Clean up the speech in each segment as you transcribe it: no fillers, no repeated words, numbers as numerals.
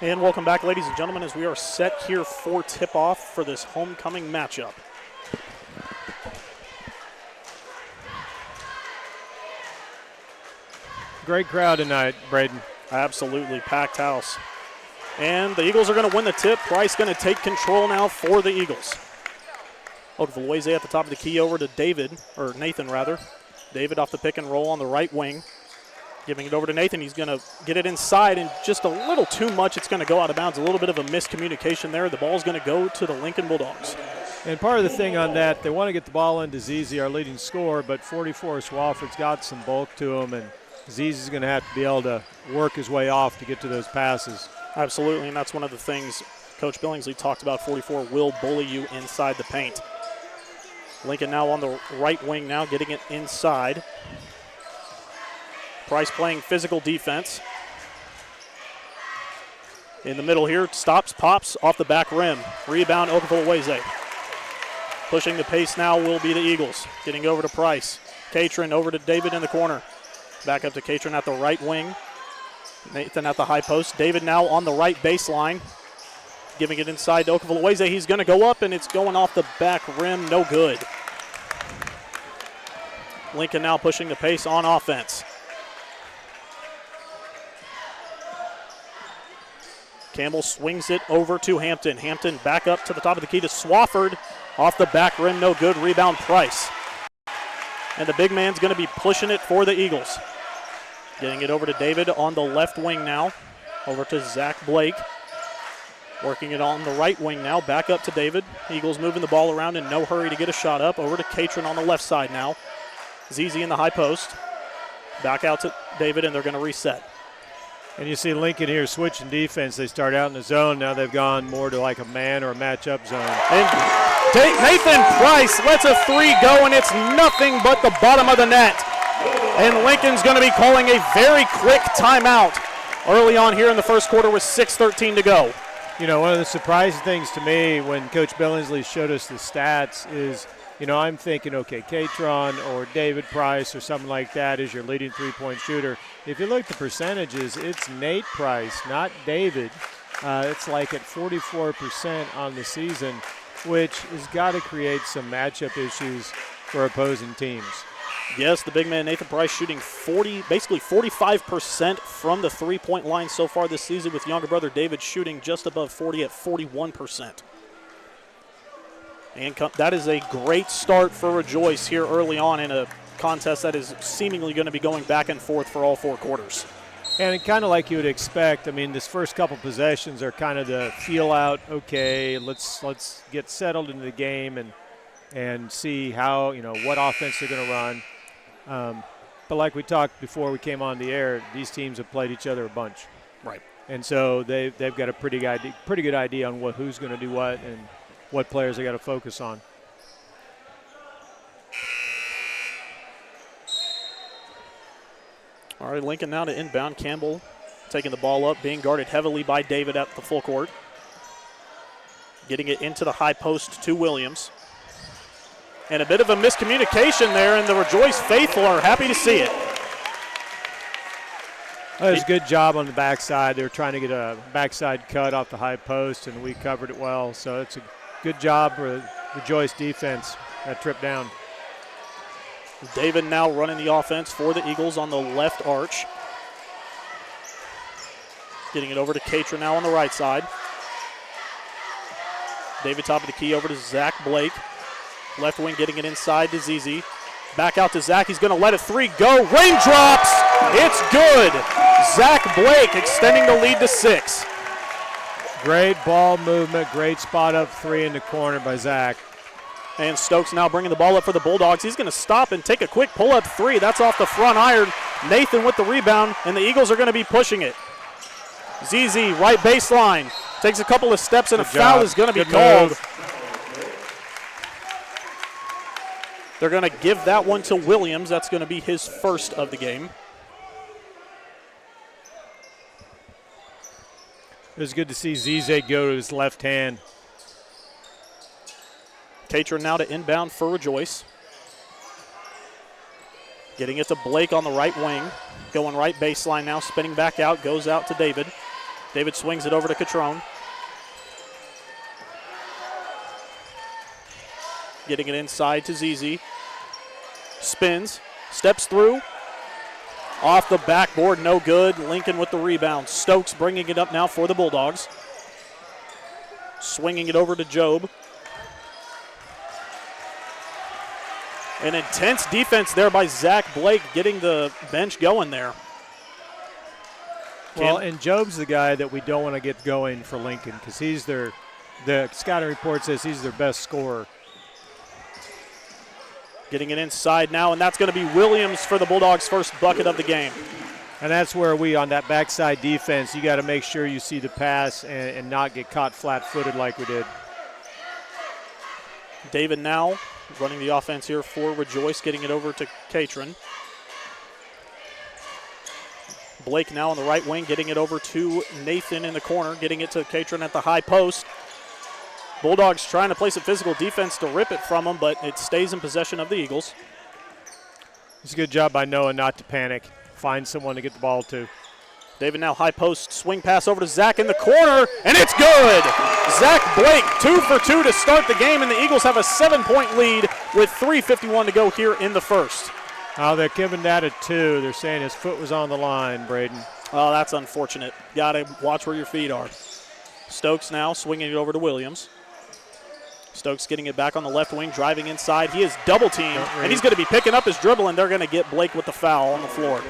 And welcome back, ladies and gentlemen, as we are set here for tip-off for this homecoming matchup. Great crowd tonight, Braden. Absolutely, packed house. And the Eagles are going to win the tip. Price going to take control now for the Eagles. Oakville at the top of the key over to Nathan rather. David off the pick and roll on the right wing. Giving it over to Nathan. He's going to get it inside, and just a little too much. It's going to go out of bounds. A little bit of a miscommunication there. The ball's going to go to the Lincoln Bulldogs. And part of the thing on that, they want to get the ball into Zizi, our leading scorer, but 44 Swafford's got some bulk to him, and Zizi's going to have to be able to work his way off to get to those passes. Absolutely, and that's one of the things Coach Billingsley talked about. 44 will bully you inside the paint. Lincoln now on the right wing now, getting it inside. Price playing physical defense. In the middle here, stops, pops off the back rim. Rebound, Oakville. Pushing the pace now will be the Eagles. Getting over to Price. Catron over to David in the corner. Back up to Catron at the right wing. Nathan at the high post. David now on the right baseline. Giving it inside to Oakville. He's going to go up, and it's going off the back rim. No good. Lincoln now pushing the pace on offense. Campbell swings it over to Hampton. Hampton back up to the top of the key to Swafford. Off the back rim, no good. Rebound, Price. And the big man's going to be pushing it for the Eagles. Getting it over to David on the left wing now. Over to Zach Blake. Working it on the right wing now. Back up to David. Eagles moving the ball around in no hurry to get a shot up. Over to Catron on the left side now. Zizi in the high post. Back out to David, and they're going to reset. And you see Lincoln here switching defense. They start out in the zone. Now they've gone more to like a man or a matchup zone. And Nathan Price lets a three go, and it's nothing but the bottom of the net. And Lincoln's going to be calling a very quick timeout early on here in the first quarter with 6:13 to go. You know, one of the surprising things to me when Coach Billingsley showed us the stats is, you know, I'm thinking, okay, Catron or David Price or something like that is your leading three-point shooter. If you look at the percentages, it's Nate Price, not David. It's like at 44% on the season, which has got to create some matchup issues for opposing teams. Yes, the big man Nathan Price shooting basically 45% from the three-point line so far this season, with younger brother David shooting just above 40 at 41%. And that is a great start for Rejoice here early on in a contest that is seemingly going to be going back and forth for all four quarters. And kind of like you would expect, I mean, this first couple possessions are kind of the feel out, okay, let's get settled into the game and see how, you know, what offense they're going to run. But like we talked before we came on the air, these teams have played each other a bunch. Right. And so they've got a pretty good idea on who's going to do what and what players they got to focus on. All right, Lincoln now to inbound. Campbell taking the ball up, being guarded heavily by David at the full court. Getting it into the high post to Williams. And a bit of a miscommunication there, and the Rejoice faithful are happy to see it. That was a good job on the backside. They were trying to get a backside cut off the high post, and we covered it well. So it's a good job for Rejoice defense, that trip down. David now running the offense for the Eagles on the left arch. Getting it over to Catron now on the right side. David top of the key over to Zach Blake. Left wing getting it inside to Zizi. Back out to Zach. He's going to let a three go. Raindrops. It's good. Zach Blake extending the lead to 6. Great ball movement. Great spot up three in the corner by Zach. And Stokes now bringing the ball up for the Bulldogs. He's going to stop and take a quick pull-up three. That's off the front iron. Nathan with the rebound, and the Eagles are going to be pushing it. Zizi, right baseline. Takes a couple of steps, and a foul is going to be called. They're going to give that one to Williams. That's going to be his first of the game. It was good to see Zize go to his left hand. Catron now to inbound for Rejoice. Getting it to Blake on the right wing. Going right baseline now, spinning back out, goes out to David. David swings it over to Catrone. Getting it inside to ZZ. Spins, steps through. Off the backboard, no good. Lincoln with the rebound. Stokes bringing it up now for the Bulldogs. Swinging it over to Job. An intense defense there by Zach Blake, getting the bench going there. Well, and Job's the guy that we don't want to get going for Lincoln because he's the scouting report says he's their best scorer. Getting it inside now, and that's going to be Williams for the Bulldogs' first bucket of the game. And that's where we, on that backside defense, you got to make sure you see the pass and not get caught flat-footed like we did. David now running the offense here for Rejoice, getting it over to Catron. Blake now on the right wing, getting it over to Nathan in the corner, getting it to Catron at the high post. Bulldogs trying to play some physical defense to rip it from them, but it stays in possession of the Eagles. It's a good job by Noah not to panic. Find someone to get the ball to. David now high post, swing pass over to Zach in the corner, and it's good! Zach Blake, 2 for 2 to start the game, and the Eagles have a 7-point lead with 3:51 to go here in the first. Oh, they're giving that a 2. They're saying his foot was on the line, Braden. Oh, that's unfortunate. Got to watch where your feet are. Stokes now swinging it over to Williams. Stokes getting it back on the left wing, driving inside. He is double teamed, and he's going to be picking up his dribble, and they're going to get Blake with the foul on the floor.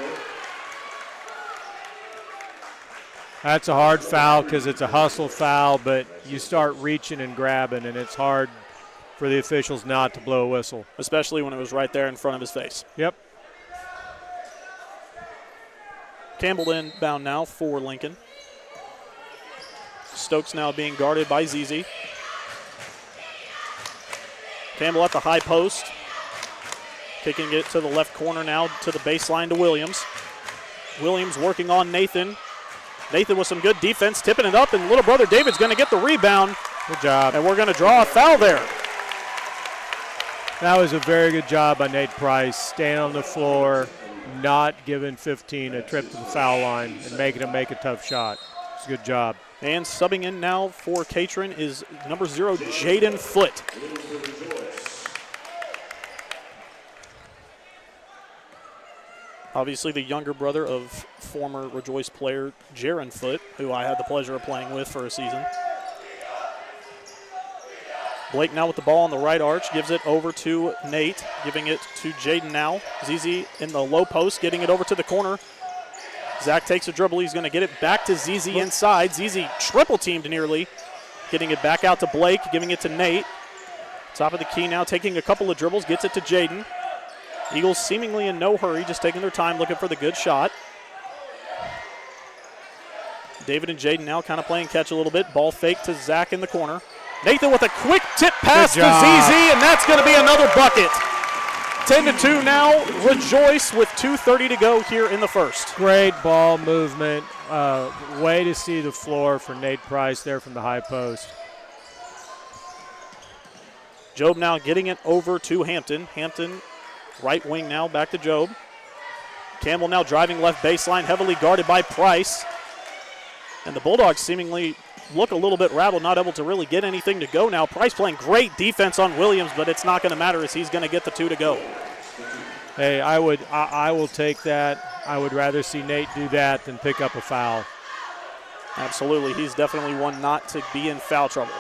That's a hard foul because it's a hustle foul, but you start reaching and grabbing, and it's hard for the officials not to blow a whistle. Especially when it was right there in front of his face. Yep. Campbell inbound now for Lincoln. Stokes now being guarded by ZZ. Campbell at the high post. Kicking it to the left corner now to the baseline to Williams. Williams working on Nathan. Nathan with some good defense, tipping it up, and little brother David's going to get the rebound. Good job. And we're going to draw a foul there. That was a very good job by Nate Price, staying on the floor, not giving 15 a trip to the foul line, and making him make a tough shot. It's a good job. And subbing in now for Catron is number 0, Jaden Foote. Obviously the younger brother of former Rejoice player Jaron Foote, who I had the pleasure of playing with for a season. Blake now with the ball on the right arch, gives it over to Nate, giving it to Jaden now. ZZ in the low post, getting it over to the corner. Zach takes a dribble, he's going to get it back to ZZ inside. ZZ triple teamed nearly, getting it back out to Blake, giving it to Nate. Top of the key now, taking a couple of dribbles, gets it to Jaden. Eagles seemingly in no hurry, just taking their time looking for the good shot. David and Jaden now kind of playing catch a little bit. Ball fake to Zach in the corner. Nathan with a quick tip pass to ZZ, and that's going to be another bucket. 10-2 now. Rejoice with 2:30 to go here in the first. Great ball movement. Way to see the floor for Nate Price there from the high post. Job now getting it over to Hampton. Hampton right wing now back to Job. Campbell now driving left baseline, heavily guarded by Price. And the Bulldogs seemingly look a little bit rattled, not able to really get anything to go now. Price playing great defense on Williams, but it's not going to matter as he's going to get the 2 to go. Hey, I will take that. I would rather see Nate do that than pick up a foul. Absolutely. He's definitely one not to be in foul trouble.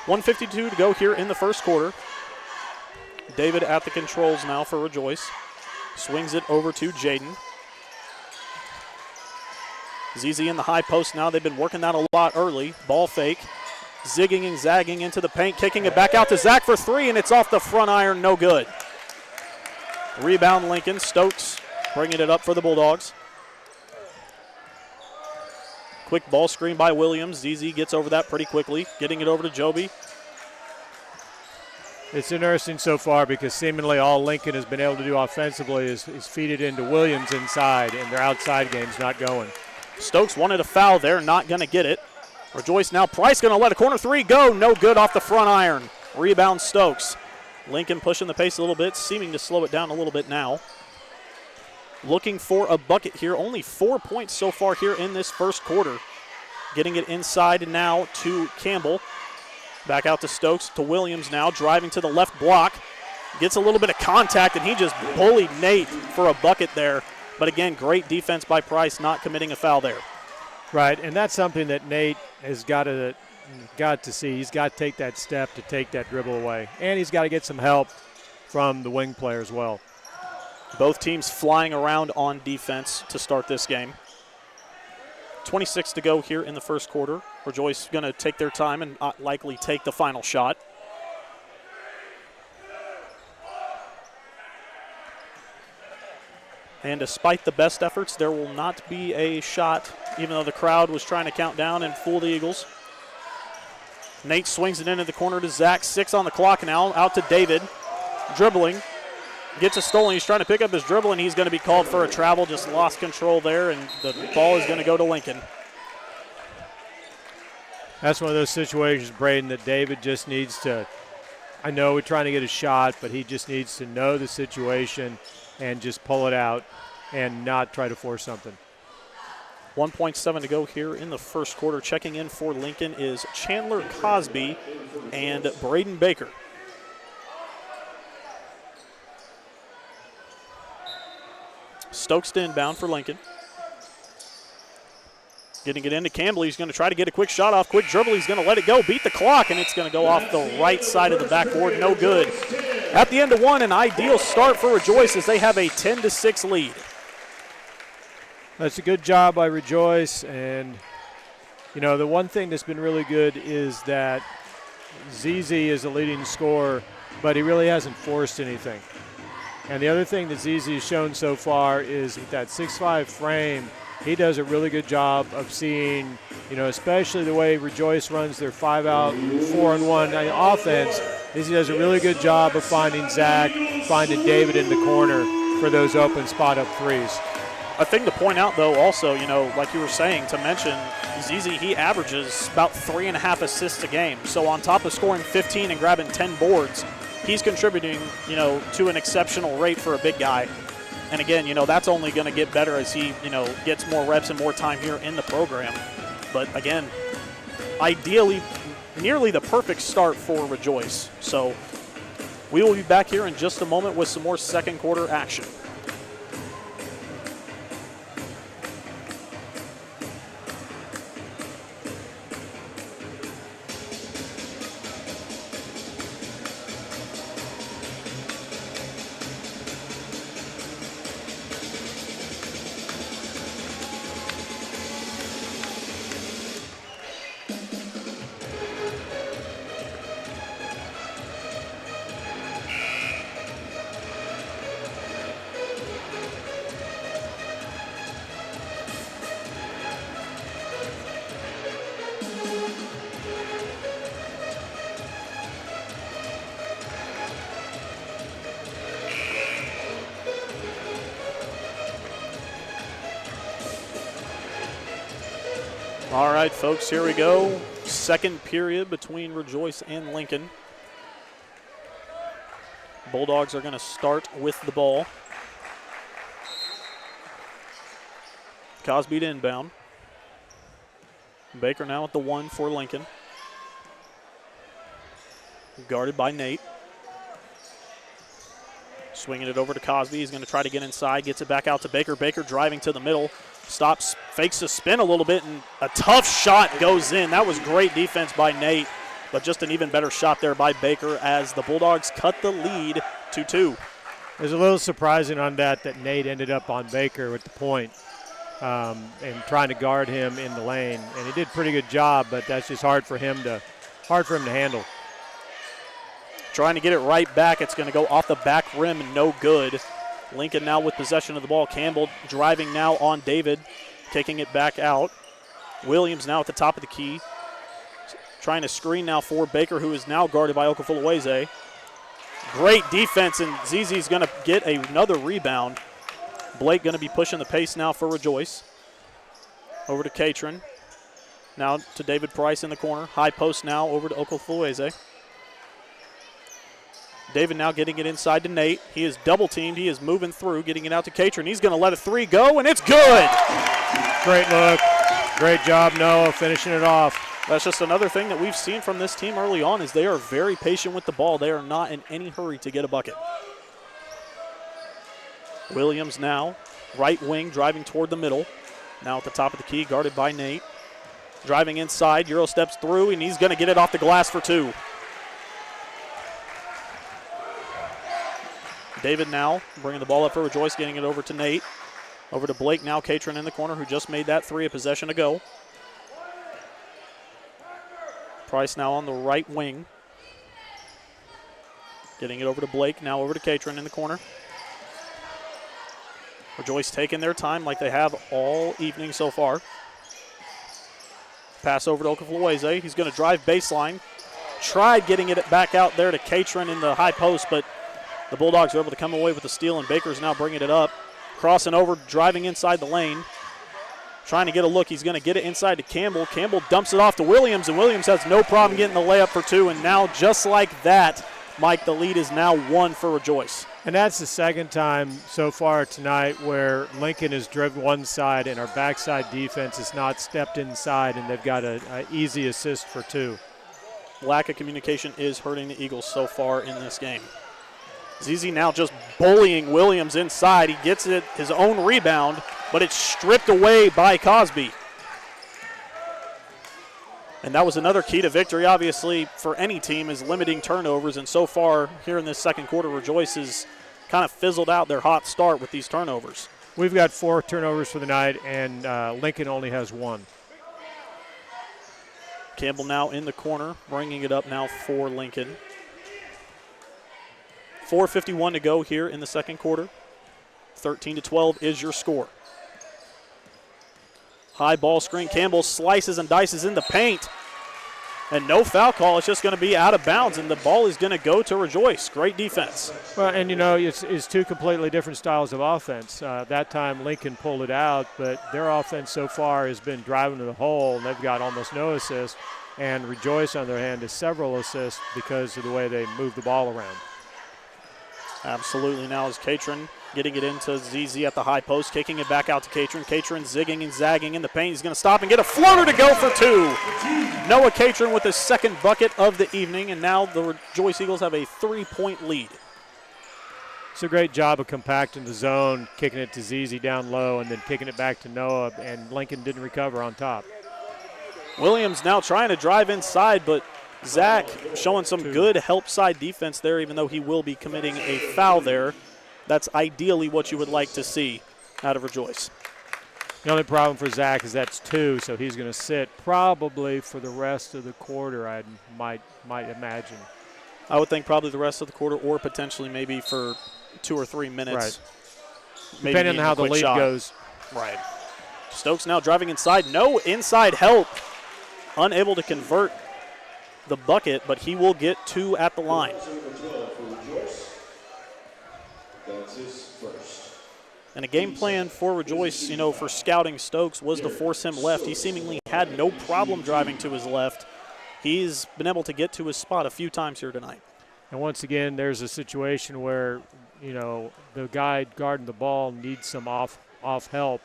1:52 to go here in the first quarter. David at the controls now for Rejoice. Swings it over to Jaden. ZZ in the high post now. They've been working that a lot early. Ball fake. Zigging and zagging into the paint. Kicking it back out to Zach for 3, and it's off the front iron. No good. Rebound Lincoln. Stokes bringing it up for the Bulldogs. Quick ball screen by Williams. ZZ gets over that pretty quickly. Getting it over to Joby. It's interesting so far because seemingly all Lincoln has been able to do offensively is feed it into Williams inside, and their outside game's not going. Stokes wanted a foul there, not going to get it. Rejoice now. Price going to let a corner 3 go. No good off the front iron. Rebound Stokes. Lincoln pushing the pace a little bit, seeming to slow it down a little bit now. Looking for a bucket here. Only 4 points so far here in this first quarter. getting it inside now to Campbell. Back out to Stokes, to Williams now, driving to the left block. Gets a little bit of contact, and he just bullied Nate for a bucket there. But again, great defense by Price, not committing a foul there. Right, and that's something that Nate has got to see. He's got to take that step to take that dribble away. And he's got to get some help from the wing player as well. Both teams flying around on defense to start this game. 26 to go here in the first quarter. Rejoice going to take their time and likely take the final shot. And despite the best efforts, there will not be a shot, even though the crowd was trying to count down and fool the Eagles. Nate swings it into the corner to Zach. 6 on the clock now. Out to David. Dribbling. Gets a stolen. He's trying to pick up his dribble, and he's going to be called for a travel. Just lost control there, and the ball is going to go to Lincoln. That's one of those situations, Braden, that David just needs to – I know we're trying to get a shot, but he just needs to know the situation and just pull it out and not try to force something. 1.7 to go here in the first quarter. Checking in for Lincoln is Chandler Cosby and Braden Baker. Stokes to inbound for Lincoln. Getting it into Campbell. He's going to try to get a quick shot off. Quick dribble. He's going to let it go. Beat the clock, and it's going to go off the right side of the backboard. No good. At the end of one, an ideal start for Rejoice as they have a 10-6 lead. That's a good job by Rejoice. And, you know, the one thing that's been really good is that ZZ is the leading scorer, but he really hasn't forced anything. And the other thing that ZZ has shown so far is with that 6'5" frame, he does a really good job of seeing, you know, especially the way Rejoice runs their 5-out, 4-on-1 offense, is he does a really good job of finding Zach, finding David in the corner for those open spot-up threes. A thing to point out, though, also, you know, like you were saying, to mention, ZZ, he averages about 3.5 assists a game. So on top of scoring 15 and grabbing 10 boards, he's contributing, you know, to an exceptional rate for a big guy. And again, you know, that's only going to get better as he, you know, gets more reps and more time here in the program. But again, ideally, nearly the perfect start for Rejoice. So we will be back here in just a moment with some more second quarter action. All right, folks, here we go. Second period between Rejoice and Lincoln. Bulldogs are going to start with the ball. Cosby to inbound. Baker now at the 1 for Lincoln. Guarded by Nate. Swinging it over to Cosby. He's going to try to get inside. Gets it back out to Baker. Baker driving to the middle. Stops, fakes a spin a little bit, and a tough shot goes in. That was great defense by Nate, but just an even better shot there by Baker as the Bulldogs cut the lead to 2. It was a little surprising on that Nate ended up on Baker with the point and trying to guard him in the lane, and he did a pretty good job, but that's just hard for him to handle. Trying to get it right back. It's going to go off the back rim and no good. Lincoln now with possession of the ball. Campbell driving now on David, taking it back out. Williams now at the top of the key. Trying to screen now for Baker, who is now guarded by Okafuluweze. Great defense, and ZZ's going to get another rebound. Blake going to be pushing the pace now for Rejoice. Over to Catron. Now to David Price in the corner. High post now over to Okafuluweze. David now getting it inside to Nate. He is double teamed. He is moving through, getting it out to Catron. He's going to let a 3 go, and it's good. Great look. Great job, Noah, finishing it off. That's just another thing that we've seen from this team early on is they are very patient with the ball. They are not in any hurry to get a bucket. Williams now, right wing, driving toward the middle. Now at the top of the key, guarded by Nate. Driving inside, Euro steps through, and he's going to get it off the glass for two. David now bringing the ball up for Rejoice, getting it over to Nate. Over to Blake now, Catron in the corner, who just made that three a possession ago. Price now on the right wing. Getting it over to Blake, now over to Catron in the corner. Rejoice taking their time like they have all evening so far. Pass over to Okaflueze. He's going to drive baseline. Tried getting it back out there to Catron in the high post, but the Bulldogs are able to come away with the steal, and Baker's now bringing it up. Crossing over, driving inside the lane. Trying to get a look. He's going to get it inside to Campbell. Campbell dumps it off to Williams, and Williams has no problem getting the layup for two. And now, just like that, Mike, the lead is now 1 for Rejoice. And that's the second time so far tonight where Lincoln has driven one side and our backside defense has not stepped inside, and they've got an easy assist for two. Lack of communication is hurting the Eagles so far in this game. ZZ now just bullying Williams inside. He gets it, his own rebound, but it's stripped away by Cosby. And that was another key to victory, obviously, for any team is limiting turnovers. And so far here in this second quarter, Rejoice has kind of fizzled out their hot start with these turnovers. We've got 4 turnovers for the night, and Lincoln only has 1. Campbell now in the corner, bringing it up now for Lincoln. 4:51 to go here in the second quarter. 13-12 is your score. High ball screen. Campbell slices and dices in the paint. And no foul call. It's just going to be out of bounds, and the ball is going to go to Rejoice. Great defense. Well, and, you know, it's two completely different styles of offense. That time Lincoln pulled it out, but their offense so far has been driving to the hole, and they've got almost no assists. And Rejoice, on their hand, has several assists because of the way they move the ball around. Absolutely. Now is Catron getting it into ZZ at the high post, kicking it back out to Catron. Catron zigging and zagging in the paint. He's going to stop and get a floater to go for two. Noah Catron with his second bucket of the evening, and now the Rejoice Eagles have a 3-point lead. It's a great job of compacting the zone, kicking it to ZZ down low, and then kicking it back to Noah, and Lincoln didn't recover on top. Williams now trying to drive inside, but Zach showing some good help side defense there, even though he will be committing a foul there. That's ideally what you would like to see out of Rejoice. The only problem for Zach is that's 2, so he's going to sit probably for the rest of the quarter, I might imagine. I would think probably the rest of the quarter, or potentially maybe for 2 or 3 minutes. Right. Maybe depending on how the lead goes. Right. Stokes now driving inside. No inside help. Unable to convert the bucket, but he will get 2 at the line. That's his first. And a game plan for Rejoice, you know, for scouting Stokes was to force him left. He seemingly had no problem driving to his left. He's been able to get to his spot a few times here tonight. And once again, there's a situation where, you know, the guy guarding the ball needs some off help,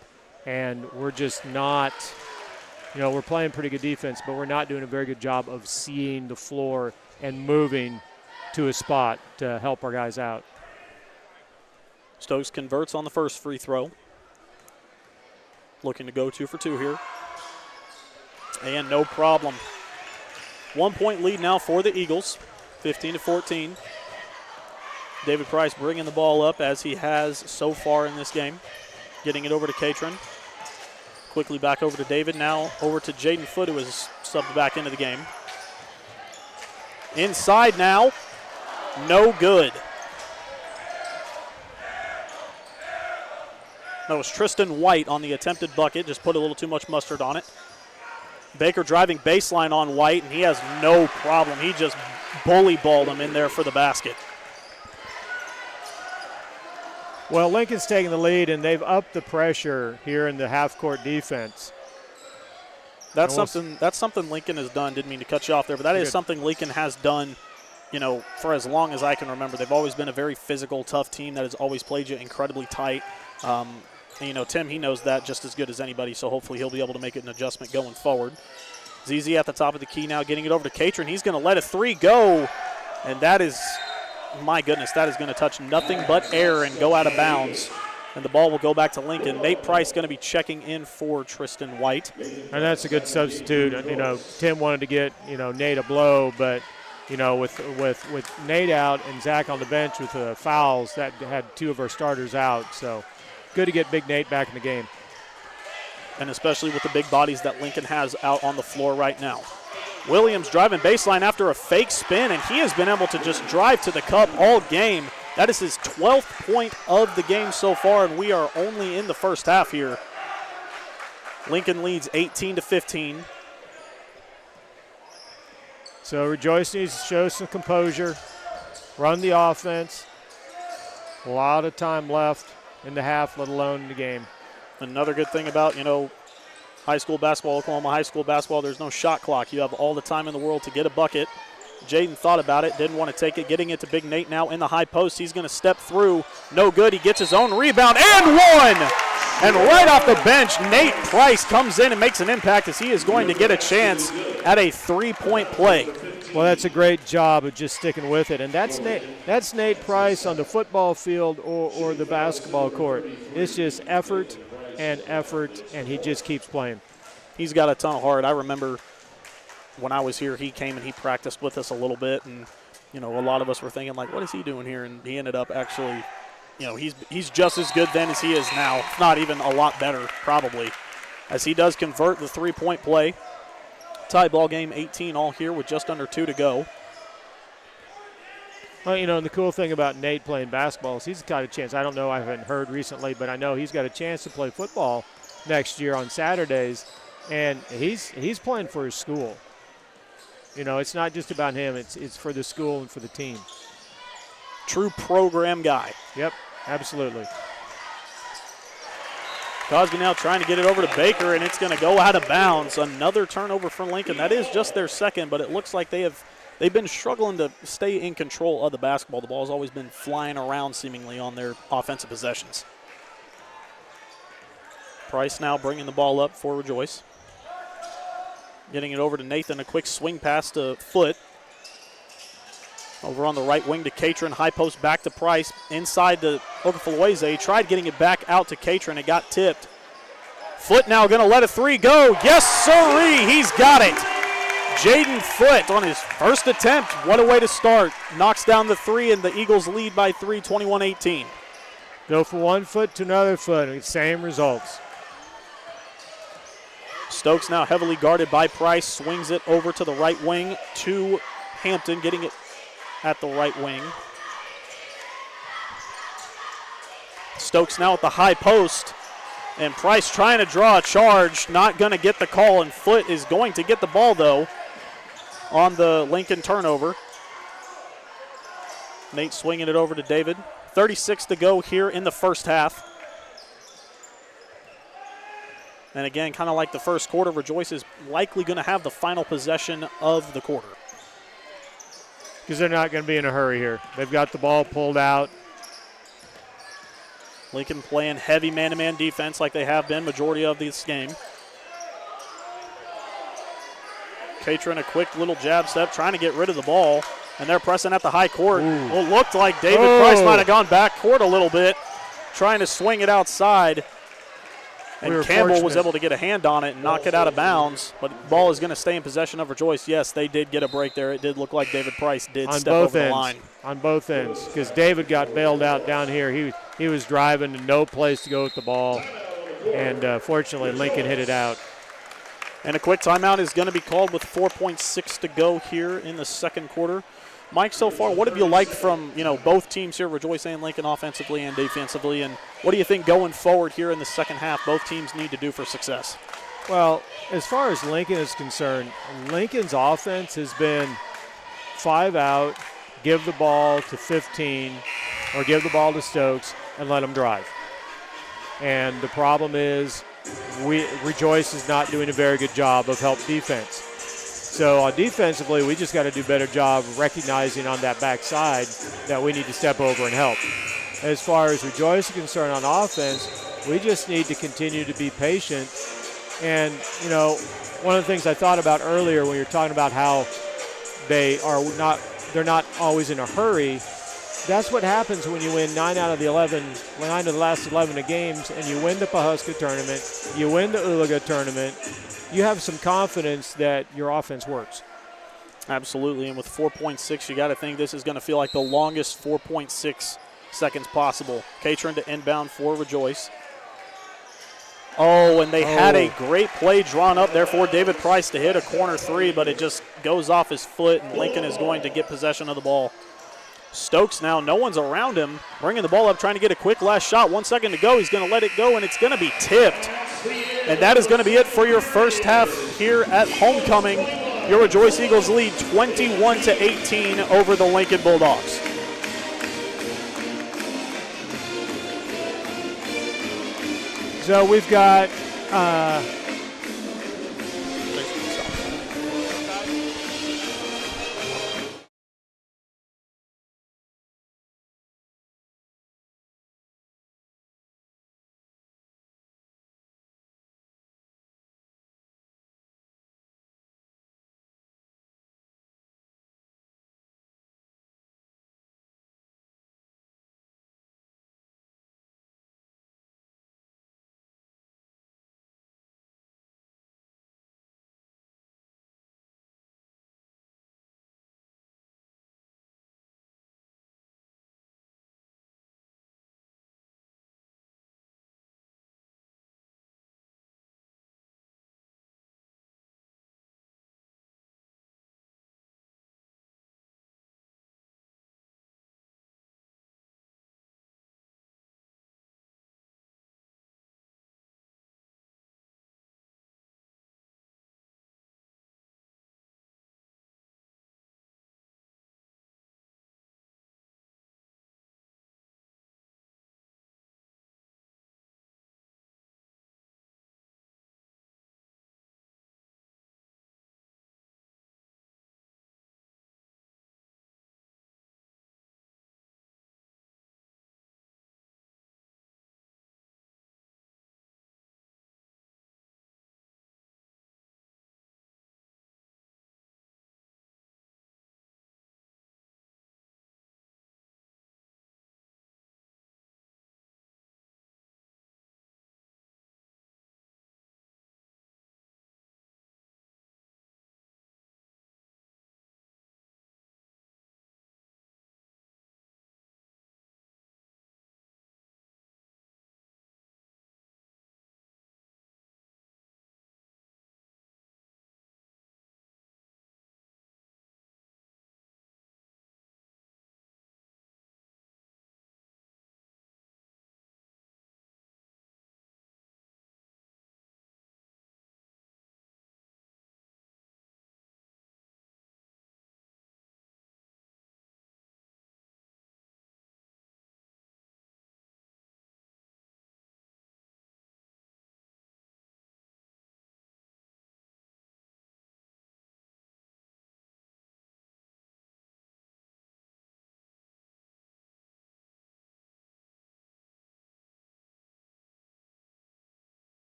and we're just not, you know, we're playing pretty good defense, but we're not doing a very good job of seeing the floor and moving to a spot to help our guys out. Stokes converts on the first free throw. Looking to go 2 for 2 here. And no problem. 1-point lead now for the Eagles, 15-14. David Price bringing the ball up as he has so far in this game. Getting it over to Catron. Quickly back over to David. Now over to Jaden Foote, who has subbed back into the game. Inside now. No good. That was Tristan White on the attempted bucket. Just put a little too much mustard on it. Baker driving baseline on White, and he has no problem. He just bully balled him in there for the basket. Well, Lincoln's taking the lead, and they've upped the pressure here in the half-court defense. That's something Lincoln has done. Didn't mean to cut you off there, but that is something Lincoln has done, you know, for as long as I can remember. They've always been a very physical, tough team that has always played you incredibly tight. Tim, he knows that just as good as anybody, so hopefully he'll be able to make an adjustment going forward. ZZ at the top of the key now, getting it over to Catron. He's going to let a three go, and that is, my goodness, that is going to touch nothing but air and go out of bounds. And the ball will go back to Lincoln. Nate Price going to be checking in for Tristan White. And that's a good substitute. Tim wanted to get, Nate a blow, but, with Nate out and Zach on the bench with the fouls, that had two of our starters out. So good to get Big Nate back in the game. And especially with the big bodies that Lincoln has out on the floor right now. Williams driving baseline after a fake spin, and he has been able to just drive to the cup all game. That is his 12th point of the game so far, and we are only in the first half here. Lincoln leads 18-15. So Rejoice needs to show some composure, run the offense. A lot of time left in the half, let alone in the game. Another good thing about, high school basketball, Oklahoma high school basketball, there's no shot clock. You have all the time in the world to get a bucket. Jaden thought about it, didn't want to take it, getting it to Big Nate now in the high post. He's going to step through. No good. He gets his own rebound and one! And right off the bench, Nate Price comes in and makes an impact as he is going to get a chance at a three-point play. Well, that's a great job of just sticking with it. And that's Nate Price on the football field or the basketball court. It's just effort, and he just keeps playing. He's got a ton of heart. I remember when I was here, he came and he practiced with us a little bit, and a lot of us were thinking, like, what is he doing here? And he ended up actually, he's just as good then as he is now, if not even a lot better, probably, as he does convert the three-point play. Tie ball game, 18 all here with just under 2 to go. Well, and the cool thing about Nate playing basketball is he's got a chance. I don't know, I haven't heard recently, but I know he's got a chance to play football next year on Saturdays, and he's playing for his school. It's not just about him. It's for the school and for the team. True program guy. Yep, absolutely. Cosby now trying to get it over to Baker, and it's going to go out of bounds. Another turnover for Lincoln. That is just their second, but it looks like they've been struggling to stay in control of the basketball. The ball's always been flying around seemingly on their offensive possessions. Price now bringing the ball up for Rejoice. Getting it over to Nathan, a quick swing pass to Foot. Over on the right wing to Catron, high post back to Price. Inside to Okafueze, tried getting it back out to Catron, it got tipped. Foot now gonna let a three go. Yes, sirree, he's got it. Jaden Foot on his first attempt. What a way to start. Knocks down the three, and the Eagles lead by 3, 21-18. Go from one foot to another foot, same results. Stokes now heavily guarded by Price, swings it over to the right wing to Hampton, getting it at the right wing. Stokes now at the high post, and Price trying to draw a charge, not going to get the call, and Foot is going to get the ball, though, on the Lincoln turnover. Nate swinging it over to David. 36 to go here in the first half. And again, kind of like the first quarter, Rejoice is likely going to have the final possession of the quarter. Because they're not going to be in a hurry here. They've got the ball pulled out. Lincoln playing heavy man-to-man defense like they have been majority of this game. Catron a quick little jab step, trying to get rid of the ball, and they're pressing at the high court. Well, looked like David Price might have gone back court a little bit, trying to swing it outside. And Campbell was able to get a hand on it and knock it out of bounds, but the ball is going to stay in possession of Rejoice. Yes, they did get a break there. It did look like David Price did step over the line. On both ends, because David got bailed out down here. He was driving to no place to go with the ball, and fortunately Lincoln hit it out. And a quick timeout is going to be called with 4.6 to go here in the second quarter. Mike, so far, what have you liked from both teams here, Rejoice and Lincoln, offensively and defensively, and what do you think going forward here in the second half both teams need to do for success? Well, as far as Lincoln is concerned, Lincoln's offense has been 5 out, give the ball to 15, or give the ball to Stokes and let them drive. And the problem is Rejoice is not doing a very good job of help defense. So defensively, we just got to do a better job of recognizing on that backside that we need to step over and help. As far as Rejoice is concerned on offense, We just need to continue to be patient. And, you know, one of the things I thought about earlier when you're talking about how they're not always in a hurry. That's what happens when you win 9 out of the last 11 games, and you win the Pahuska tournament, you win the Ulaga tournament. You have some confidence that your offense works. Absolutely, and with 4.6, you got to think this is going to feel like the longest 4.6 seconds possible. Catron to inbound for Rejoice. Oh, and they had a great play drawn up there for David Price to hit a corner three, but it just goes off his foot, and Lincoln is going to get possession of the ball. Stokes now, no one's around him, bringing the ball up, trying to get a quick last shot. 1 second to go. He's going to let it go, and it's going to be tipped. And that is going to be it for your first half here at Homecoming. Your Rejoice Eagles lead 21-18 over the Lincoln Bulldogs. So we've got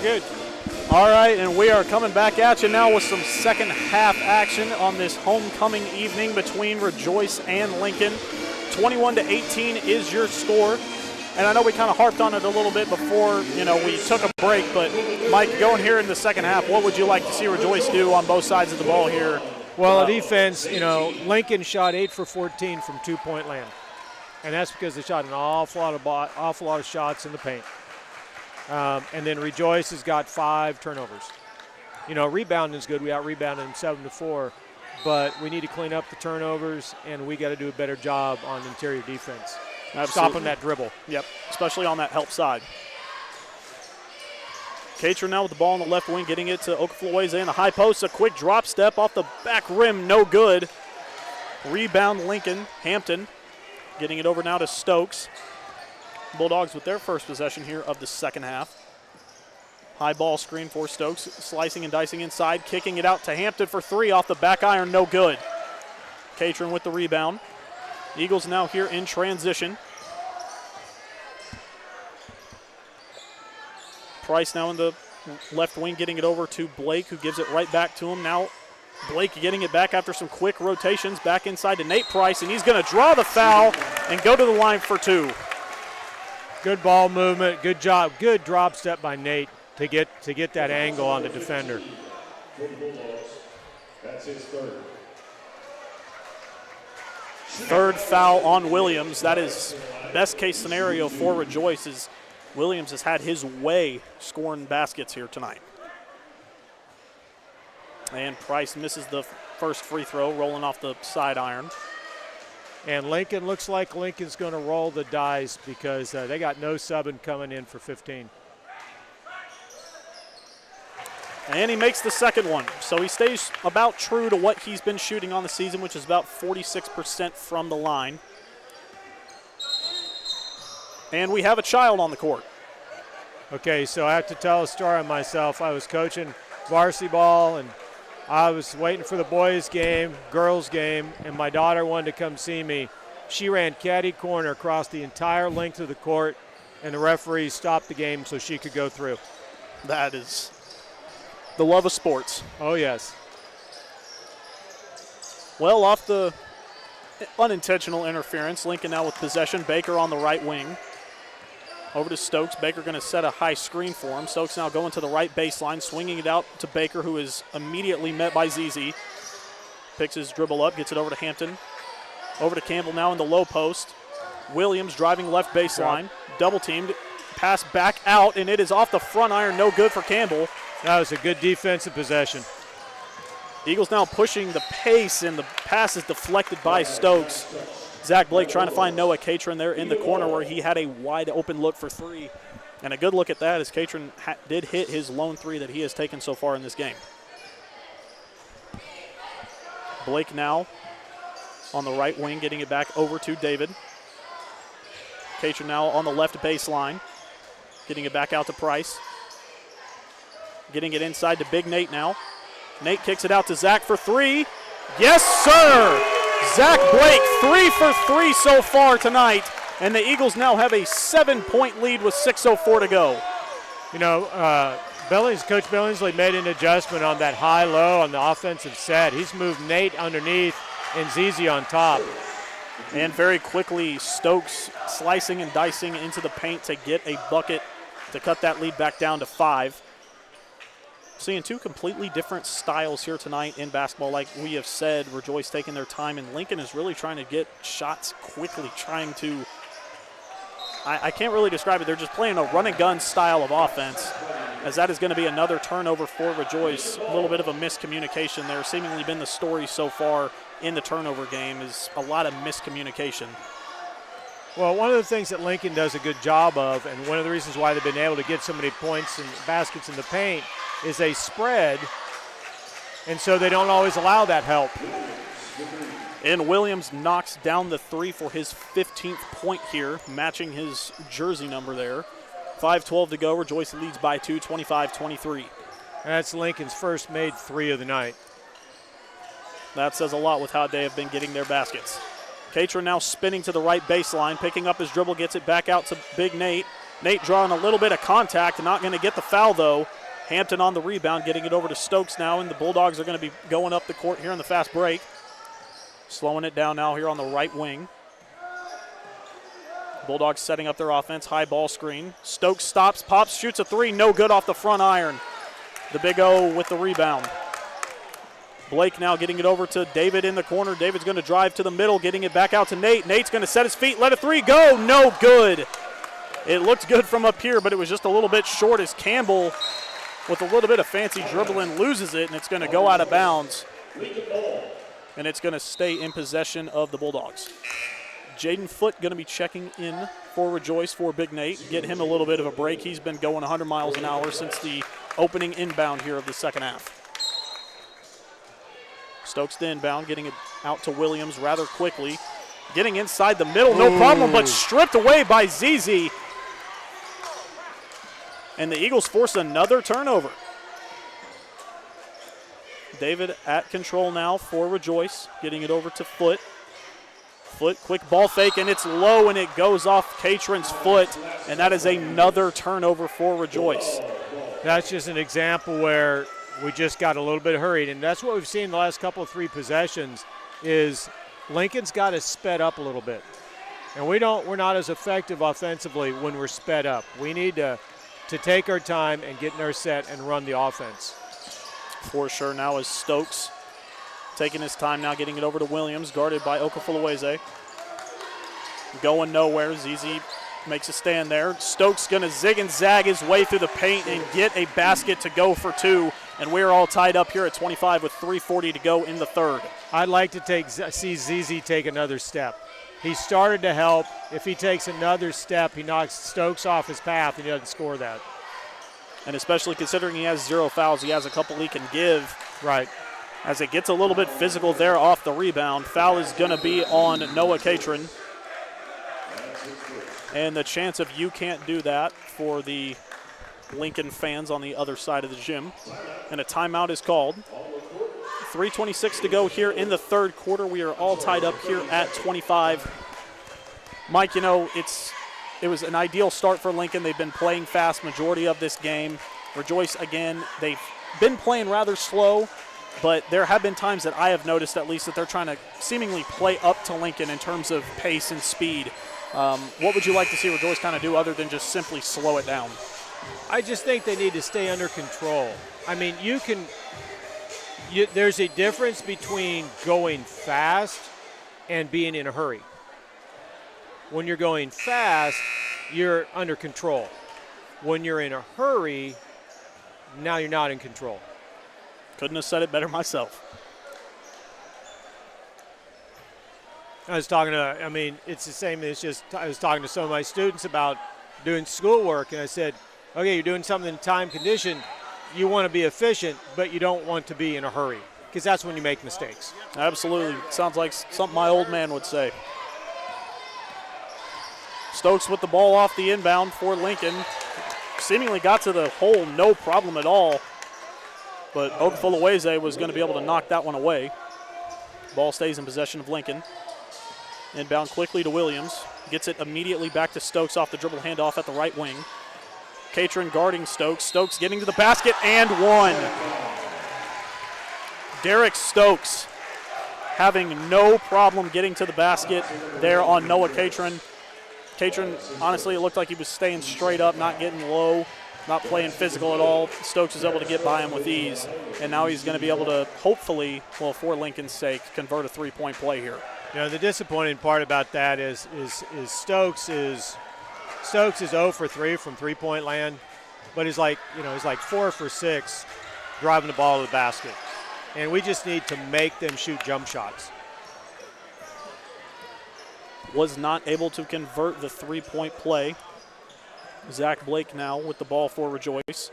Good. All right, and we are coming back at you now with some second half action on this homecoming evening between Rejoice and Lincoln. 21-18 is your score. And I know we kind of harped on it a little bit before, we took a break, but Mike, going here in the second half, what would you like to see Rejoice do on both sides of the ball here? Well, defense, Lincoln shot 8 for 14 from 2-point land. And that's because they shot an awful lot of shots in the paint. And then Rejoice has got 5 turnovers. Rebounding is good. We out-rebounded them 7-4. But we need to clean up the turnovers, and we got to do a better job on interior defense. Absolutely. Stopping that dribble. Yep, especially on that help side. Catron now with the ball on the left wing, getting it to Okafloize in the high post. A quick drop step off the back rim, no good. Rebound Lincoln. Hampton getting it over now to Stokes. Bulldogs with their first possession here of the second half. High ball screen for Stokes, slicing and dicing inside, kicking it out to Hampton for 3 off the back iron, no good. Catron with the rebound. Eagles now here in transition. Price now in the left wing, getting it over to Blake, who gives it right back to him. Now Blake getting it back after some quick rotations, back inside to Nate Price, and he's going to draw the foul and go to the line for 2. Good ball movement, good job, good drop step by Nate to get that angle on the defender. That's his third. Third foul on Williams. That is best case scenario for Rejoice, as Williams has had his way scoring baskets here tonight. And Price misses the first free throw, rolling off the side iron. And Lincoln, looks like Lincoln's going to roll the dice because they got no subbing coming in for 15. And he makes the second one. So he stays about true to what he's been shooting on the season, which is about 46% from the line. And we have a child on the court. Okay, so I have to tell a story on myself. I was coaching varsity ball, and I was waiting for the boys' game, girls' game, and my daughter wanted to come see me. She ran caddy corner across the entire length of the court, and the referee stopped the game so she could go through. That is the love of sports. Oh, yes. Well, off the unintentional interference, Lincoln now with possession. Baker on the right wing. Over to Stokes. Baker going to set a high screen for him. Stokes now going to the right baseline, swinging it out to Baker, who is immediately met by ZZ. Picks his dribble up, gets it over to Hampton. Over to Campbell now in the low post. Williams driving left baseline. Double teamed. Pass back out, and it is off the front iron. No good for Campbell. That was a good defensive possession. Eagles now pushing the pace, and the pass is deflected by Stokes. Zach Blake trying to find Noah Catron there in the corner where he had a wide open look for 3. And a good look at that as Catron did hit his lone 3 that he has taken so far in this game. Blake now on the right wing, getting it back over to David. Catron now on the left baseline, getting it back out to Price. Getting it inside to Big Nate now. Nate kicks it out to Zach for 3. Yes, sir! Zach Blake, 3 for 3 so far tonight, and the Eagles now have a 7-point lead with 6:04 to go. Coach Billingsley made an adjustment on that high-low on the offensive set. He's moved Nate underneath and ZZ on top. And very quickly, Stokes slicing and dicing into the paint to get a bucket to cut that lead back down to 5. Seeing 2 completely different styles here tonight in basketball. Like we have said, Rejoice taking their time, and Lincoln is really trying to get shots quickly, trying to, I can't really describe it. They're just playing a run-and-gun style of offense, as that is going to be another turnover for Rejoice. A little bit of a miscommunication there. Seemingly been the story so far in the turnover game, is a lot of miscommunication. Well, one of the things that Lincoln does a good job of, and one of the reasons why they've been able to get so many points and baskets in the paint, is they spread, and so they don't always allow that help. And Williams knocks down the 3 for his 15th point here, matching his jersey number there. 5:12 to go. Rejoice leads by 2, 25-23. That's Lincoln's first made 3 of the night. That says a lot with how they have been getting their baskets. Catron now spinning to the right baseline, picking up his dribble, gets it back out to Big Nate. Nate drawing a little bit of contact, not going to get the foul though. Hampton on the rebound, getting it over to Stokes now, and the Bulldogs are going to be going up the court here in the fast break. Slowing it down now here on the right wing. Bulldogs setting up their offense, high ball screen. Stokes stops, pops, shoots a three, no good off the front iron. The Big O with the rebound. Blake now getting it over to David in the corner. David's going to drive to the middle, getting it back out to Nate. Nate's going to set his feet, let a three go, no good. It looked good from up here, but it was just a little bit short as Campbell, with a little bit of fancy dribbling, loses it, and it's going to go out of bounds. And it's going to stay in possession of the Bulldogs. Jaden Foote going to be checking in for Rejoice for Big Nate. Get him a little bit of a break. He's been going 100 miles an hour since the opening inbound here of the second half. Stokes the inbound, getting it out to Williams rather quickly. Getting inside the middle, no problem, but stripped away by ZZ. And the Eagles force another turnover. David at control now for Rejoice, getting it over to Foote. Foote, quick ball fake, and it's low, and it goes off Catron's foot, and that is another turnover for Rejoice. That's just an example where we just got a little bit hurried, and that's what we've seen in the last couple of three possessions is Lincoln's got us sped up a little bit. And we're not as effective offensively when we're sped up. We need to take our time and get in our set and run the offense. For sure now is Stokes taking his time now, getting it over to Williams, guarded by Okafuluweze. Going nowhere. ZZ makes a stand there. Stokes going to zig and zag his way through the paint and get a basket to go for two. And we're all tied up here at 25 with 3:40 to go in the third. I'd like to see ZZ take another step. He started to help. If he takes another step, he knocks Stokes off his path and he doesn't score that. And especially considering he has 0 fouls, he has a couple he can give. Right. As it gets a little bit physical there off the rebound. Foul is going to be on Noah Catron. And the chance of you can't do that for the Lincoln fans on the other side of the gym. And a timeout is called. 3:26 to go here in the third quarter. We are all tied up here at 25. Mike, you know, it was an ideal start for Lincoln. They've been playing fast majority of this game. Rejoice, again, they've been playing rather slow, but there have been times that I have noticed at least that they're trying to seemingly play up to Lincoln in terms of pace and speed. What would you like to see Rejoice kind of do other than just simply slow it down? I just think they need to stay under control. I mean, there's a difference between going fast and being in a hurry. When you're going fast, you're under control. When you're in a hurry, now you're not in control. Couldn't have said it better myself. It's the same. I was talking to some of my students about doing schoolwork, and I said, okay, you're doing something in time condition. You want to be efficient, but you don't want to be in a hurry, because that's when you make mistakes. Absolutely. Sounds like something my old man would say. Stokes with the ball off the inbound for Lincoln. Seemingly got to the hole, no problem at all. But Okafuluweze was going to be able to knock that one away. Ball stays in possession of Lincoln. Inbound quickly to Williams. Gets it immediately back to Stokes off the dribble handoff at the right wing. Catron guarding Stokes. Stokes getting to the basket and one. Derek Stokes having no problem getting to the basket there on Noah Catron. Catron, honestly, it looked like he was staying straight up, not getting low, not playing physical at all. Stokes was able to get by him with ease, and now he's going to be able to hopefully, well, for Lincoln's sake, convert a three-point play here. You know, the disappointing part about that is Stokes is 0 for 3 from three-point land, but he's like 4 for 6 driving the ball to the basket. And we just need to make them shoot jump shots. Was not able to convert the three-point play. Zach Blake now with the ball for Rejoice.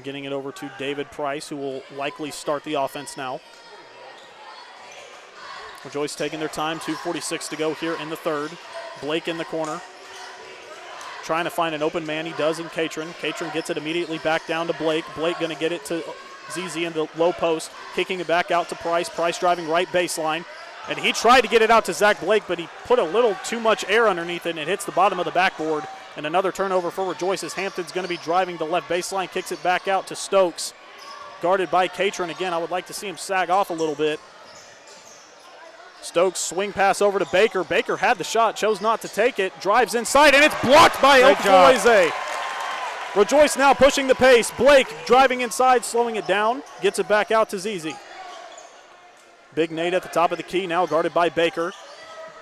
Getting it over to David Price, who will likely start the offense now. Rejoice taking their time, 2:46 to go here in the third. Blake in the corner. Trying to find an open man, he does in Catron. Catron gets it immediately back down to Blake. Blake going to get it to ZZ in the low post, kicking it back out to Price. Price driving right baseline. And he tried to get it out to Zach Blake, but he put a little too much air underneath it, and it hits the bottom of the backboard. And another turnover for Rejoice as Hampton's going to be driving the left baseline, kicks it back out to Stokes. Guarded by Catron again. I would like to see him sag off a little bit. Stokes swing pass over to Baker. Baker had the shot, chose not to take it, drives inside, and it's blocked by Okafueze. Rejoice now pushing the pace. Blake driving inside, slowing it down, gets it back out to Zizi. Big Nate at the top of the key now, guarded by Baker.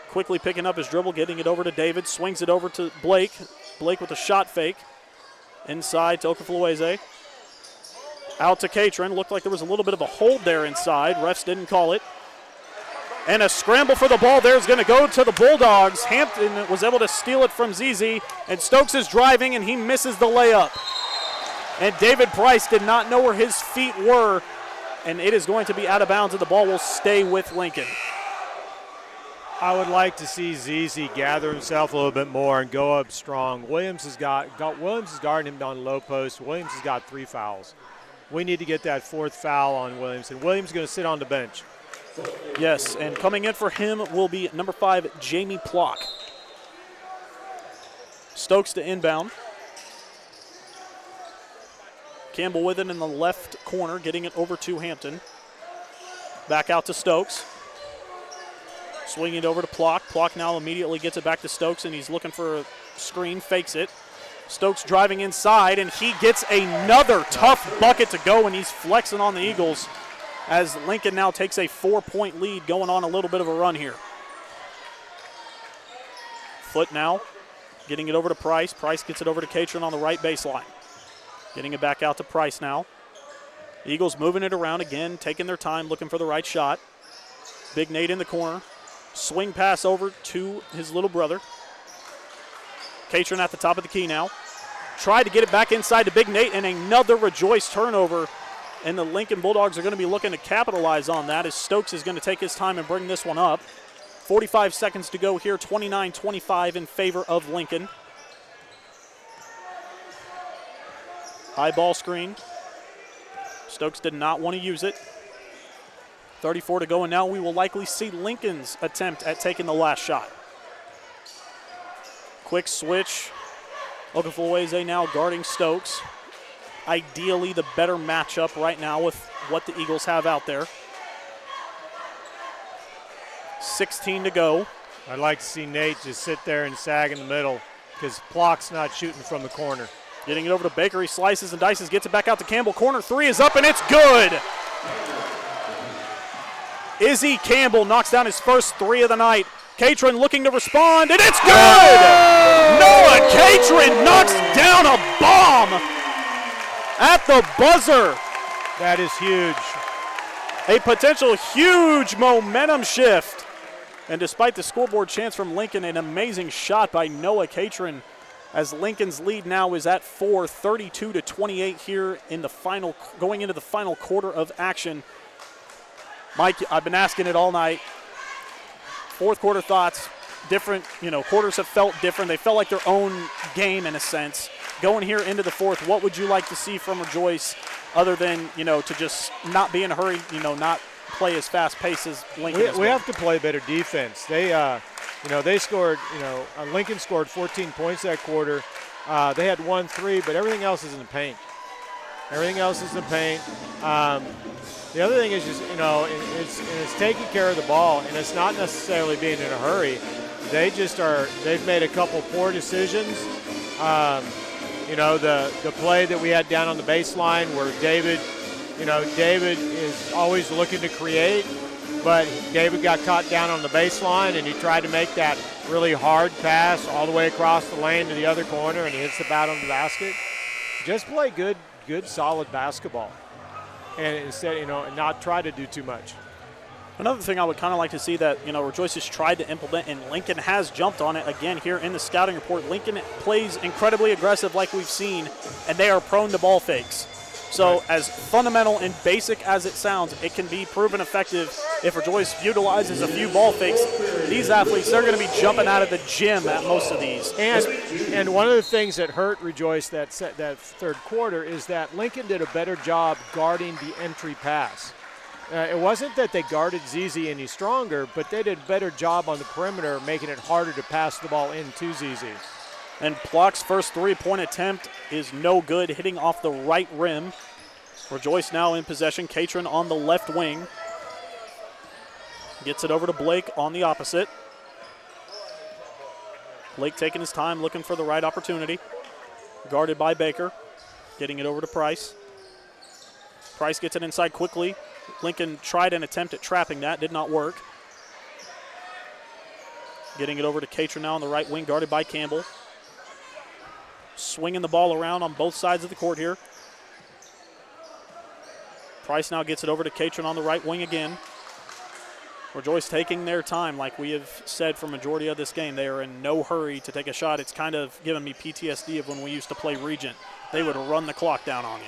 Quickly picking up his dribble, getting it over to David, swings it over to Blake. Blake with a shot fake. Inside to Okafueze. Out to Catron. Looked like there was a little bit of a hold there inside. Refs didn't call it. And a scramble for the ball there is going to go to the Bulldogs. Hampton was able to steal it from ZZ, and Stokes is driving, and he misses the layup. And David Price did not know where his feet were, and it is going to be out of bounds, and the ball will stay with Lincoln. I would like to see ZZ gather himself a little bit more and go up strong. Williams is guarding him on low post. Williams has got 3 fouls. We need to get that 4th foul on Williams, and Williams is going to sit on the bench. Yes, and coming in for him will be number 5, Jamie Plock. Stokes to inbound. Campbell with it in the left corner, getting it over to Hampton. Back out to Stokes. Swinging it over to Plock. Plock now immediately gets it back to Stokes, and he's looking for a screen, fakes it. Stokes driving inside, and he gets another tough bucket to go, and he's flexing on the Eagles as Lincoln now takes a 4-point lead, going on a little bit of a run here. Foot now, getting it over to Price. Price gets it over to Catron on the right baseline. Getting it back out to Price now. The Eagles moving it around again, taking their time, looking for the right shot. Big Nate in the corner. Swing pass over to his little brother. Catron at the top of the key now. Tried to get it back inside to Big Nate, and another Rejoice turnover. And the Lincoln Bulldogs are going to be looking to capitalize on that as Stokes is going to take his time and bring this one up. 45 seconds to go here, 29-25 in favor of Lincoln. High ball screen. Stokes did not want to use it. 34 to go, and now we will likely see Lincoln's attempt at taking the last shot. Quick switch. Okafueze now guarding Stokes. Ideally the better matchup right now with what the Eagles have out there. 16 to go. I'd like to see Nate just sit there and sag in the middle because Plock's not shooting from the corner. Getting it over to Baker. He slices and dices, gets it back out to Campbell. Corner 3 is up, and it's good. Izzy Campbell knocks down his first 3 of the night. Catron looking to respond, and it's good! Noah Catron knocks down a bomb at the buzzer. That is huge. A potential huge momentum shift. And despite the scoreboard chance from Lincoln, an amazing shot by Noah Catron as Lincoln's lead now is at 4, 32-28 here in the final, going into the final quarter of action. Mike, I've been asking it all night. Fourth quarter thoughts, different, quarters have felt different. They felt like their own game in a sense. Going here into the fourth, what would you like to see from Rejoice other than, to just not be in a hurry, not play as fast pace as Lincoln? We have to play better defense. They scored, Lincoln scored 14 points that quarter. They had 1 3, but everything else is in the paint. Everything else is in the paint. The other thing is just, it's taking care of the ball, and it's not necessarily being in a hurry. They've made a couple poor decisions. The play that we had down on the baseline where David is always looking to create, but David got caught down on the baseline, and he tried to make that really hard pass all the way across the lane to the other corner, and he hits the bat on the basket. Just play good, solid basketball. And instead, not try to do too much. Another thing I would kind of like to see that, Rejoice has tried to implement, and Lincoln has jumped on it again here in the scouting report. Lincoln plays incredibly aggressive like we've seen, and they are prone to ball fakes. So as fundamental and basic as it sounds, it can be proven effective if Rejoice utilizes a few ball fakes. These athletes, they're going to be jumping out of the gym at most of these. And one of the things that hurt Rejoice that third quarter is that Lincoln did a better job guarding the entry pass. It wasn't that they guarded ZZ any stronger, but they did a better job on the perimeter, making it harder to pass the ball into ZZ. And Plock's first three-point attempt is no good, hitting off the right rim. Rejoice now in possession. Catron on the left wing. Gets it over to Blake on the opposite. Blake taking his time, looking for the right opportunity. Guarded by Baker. Getting it over to Price. Price gets it inside quickly. Lincoln tried an attempt at trapping that, did not work. Getting it over to Catron now on the right wing, guarded by Campbell. Swinging the ball around on both sides of the court here. Price now gets it over to Catron on the right wing again. Rejoice taking their time, like we have said for majority of this game. They are in no hurry to take a shot. It's kind of given me PTSD of when we used to play Regent. They would run the clock down on you.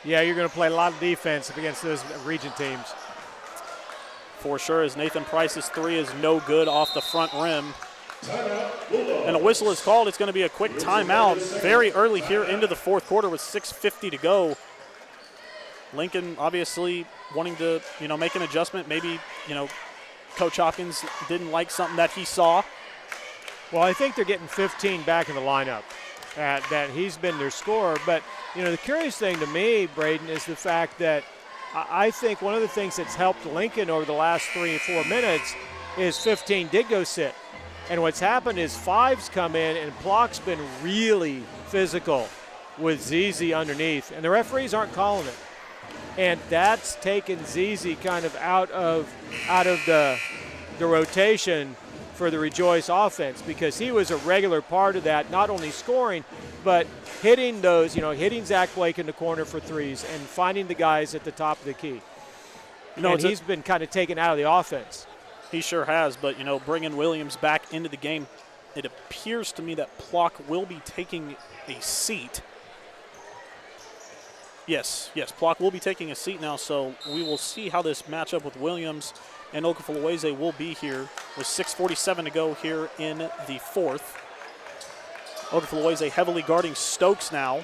Yeah, you're going to play a lot of defense against those Regent teams. For sure, as Nathan Price's three is no good off the front rim. And a whistle is called. It's going to be a quick timeout very early here into the fourth quarter with 6:50 to go. Lincoln obviously wanting to, make an adjustment. Maybe, Coach Hopkins didn't like something that he saw. Well, I think they're getting 15 back in the lineup. That he's been their scorer. But, the curious thing to me, Braden, is the fact that I think one of the things that's helped Lincoln over the last 3 or 4 minutes is 15 did go sit. And what's happened is 5's come in, and Plock's been really physical with ZZ underneath. And the referees aren't calling it. And that's taken ZZ kind of out of the rotation for the Rejoice offense, because he was a regular part of that, not only scoring, but hitting those, hitting Zach Blake in the corner for threes and finding the guys at the top of the key. And he's been kind of taken out of the offense. He sure has, but, bringing Williams back into the game, it appears to me that Plock will be taking a seat. Yes, Plock will be taking a seat now, so we will see how this matchup with Williams and Okafuluweze will be here with 6:47 to go here in the fourth. Okafuluweze heavily guarding Stokes now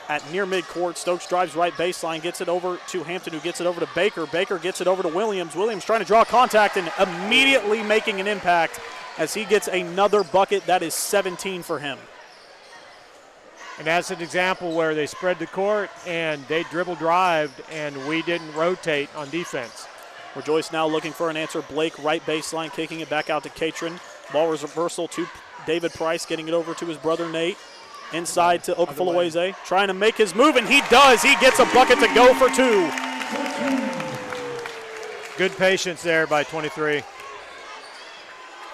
at near midcourt. Stokes drives right baseline, gets it over to Hampton, who gets it over to Baker. Baker gets it over to Williams. Williams trying to draw contact and immediately making an impact as he gets another bucket. That is 17 for him. And that's an example where they spread the court and they dribble drived and we didn't rotate on defense. Rejoice now looking for an answer. Blake right baseline, kicking it back out to Catron. Ball reversal to David Price, getting it over to his brother Nate. Inside to Okafuluweze, trying to make his move, and he does. He gets a bucket to go for 2. Good patience there by 23.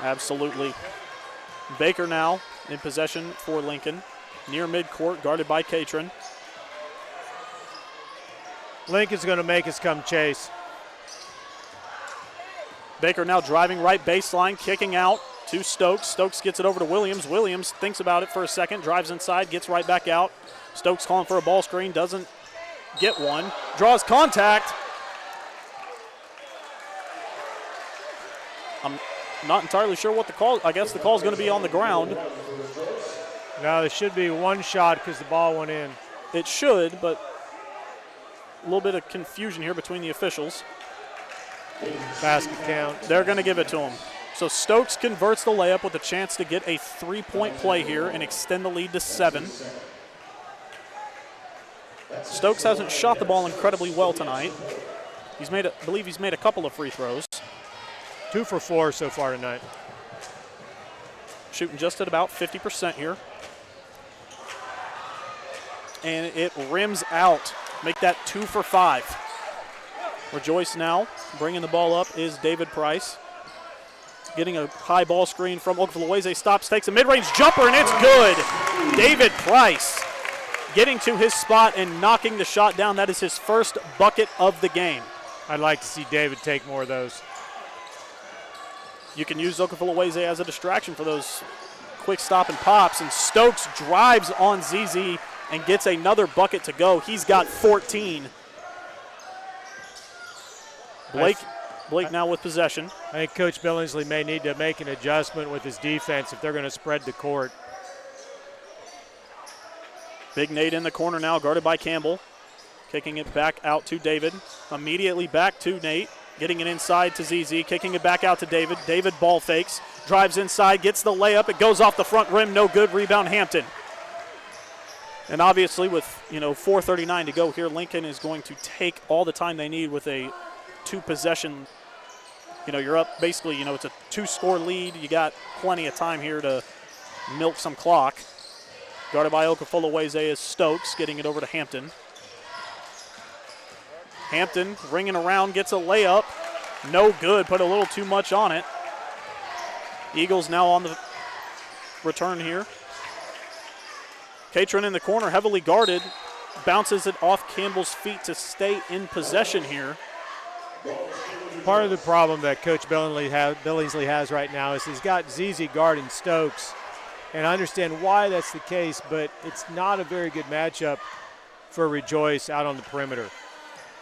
Absolutely. Baker now in possession for Lincoln. Near midcourt, guarded by Catron. Lincoln's going to make us come chase. Baker now driving right baseline, kicking out to Stokes. Stokes gets it over to Williams. Williams thinks about it for a second, drives inside, gets right back out. Stokes calling for a ball screen, doesn't get one. Draws contact. I'm not entirely sure what the call. I guess the call is going to be on the ground. No, there should be one shot because the ball went in. It should, but a little bit of confusion here between the officials. Basket count. They're going to give it to him. So Stokes converts the layup with a chance to get a 3-point play here and extend the lead to 7. Stokes hasn't shot the ball incredibly well tonight. I believe he's made a couple of free throws. 2 for 4 so far tonight. Shooting just at about 50% here. And it rims out. Make that 2 for 5. Rejoice now. Bringing the ball up is David Price. Getting a high ball screen from Okafuluweze. Stops, takes a mid-range jumper, and it's good. David Price getting to his spot and knocking the shot down. That is his first bucket of the game. I'd like to see David take more of those. You can use Okafuluweze as a distraction for those quick stop and pops, and Stokes drives on ZZ and gets another bucket to go. He's got 14. Blake now with possession. I think Coach Billingsley may need to make an adjustment with his defense if they're going to spread the court. Big Nate in the corner now, guarded by Campbell. Kicking it back out to David. Immediately back to Nate. Getting it inside to ZZ, kicking it back out to David. David ball fakes, drives inside, gets the layup. It goes off the front rim, no good. Rebound Hampton. And obviously with, 4:39 to go here, Lincoln is going to take all the time they need with a 2-possession. You're up basically, it's a 2-score lead. You got plenty of time here to milk some clock. Guarded by Okafoloweze is Stokes, getting it over to Hampton. Hampton ringing around, gets a layup. No good, put a little too much on it. Eagles now on the return here. Catron in the corner, heavily guarded. Bounces it off Campbell's feet to stay in possession here. Part of the problem that Coach Billingsley has right now is he's got ZZ guarding Stokes. And I understand why that's the case, but it's not a very good matchup for Rejoice out on the perimeter.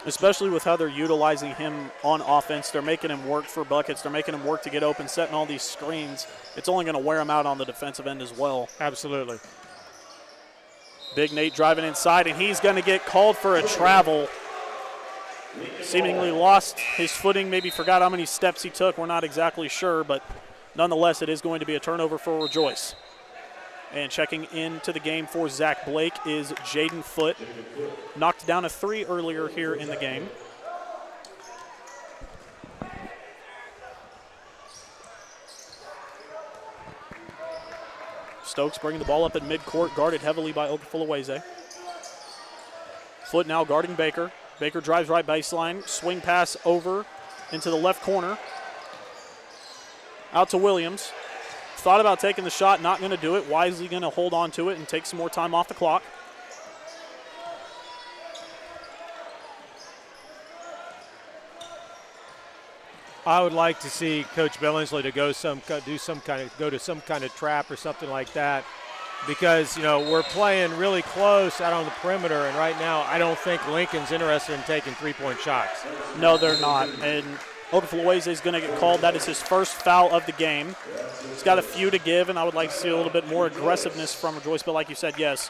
Especially with how they're utilizing him on offense. They're making him work for buckets. They're making him work to get open, setting all these screens. It's only going to wear him out on the defensive end as well. Absolutely. Big Nate driving inside, and he's going to get called for a travel. Seemingly lost his footing, maybe forgot how many steps he took. We're not exactly sure, but nonetheless, it is going to be a turnover for Rejoice. And checking into the game for Zach Blake is Jaden Foote. Knocked down a 3 earlier here in the game. Stokes bringing the ball up at midcourt, guarded heavily by Okafoloweze. Foote now guarding Baker. Baker drives right baseline, swing pass over into the left corner. Out to Williams. Thought about taking the shot, not going to do it. Wisely going to hold on to it and take some more time off the clock. I would like to see Coach Billingsley to go to some kind of trap or something like that, because we're playing really close out on the perimeter, and right now I don't think Lincoln's interested in taking 3-point shots. No, they're not. And Okafoloweze is going to get called. That is his first foul of the game. He's got a few to give, and I would like to see a little bit more aggressiveness from Rejoice. But like you said, yes,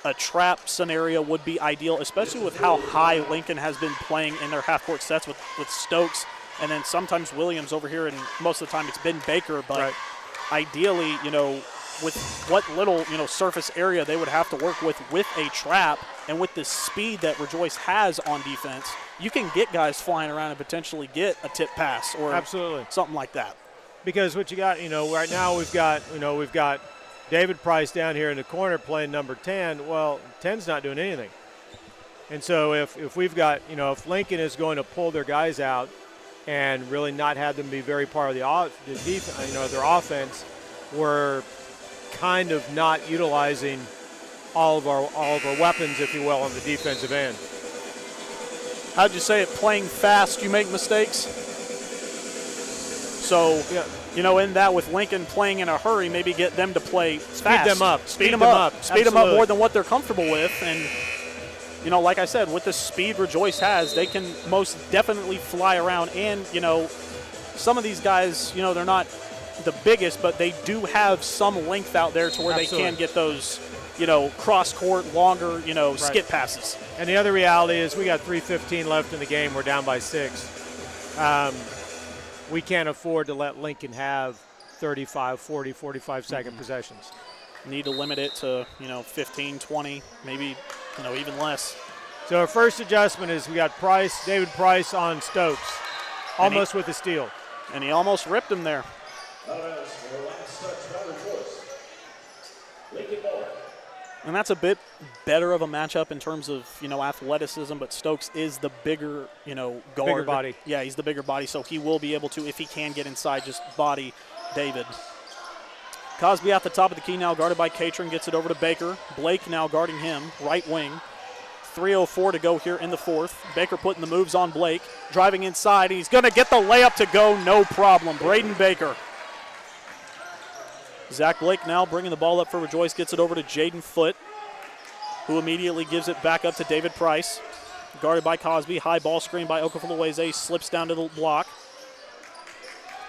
a trap scenario would be ideal, especially with how high Lincoln has been playing in their half-court sets with Stokes and then sometimes Williams over here, and most of the time it's been Baker. But right. Ideally, with what little, surface area they would have to work with a trap and with the speed that Rejoice has on defense, you can get guys flying around and potentially get a tip pass or absolutely something like that. Because what you got, right now we've got David Price down here in the corner playing number 10. Well, 10's not doing anything. And so if we've got, if Lincoln is going to pull their guys out and really not have them be very part of the defense, their offense, we're kind of not utilizing all of our weapons, if you will, on the defensive end. How'd you say it? Playing fast, you make mistakes? So, yeah. In that with Lincoln playing in a hurry, maybe get them to play fast. Speed them up. Speed them up more than what they're comfortable with. And, like I said, with the speed Rejoice has, they can most definitely fly around. And, some of these guys, they're not the biggest, but they do have some length out there to where absolutely. They can get those, cross-court, longer, right. skip passes. And the other reality is we got 3:15 left in the game. We're down by 6. We can't afford to let Lincoln have 35, 40, 45-second possessions. Need to limit it to, 15, 20, maybe, even less. So our first adjustment is we got David Price on Stokes, almost with a steal. And he almost ripped him there. And that's a bit better of a matchup in terms of, athleticism, but Stokes is the bigger, guard. Bigger body. Yeah, he's the bigger body, so he will be able to, if he can get inside, just body David. Cosby at the top of the key now, guarded by Catron, gets it over to Baker. Blake now guarding him, right wing. 3:04 to go here in the fourth. Baker putting the moves on Blake, driving inside. He's going to get the layup to go, no problem. Braden Baker. Zach Blake now bringing the ball up for Rejoice, gets it over to Jaden Foote, who immediately gives it back up to David Price. Guarded by Cosby, high ball screen by Okafoloweze, slips down to the block.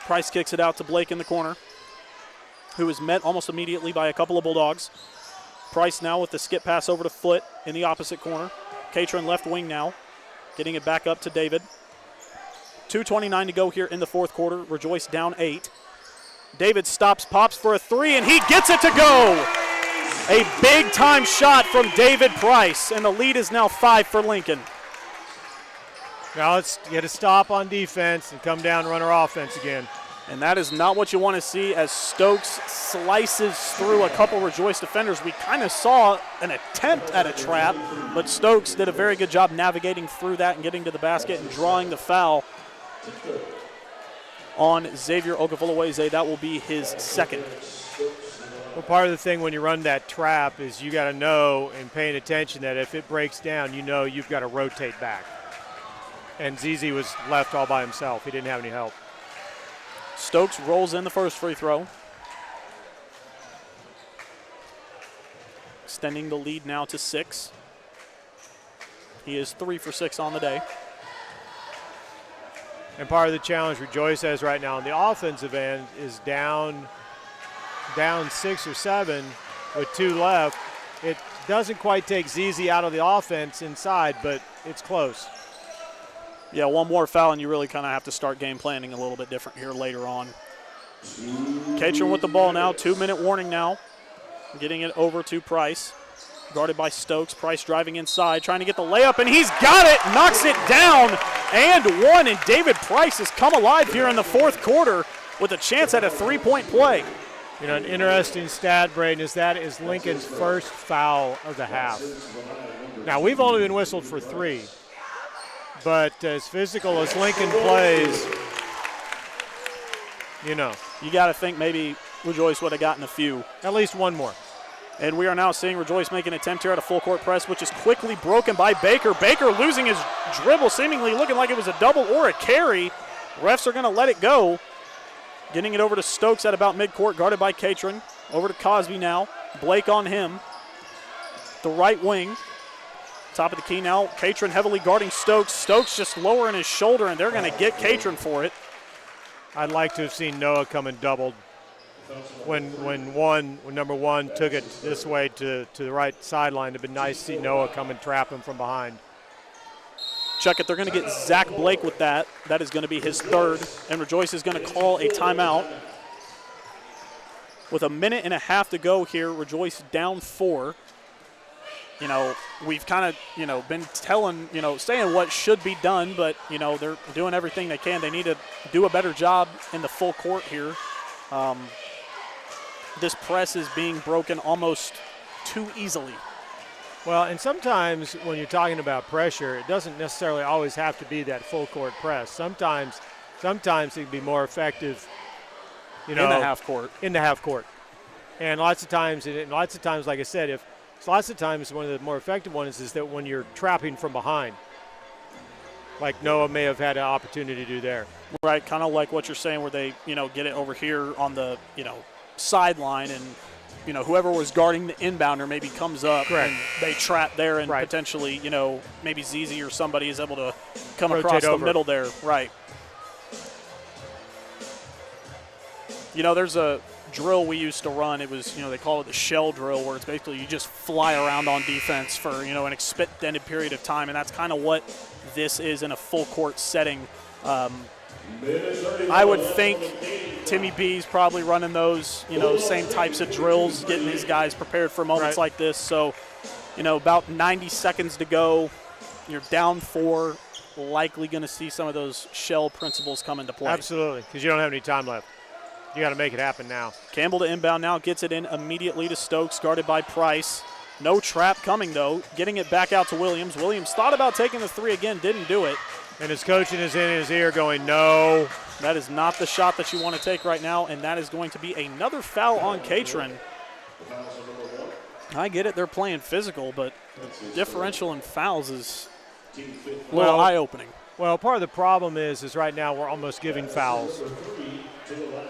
Price kicks it out to Blake in the corner, who is met almost immediately by a couple of Bulldogs. Price now with the skip pass over to Foote in the opposite corner. Catron left wing now, getting it back up to David. 2:29 to go here in the fourth quarter. Rejoice down 8. David stops, pops for a three, and he gets it to go. A big-time shot from David Price, and the lead is now 5 for Lincoln. Now let's get a stop on defense and come down and run our offense again. And that is not what you want to see as Stokes slices through a couple Rejoice defenders. We kind of saw an attempt at a trap, but Stokes did a very good job navigating through that and getting to the basket and drawing the foul on Xavier Ogafulaweze. That will be his second. Well, part of the thing when you run that trap is you got to know and paying attention that if it breaks down, you know you've got to rotate back. And ZZ was left all by himself. He didn't have any help. Stokes rolls in the first free throw. Extending the lead now to 6. He is 3 for 6 on the day. And part of the challenge Rejoice has right now on the offensive end is down 6 or 7 with 2 left. It doesn't quite take ZZ out of the offense inside, but it's close. Yeah, one more foul, and you really kind of have to start game planning a little bit different here later on. Catron with the ball now, 2-minute warning now. Getting it over to Price. Guarded by Stokes. Price driving inside, trying to get the layup, and he's got it, knocks it down, and one. And David Price has come alive here in the fourth quarter with a chance at a 3-point play. You know, an interesting stat, Braden, is that is Lincoln's first foul of the half. Now, we've only been whistled for 3. But as physical as Lincoln plays, you know. You got to think maybe Rejoice would have gotten a few. At least one more. And we are now seeing Rejoice make an attempt here at a full court press, which is quickly broken by Baker. Baker losing his dribble, seemingly looking like it was a double or a carry. Refs are going to let it go. Getting it over to Stokes at about midcourt, guarded by Catron. Over to Cosby now. Blake on him. The right wing. Top of the key now. Catron heavily guarding Stokes. Stokes just lowering his shoulder, and they're going to get Catron for it. I'd like to have seen Noah come and doubled when number 1 took it this way to the right sideline. It'd been nice to see Noah come and trap him from behind. Check it. They're going to get Zach Blake with that. That is going to be his third, and Rejoice is going to call a timeout. With a minute and a half to go here, Rejoice down 4. You know, we've kind of, you know, been telling, you know, saying what should be done, but, you know, they're doing everything they can. They need to do a better job in the full court here. This press is being broken almost too easily. Well, and sometimes when you're talking about pressure, it doesn't necessarily always have to be that full court press. Sometimes it can be more effective, you know, in the half court. In the half court. And lots of times, like I said, lots of times one of the more effective ones is that when you're trapping from behind, like Noah may have had an opportunity to do there. Right, kind of like what you're saying where they, you know, get it over here on the, you know, sideline and, you know, whoever was guarding the inbounder maybe comes up. Correct. And they trap there and right. potentially, you know, maybe ZZ or somebody is able to come rotate across over. the middle there. Right. You know, there's a drill we used to run. It was, you know, they call it the shell drill, where it's basically you just fly around on defense for, you know, an extended period of time, and that's kind of what this is in a full court setting. I would think Timmy B's probably running those, you know, same types of drills, getting his guys prepared for moments right. like this. So, you know, about 90 seconds to go. You're down 4, likely going to see some of those shell principles come into play. Absolutely, because you don't have any time left. You got to make it happen now. Campbell to inbound now, gets it in immediately to Stokes, guarded by Price. No trap coming, though. Getting it back out to Williams. Williams thought about taking the 3 again, didn't do it. And his coaching is in his ear going, no. That is not the shot that you want to take right now, and that is going to be another foul on Catron. I get it, they're playing physical, but the differential in fouls is a little eye-opening. Well, part of the problem is right now we're almost giving fouls.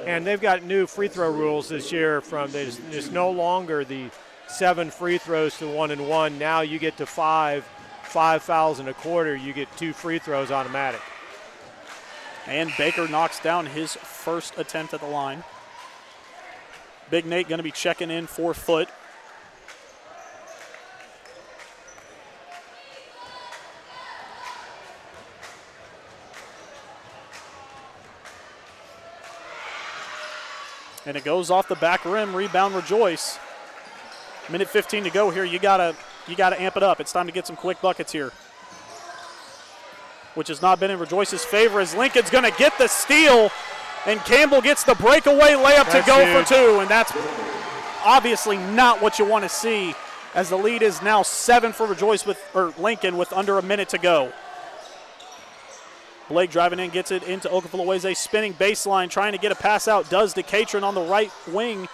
And they've got new free throw rules this year from there's no longer the 7 free throws to 1 and 1. Now you get to 5 fouls in a quarter, you get 2 free throws automatic. And Baker knocks down his first attempt at the line. Big Nate going to be checking in 4 foot. And it goes off the back rim. Rebound, Rejoice. Minute 15 to go here. You gotta amp it up. It's time to get some quick buckets here, which has not been in Rejoice's favor as Lincoln's going to get the steal, and Campbell gets the breakaway layup to go huge. for two, and that's obviously not what you want to see, as the lead is now 7 for Lincoln with under a minute to go. Blake driving in, gets it into Okafulaweze, spinning baseline, trying to get a pass out, does to Catron on the right wing.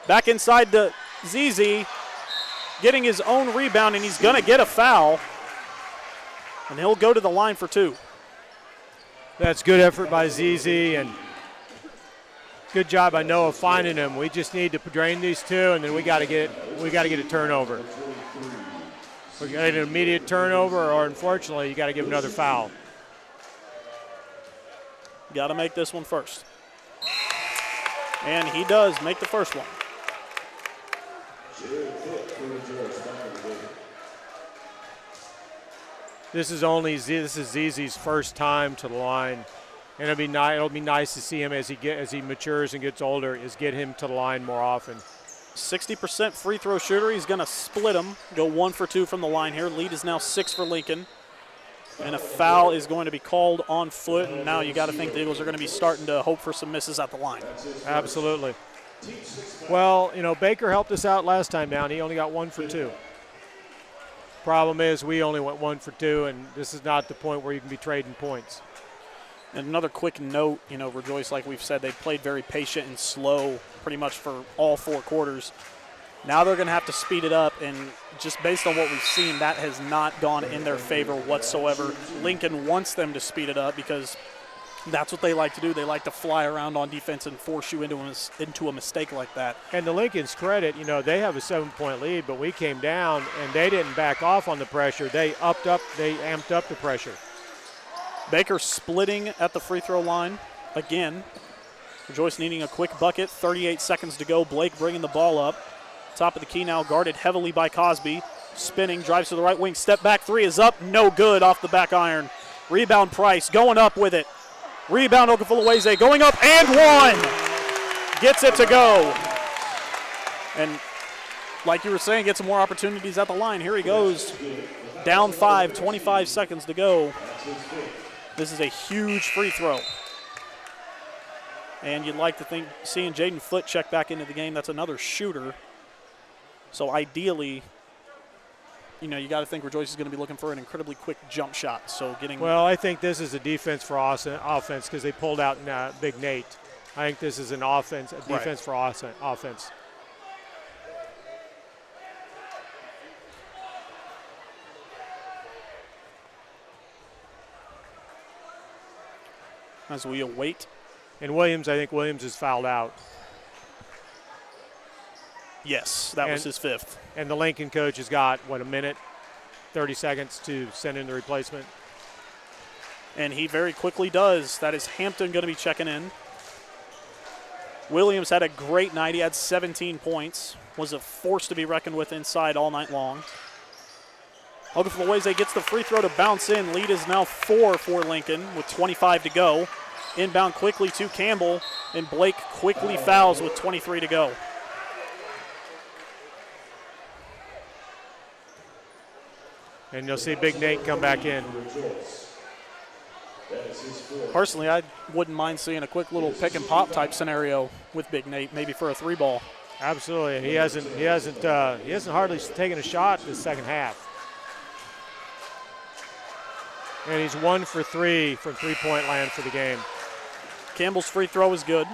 Back inside to ZZ, getting his own rebound, and he's going to get a foul. And he'll go to the line for two. That's good effort by ZZ, and good job by Noah finding him. We just need to drain these two, and then we got to get a turnover. We got an immediate turnover, or unfortunately, you got to give another foul. Got to make this one first. And he does make the first one. This is ZZ's first time to the line, and it'll be nice to see him as he matures and gets older, is get him to the line more often. 60% free throw shooter. He's going to split them, go 1 for 2 from the line here. Lead is now 6 for Lincoln. And a foul is going to be called on foot, and now you got to think the Eagles are going to be starting to hope for some misses at the line. Absolutely. Well, Baker helped us out last time down. He only got 1 for 2. Problem is we only went 1 for 2, and this is not the point where you can be trading points. And another quick note, Rejoice, like we've said, they played very patient and slow pretty much for all 4 quarters. Now they're going to have to speed it up, and just based on what we've seen, that has not gone in their favor whatsoever. Lincoln wants them to speed it up because that's what they like to do. They like to fly around on defense and force you into a mistake like that. And to Lincoln's credit, they have a 7-point lead, but we came down, and they didn't back off on the pressure. They amped up the pressure. Baker splitting at the free throw line again. Rejoice needing a quick bucket, 38 seconds to go. Blake bringing the ball up. Top of the key now, guarded heavily by Cosby. Spinning, drives to the right wing, step back, 3 is up, no good off the back iron. Rebound Price, going up with it. Rebound Okafulaweze, going up and 1. Gets it to go. And like you were saying, get some more opportunities at the line. Here he goes, down 5, 25 seconds to go. This is a huge free throw. And you'd like to think seeing Jaden Foote check back into the game, that's another shooter. So ideally, you got to think Rejoice is going to be looking for an incredibly quick jump shot. So Well, I think this is a defense for offense because they pulled out Big Nate. I think this is a defense for offense. As we await. And I think Williams is fouled out. Yes, that was his 5th. And the Lincoln coach has got, a minute, 30 seconds to send in the replacement. And he very quickly does. That is Hampton going to be checking in. Williams had a great night. He had 17 points. Was a force to be reckoned with inside all night long. Okafulaweze gets the free throw to bounce in. Lead is now 4 for Lincoln with 25 to go. Inbound quickly to Campbell, and Blake quickly fouls with 23 to go. And you'll see Big Nate come back in. Personally, I wouldn't mind seeing a quick little pick and pop type scenario with Big Nate, maybe for a 3-ball. Absolutely. He hasn't hardly taken a shot this second half. And he's 1 for 3 from 3-point land for the game. Campbell's free throw is good.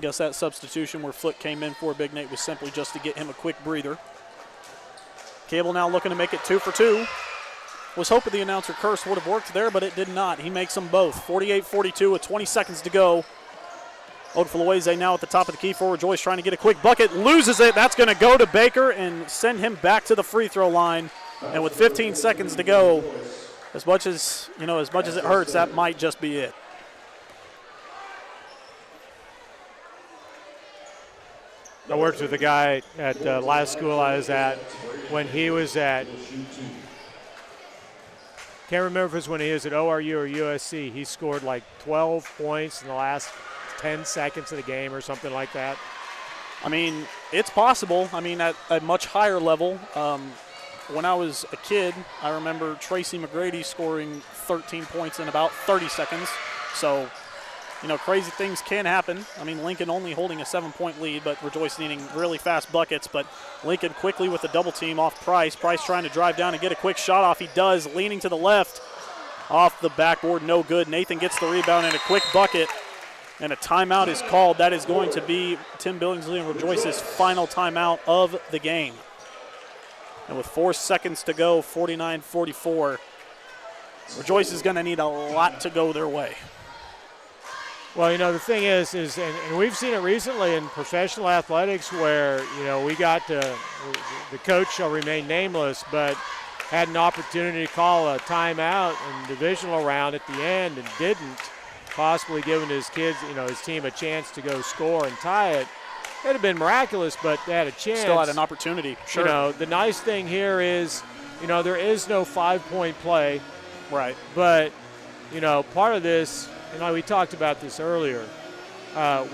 Guess that substitution where Foote came in for Big Nate was simply just to get him a quick breather. Cable now looking to make it 2 for 2. Was hoping the announcer curse would have worked there, but it did not. He makes them both. 48-42 with 20 seconds to go. Okafulaweze now at the top of the key for Rejoice, trying to get a quick bucket. Loses it. That's going to go to Baker and send him back to the free throw line. And with 15 seconds to go, as much as it hurts, that might just be it. I worked with a guy at last school I was at when he was at can't remember if it was when he was at ORU or USC. He scored like 12 points in the last 10 seconds of the game or something like that. I mean, it's possible. I mean, at a much higher level. When I was a kid, I remember Tracy McGrady scoring 13 points in about 30 seconds. So, you know, crazy things can happen. I mean, Lincoln only holding a 7-point lead, but Rejoice needing really fast buckets. But Lincoln quickly with the double team off Price. Price trying to drive down and get a quick shot off. He does, leaning to the left. Off the backboard, no good. Nathan gets the rebound and a quick bucket. And a timeout is called. That is going to be Tim Billingsley and Rejoice's final timeout of the game. And with 4 seconds to go, 49-44, Rejoice is going to need a lot to go their way. Well, you know, the thing is and we've seen it recently in professional athletics where, you know, we got the coach shall remain nameless, but had an opportunity to call a timeout in divisional round at the end and didn't, possibly giving his kids, you know, his team a chance to go score and tie it. It would have been miraculous, but they had a chance. Still had an opportunity, sure. You know, the nice thing here is, you know, there is no 5-point play. Right. But, you know, part of this, you know, we talked about this earlier.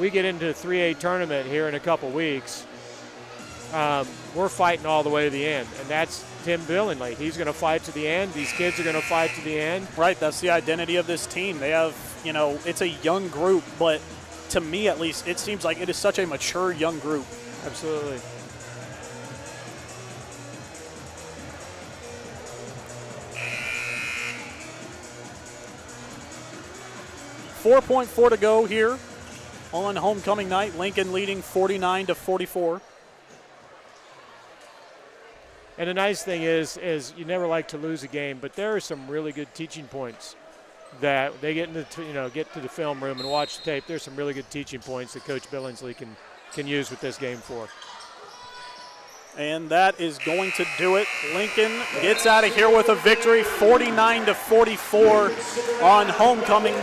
We get into the 3A tournament here in a couple weeks. We're fighting all the way to the end, and that's Tim Billingsley. He's going to fight to the end. These kids are going to fight to the end. Right, that's the identity of this team. They have, you know, it's a young group, but to me at least, it seems like it is such a mature young group. Absolutely. .4 to go here on homecoming night. Lincoln leading 49-44. And the nice thing is you never like to lose a game, but there are some really good teaching points that they get get to the film room and watch the tape. There's some really good teaching points that Coach Billingsley can use with this game for. And that is going to do it. Lincoln gets out of here with a victory, 49-44 on homecoming,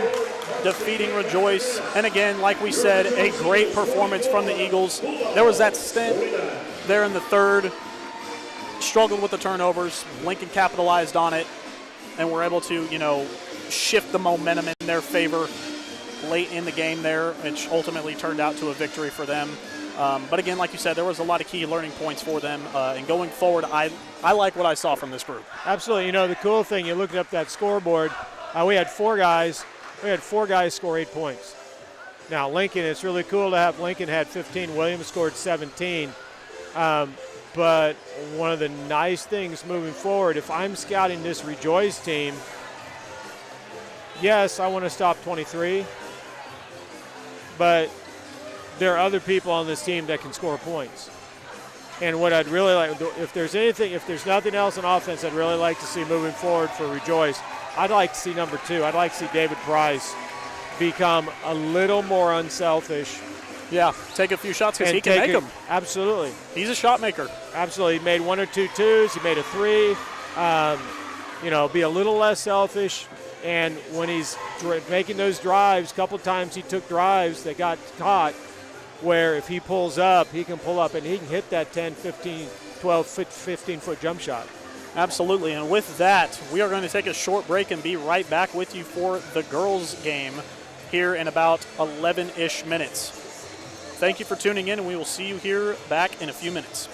defeating Rejoice. And again, like we said, a great performance from the Eagles. There was that stint there in the third, struggled with the turnovers. Lincoln capitalized on it, and were able to, you know, shift the momentum in their favor late in the game there, which ultimately turned out to a victory for them. But again, like you said, there was a lot of key learning points for them. And going forward, I like what I saw from this group. Absolutely. You know, the cool thing, you looked up that scoreboard, we had four guys score 8 points. Now, Lincoln, it's really cool to have Lincoln had 15. Williams scored 17. But one of the nice things moving forward, if I'm scouting this Rejoice team, yes, I want to stop 23, but there are other people on this team that can score points. And what I'd really like, if there's nothing else on offense I'd really like to see moving forward for Rejoice, I'd like to see number 2. I'd like to see David Price become a little more unselfish. Yeah, take a few shots because he can make them. Absolutely. He's a shot maker. Absolutely. He made 1 or 2 twos. He made a 3. Be a little less selfish. And when he's making those drives, a couple times he took drives that got caught where if he pulls up, he can pull up and he can hit that 10, 15, 12, 15-foot jump shot. Absolutely. And with that, we are going to take a short break and be right back with you for the girls' game here in about 11-ish minutes. Thank you for tuning in, and we will see you here back in a few minutes.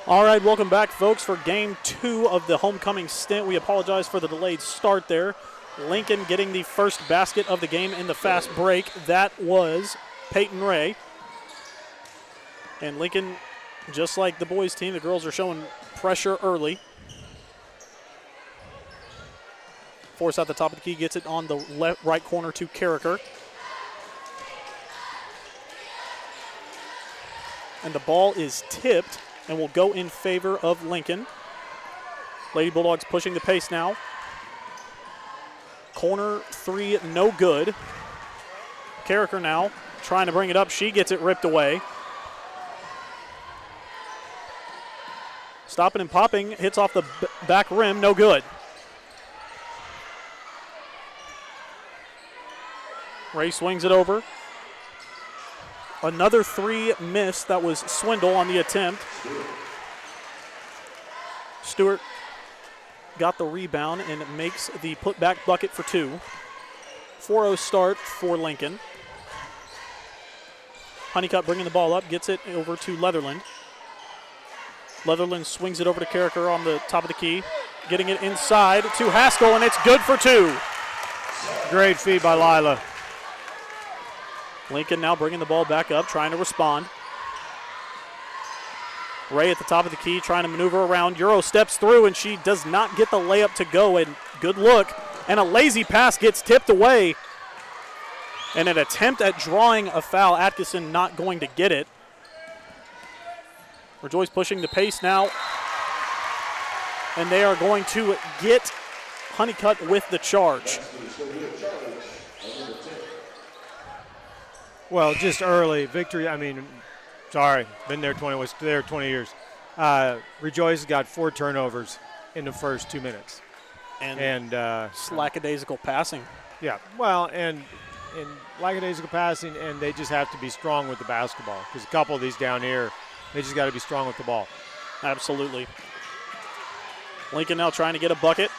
All right, welcome back, folks, for game 2 of the homecoming stint. We apologize for the delayed start there. Lincoln getting the first basket of the game in the fast break. That was Peyton Ray. And Lincoln, just like the boys team, the girls are showing pressure early. Force at the top of the key, gets it on the right corner to Carricker. And the ball is tipped and will go in favor of Lincoln. Lady Bulldogs pushing the pace now. Corner 3, no good. Carricker now trying to bring it up. She gets it ripped away. Stopping and popping, hits off the back rim, no good. Ray swings it over. Another 3 missed. That was Swindle on the attempt. Stewart got the rebound and makes the putback bucket for 2. 4-0 start for Lincoln. Honeycutt bringing the ball up, gets it over to Leatherland. Leatherland swings it over to Carricker on the top of the key, getting it inside to Haskell, and it's good for 2. Great feed by Lila. Lincoln now bringing the ball back up, trying to respond. Ray at the top of the key, trying to maneuver around. Euro steps through, and she does not get the layup to go. And good look. And a lazy pass gets tipped away. And an attempt at drawing a foul. Atkinson not going to get it. Rejoice pushing the pace now. And they are going to get Honeycutt with the charge. Well, just early victory. Been there 20 years. Rejoice got 4 turnovers in the first 2 minutes, and lackadaisical passing. Yeah, well, and lackadaisical passing, and they just have to be strong with the basketball because a couple of these down here, they just got to be strong with the ball. Absolutely. Lincoln now trying to get a bucket.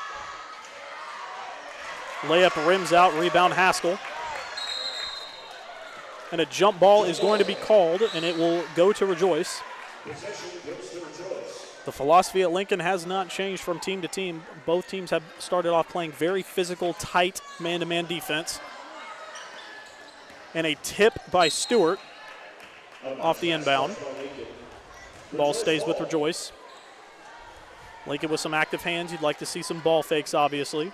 Layup rims out, rebound Haskell. And a jump ball is going to be called, and it will go to Rejoice. The philosophy at Lincoln has not changed from team to team. Both teams have started off playing very physical, tight man-to-man defense. And a tip by Stewart off the inbound. Ball stays with Rejoice. Lincoln with some active hands. You'd like to see some ball fakes, obviously.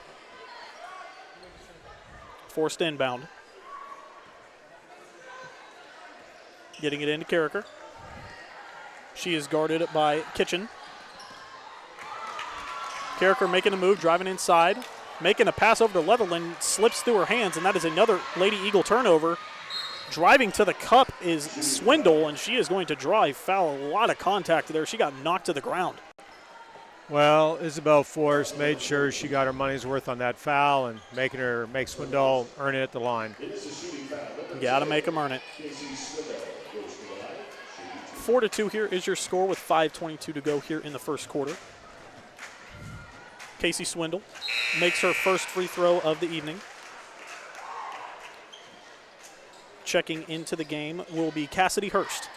Forced inbound. Getting it into Carricker. She is guarded by Kitchen. Carricker making a move, driving inside. Making a pass over to Leatherland, slips through her hands, and that is another Lady Eagle turnover. Driving to the cup is Swindle, and she is going to draw a foul. A lot of contact there. She got knocked to the ground. Well, Isabel Force made sure she got her money's worth on that foul and make Swindle earn it at the line. Got to make them earn it. 4-2 here is your score with 5:22 to go here in the first quarter. Casey Swindle makes her first free throw of the evening. Checking into the game will be Cassidy Hurst.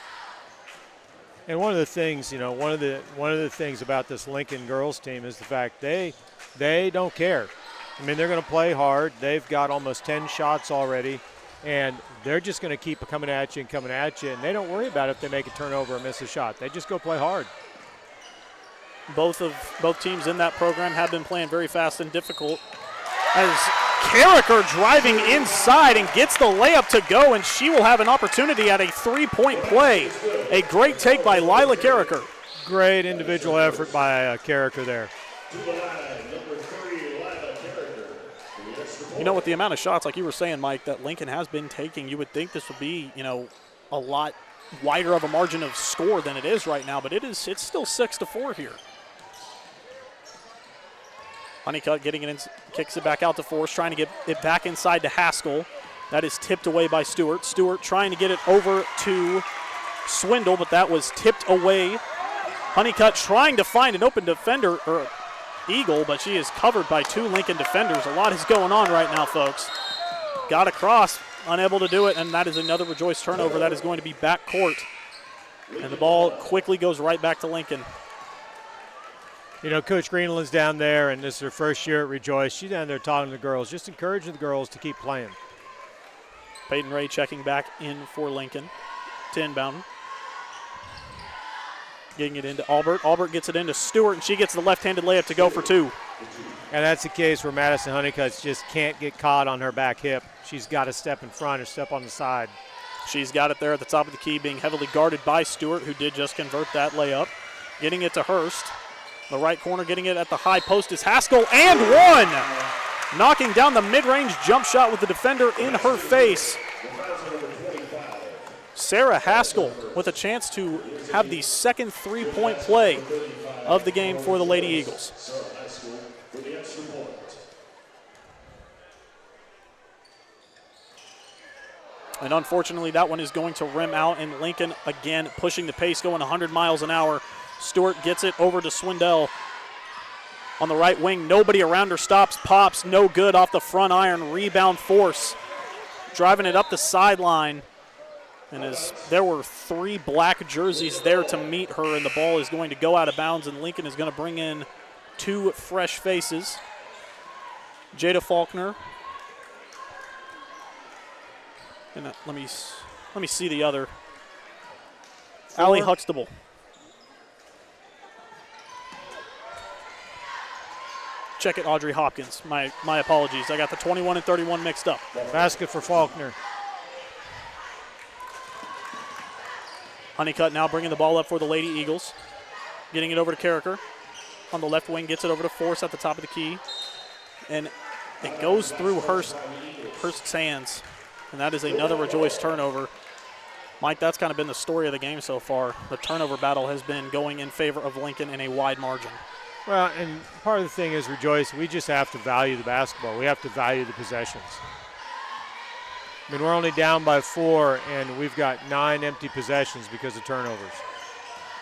And one of the things, one of the things about this Lincoln girls team is the fact they don't care. I mean, they're going to play hard. They've got almost 10 shots already. And they're just going to keep coming at you, and they don't worry about if they make a turnover or miss a shot. They just go play hard. Both teams in that program have been playing very fast and difficult. As Carricker driving inside and gets the layup to go, and she will have an opportunity at a 3-point play. A great take by Lila Carricker. Great individual effort by Carricker there. You know, with the amount of shots, like you were saying, Mike, that Lincoln has been taking, you would think this would be, a lot wider of a margin of score than it is right now, but it's still 6-4 here. Honeycutt getting it in, kicks it back out to Force, trying to get it back inside to Haskell. That is tipped away by Stewart. Stewart trying to get it over to Swindle, but that was tipped away. Honeycutt trying to find an open defender, or Eagle, but she is covered by 2 Lincoln defenders. A lot is going on right now, folks. Got across, unable to do it, and that is another Rejoice turnover. That is going to be back court. And the ball quickly goes right back to Lincoln. You know, Coach Greenland's down there, and this is her first year at Rejoice. She's down there talking to the girls, just encouraging the girls to keep playing. Peyton Ray checking back in for Lincoln to inbound. Getting it into Albert. Albert gets it into Stewart, and she gets the left-handed layup to go for two. And that's the case where Madison Honeycutt just can't get caught on her back hip. She's got to step in front or step on the side. She's got it there at the top of the key, being heavily guarded by Stewart, who did just convert that layup. Getting it to Hurst. The right corner getting it at the high post is Haskell, and one! Knocking down the mid-range jump shot with the defender in her face. Sarah Haskell with a chance to have the second three-point play of the game for the Lady Eagles. And unfortunately, that one is going to rim out, and Lincoln again pushing the pace, going 100 miles an hour. Stewart gets it over to Swindell on the right wing. Nobody around her, stops, pops, no good off the front iron. Rebound Force driving it up the sideline. And as there were three black jerseys there to meet her, and the ball is going to go out of bounds, and Lincoln is going to bring in two fresh faces. Jada Faulkner. And let me see the other. Allie Huxtable. Check it, Audrey Hopkins. My apologies. I got the 21 and 31 mixed up. Basket for Faulkner. Honeycutt now bringing the ball up for the Lady Eagles. Getting it over to Carricker. On the left wing, gets it over to Force at the top of the key. And it goes through Hurst's hands. And that is another Rejoice turnover. Mike, that's kind of been the story of the game so far. The turnover battle has been going in favor of Lincoln in a wide margin. Well, and part of the thing is, Rejoice, we just have to value the basketball. We have to value the possessions. I mean, we're only down by 4, and we've got 9 empty possessions because of turnovers.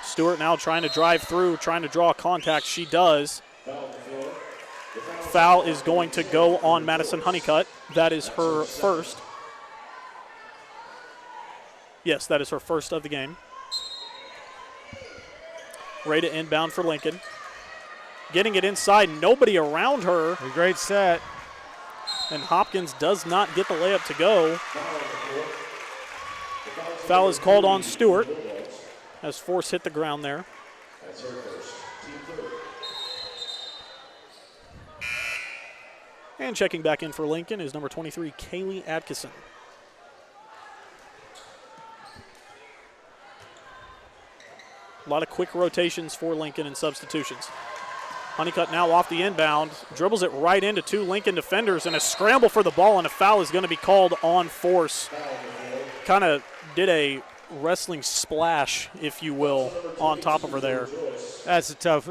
Stewart now trying to drive through, trying to draw contact. She does. Foul is going to go on Madison Honeycutt. That is her first. Yes, that is her first of the game. Ready to inbound for Lincoln. Getting it inside, nobody around her. A great set. And Hopkins does not get the layup to go. Foul is called on Stewart as Force hit the ground there. And checking back in for Lincoln is number 23, Kaylee Atkinson. A lot of quick rotations for Lincoln and substitutions. Honeycutt now off the inbound, dribbles it right into two Lincoln defenders, and a scramble for the ball, and a foul is going to be called on Force. Kind of did a wrestling splash, if you will, on top of her there. That's tough.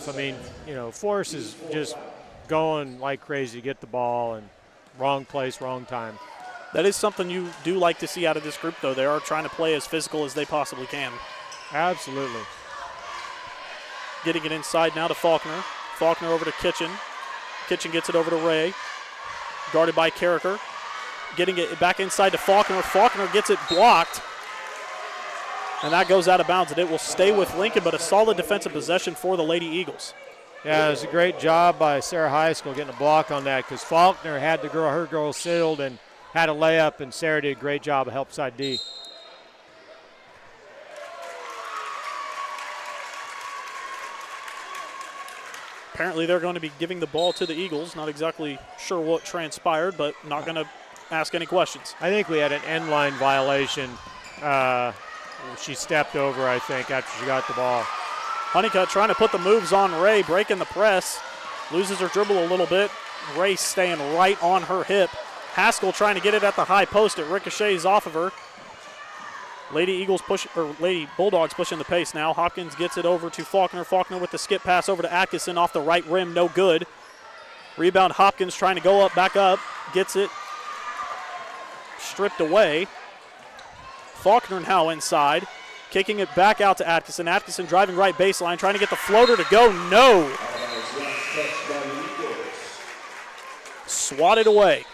I mean, you know, Force is just going like crazy to get the ball, and wrong place, wrong time. That is something you do like to see out of this group, though. They are trying to play as physical as they possibly can. Absolutely. Getting it inside now to Faulkner. Faulkner over to Kitchen. Kitchen gets it over to Ray. Guarded by Carricker. Getting it back inside to Faulkner. Faulkner gets it blocked. And that goes out of bounds, and it will stay with Lincoln, but a solid defensive possession for the Lady Eagles. Yeah, it was a great job by Sarah Heiskell getting a block on that, because Faulkner had her girl sealed and had a layup, and Sarah did a great job of help side D. Apparently they're going to be giving the ball to the Eagles. Not exactly sure what transpired, but not going to ask any questions. I think we had an end line violation. She stepped over, I think, after she got the ball. Honeycutt trying to put the moves on Ray, breaking the press. Loses her dribble a little bit. Ray staying right on her hip. Haskell trying to get it at the high post. It ricochets off of her. Lady Bulldogs pushing the pace now. Hopkins gets it over to Faulkner. Faulkner with the skip pass over to Atkinson off the right rim, no good. Rebound Hopkins trying to go up, back up. Gets it stripped away. Faulkner now inside. Kicking it back out to Atkinson. Atkinson driving right baseline, trying to get the floater to go. No. Swatted away.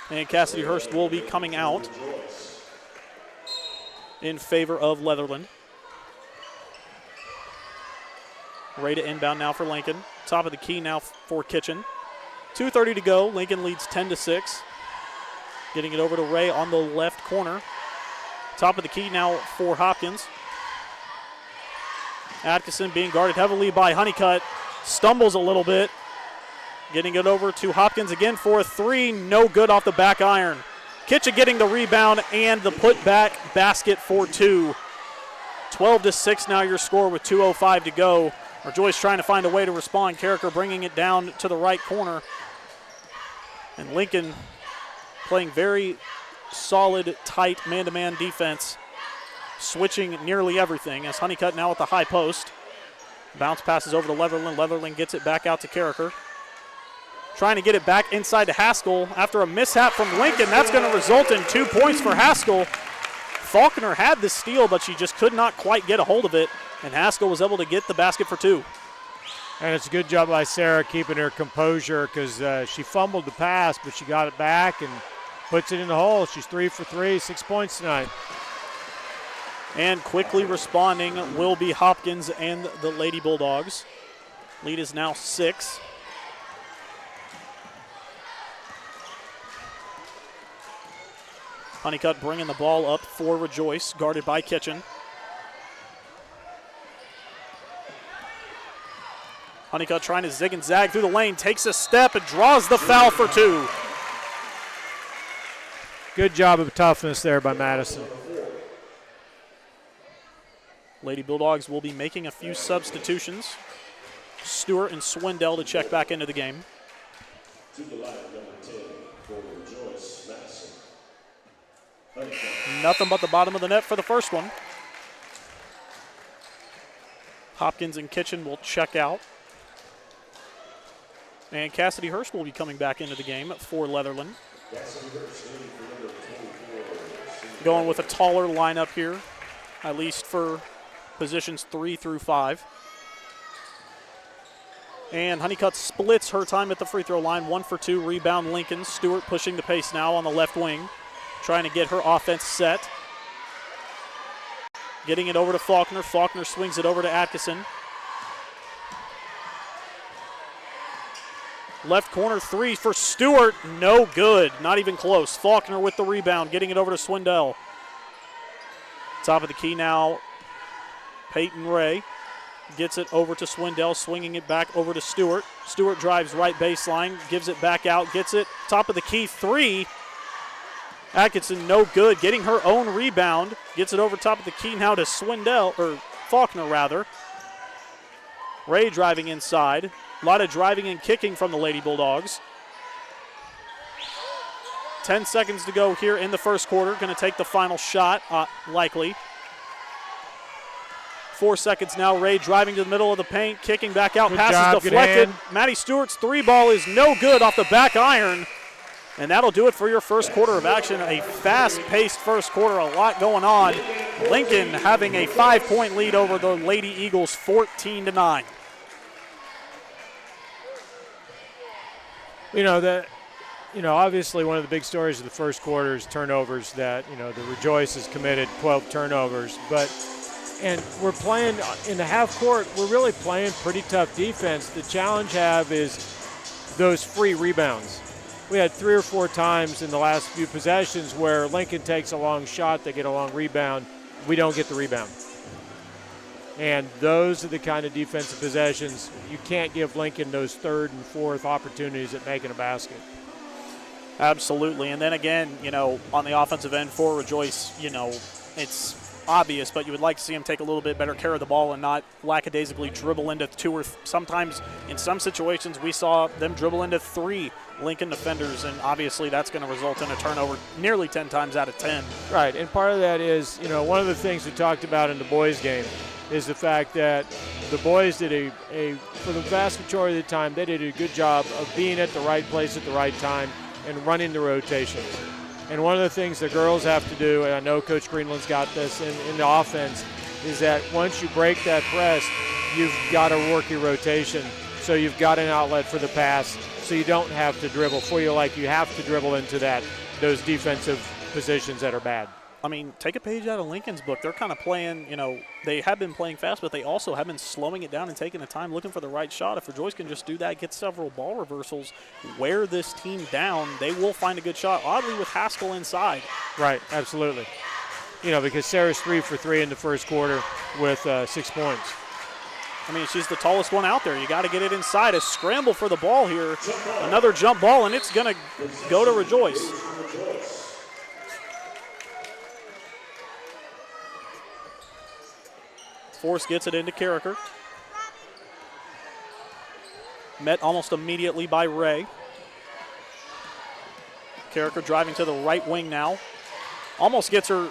And Cassidy Hurst will be coming out in favor of Leatherland. Ray to inbound now for Lincoln. Top of the key now for Kitchen. 2:30 to go. Lincoln leads 10-6. Getting it over to Ray on the left corner. Top of the key now for Hopkins. Atkinson being guarded heavily by Honeycutt. Stumbles a little bit. Getting it over to Hopkins again for a three. No good off the back iron. Kitchen getting the rebound and the putback basket for two. 12-6 now your score with 2:05 to go. Joyce trying to find a way to respond. Carricker bringing it down to the right corner. And Lincoln playing very solid, tight man-to-man defense, switching nearly everything as Honeycutt now at the high post. Bounce passes over to Leatherland. Leatherland gets it back out to Carricker. Trying to get it back inside to Haskell after a mishap from Lincoln. That's going to result in 2 points for Haskell. Faulkner had the steal, but she just could not quite get a hold of it, and Haskell was able to get the basket for two. And it's a good job by Sarah keeping her composure because she fumbled the pass, but she got it back and puts it in the hole. She's 3 for 3, 6 points tonight. And quickly responding will be Hopkins and the Lady Bulldogs. Lead is now 6. Honeycutt bringing the ball up for Rejoice, guarded by Kitchen. Honeycutt trying to zig and zag through the lane, takes a step and draws the foul for two. Good job of toughness there by Madison. Lady Bulldogs will be making a few substitutions. Stewart and Swindell to check back into the game. To the line, number 10 for Rejoice, Madison. Nothing but the bottom of the net for the first one. Hopkins and Kitchen will check out. And Cassidy Hurst will be coming back into the game for Leatherland. Going with a taller lineup here, at least for positions 3 through 5. And Honeycutt splits her time at the free throw line. 1 for 2, rebound Lincoln. Stewart pushing the pace now on the left wing, trying to get her offense set. Getting it over to Faulkner. Faulkner swings it over to Atkinson. Left corner three for Stewart. No good. Not even close. Faulkner with the rebound, getting it over to Swindell. Top of the key now, Peyton Ray. Gets it over to Swindell, swinging it back over to Stewart. Stewart drives right baseline, gives it back out, gets it. Top of the key three. Atkinson no good, getting her own rebound. Gets it over top of the key now to Swindell, or Faulkner rather. Ray driving inside. A lot of driving and kicking from the Lady Bulldogs. 10 seconds to go here in the first quarter. Going to take the final shot, likely. 4 seconds now. Ray driving to the middle of the paint, kicking back out. Passes deflected. Maddie Stewart's three ball is no good off the back iron. And that'll do it for your first quarter of action. A fast-paced first quarter, a lot going on. Lincoln having a 5-point lead over the Lady Eagles, 14-9. Obviously one of the big stories of the first quarter is turnovers that, the Rejoice has committed 12 turnovers. And we're playing in the half court, we're really playing pretty tough defense. The challenge is those free rebounds. We had 3 or 4 times in the last few possessions where Lincoln takes a long shot, they get a long rebound, we don't get the rebound. And those are the kind of defensive possessions you can't give Lincoln those 3rd and 4th opportunities at making a basket. Absolutely. And then again, on the offensive end for Rejoice, it's obvious, but you would like to see him take a little bit better care of the ball and not lackadaisically dribble into 2 or sometimes in some situations we saw them dribble into 3 Lincoln defenders, and obviously that's going to result in a turnover nearly 10 times out of 10. Right, and part of that is, one of the things we talked about in the boys' game is the fact that the boys did for the vast majority of the time, they did a good job of being at the right place at the right time and running the rotations. And one of the things the girls have to do, and I know Coach Greenland's got this in the offense, is that once you break that press, you've got to work your rotation. So you've got an outlet for the pass, so you don't have to dribble. Feel like you have to dribble into those defensive positions that are bad. I mean, take a page out of Lincoln's book. They're kind of playing, they have been playing fast, but they also have been slowing it down and taking the time, looking for the right shot. If Rejoice can just do that, get several ball reversals, wear this team down, they will find a good shot, oddly with Haskell inside. Right, absolutely. Because Sarah's 3 for 3 in the first quarter with 6 points. I mean, she's the tallest one out there. You got to get it inside. A scramble for the ball here. Another jump ball, and it's going to go to Rejoice. Force gets it into Carricker. Met almost immediately by Ray. Carricker driving to the right wing now. Almost gets her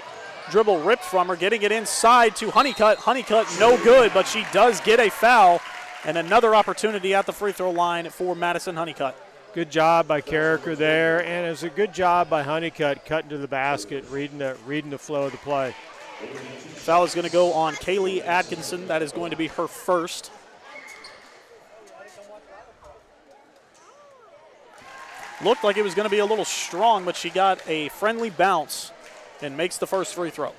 dribble ripped from her, getting it inside to Honeycutt. Honeycutt no good, but she does get a foul. And another opportunity at the free throw line for Madison Honeycutt. Good job by Carricker there, and it's a good job by Honeycutt cutting to the basket, reading the flow of the play. Foul is going to go on Kaylee Atkinson. That is going to be her first. Looked like it was going to be a little strong, but she got a friendly bounce and makes the first free throw.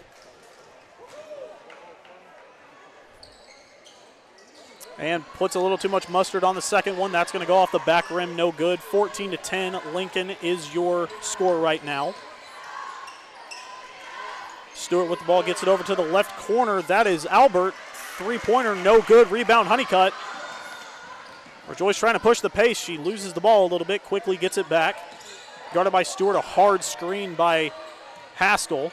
And puts a little too much mustard on the second one. That's going to go off the back rim, no good. 14-10, Lincoln is your score right now. Stewart with the ball, gets it over to the left corner. That is Albert. Three-pointer, no good. Rebound, Honeycutt. Rejoice trying to push the pace. She loses the ball a little bit, quickly gets it back. Guarded by Stewart, a hard screen by Haskell.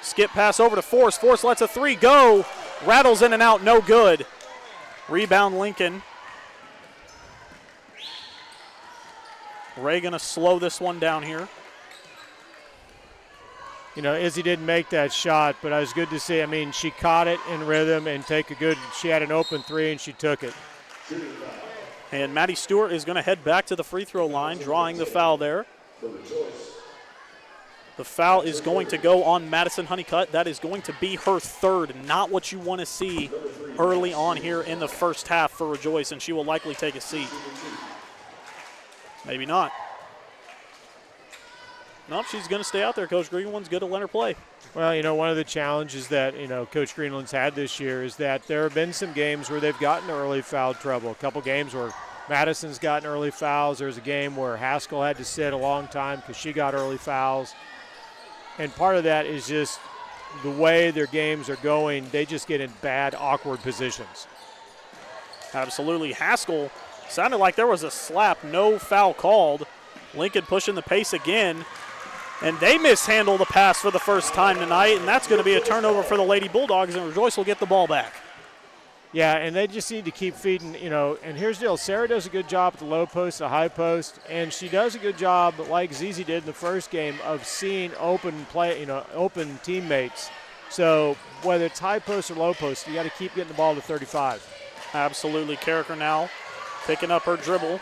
Skip pass over to Force. Force lets a three go. Rattles in and out, no good. Rebound, Lincoln. Ray going to slow this one down here. Izzy didn't make that shot, but it was good to see. I mean, she caught it in rhythm and she had an open three and she took it. And Maddie Stewart is going to head back to the free throw line, drawing the foul there. The foul is going to go on Madison Honeycutt. That is going to be her third, not what you want to see early on here in the first half for Rejoice, and she will likely take a seat. Maybe not. Nope, she's going to stay out there. Coach Greenland's good to let her play. Well, one of the challenges that, Coach Greenland's had this year is that there have been some games where they've gotten early foul trouble. A couple games where Madison's gotten early fouls. There's a game where Haskell had to sit a long time because she got early fouls. And part of that is just the way their games are going. They just get in bad, awkward positions. Absolutely. Haskell sounded like there was a slap. No foul called. Lincoln pushing the pace again. And they mishandle the pass for the first time tonight, and that's going to be a turnover for the Lady Bulldogs, and Rejoice will get the ball back. Yeah, and they just need to keep feeding, and here's the deal. Sarah does a good job at the low post, the high post, and she does a good job, like Zizi did in the first game, of seeing open play, open teammates. So whether it's high post or low post, you got to keep getting the ball to 35. Absolutely. Carricker now picking up her dribble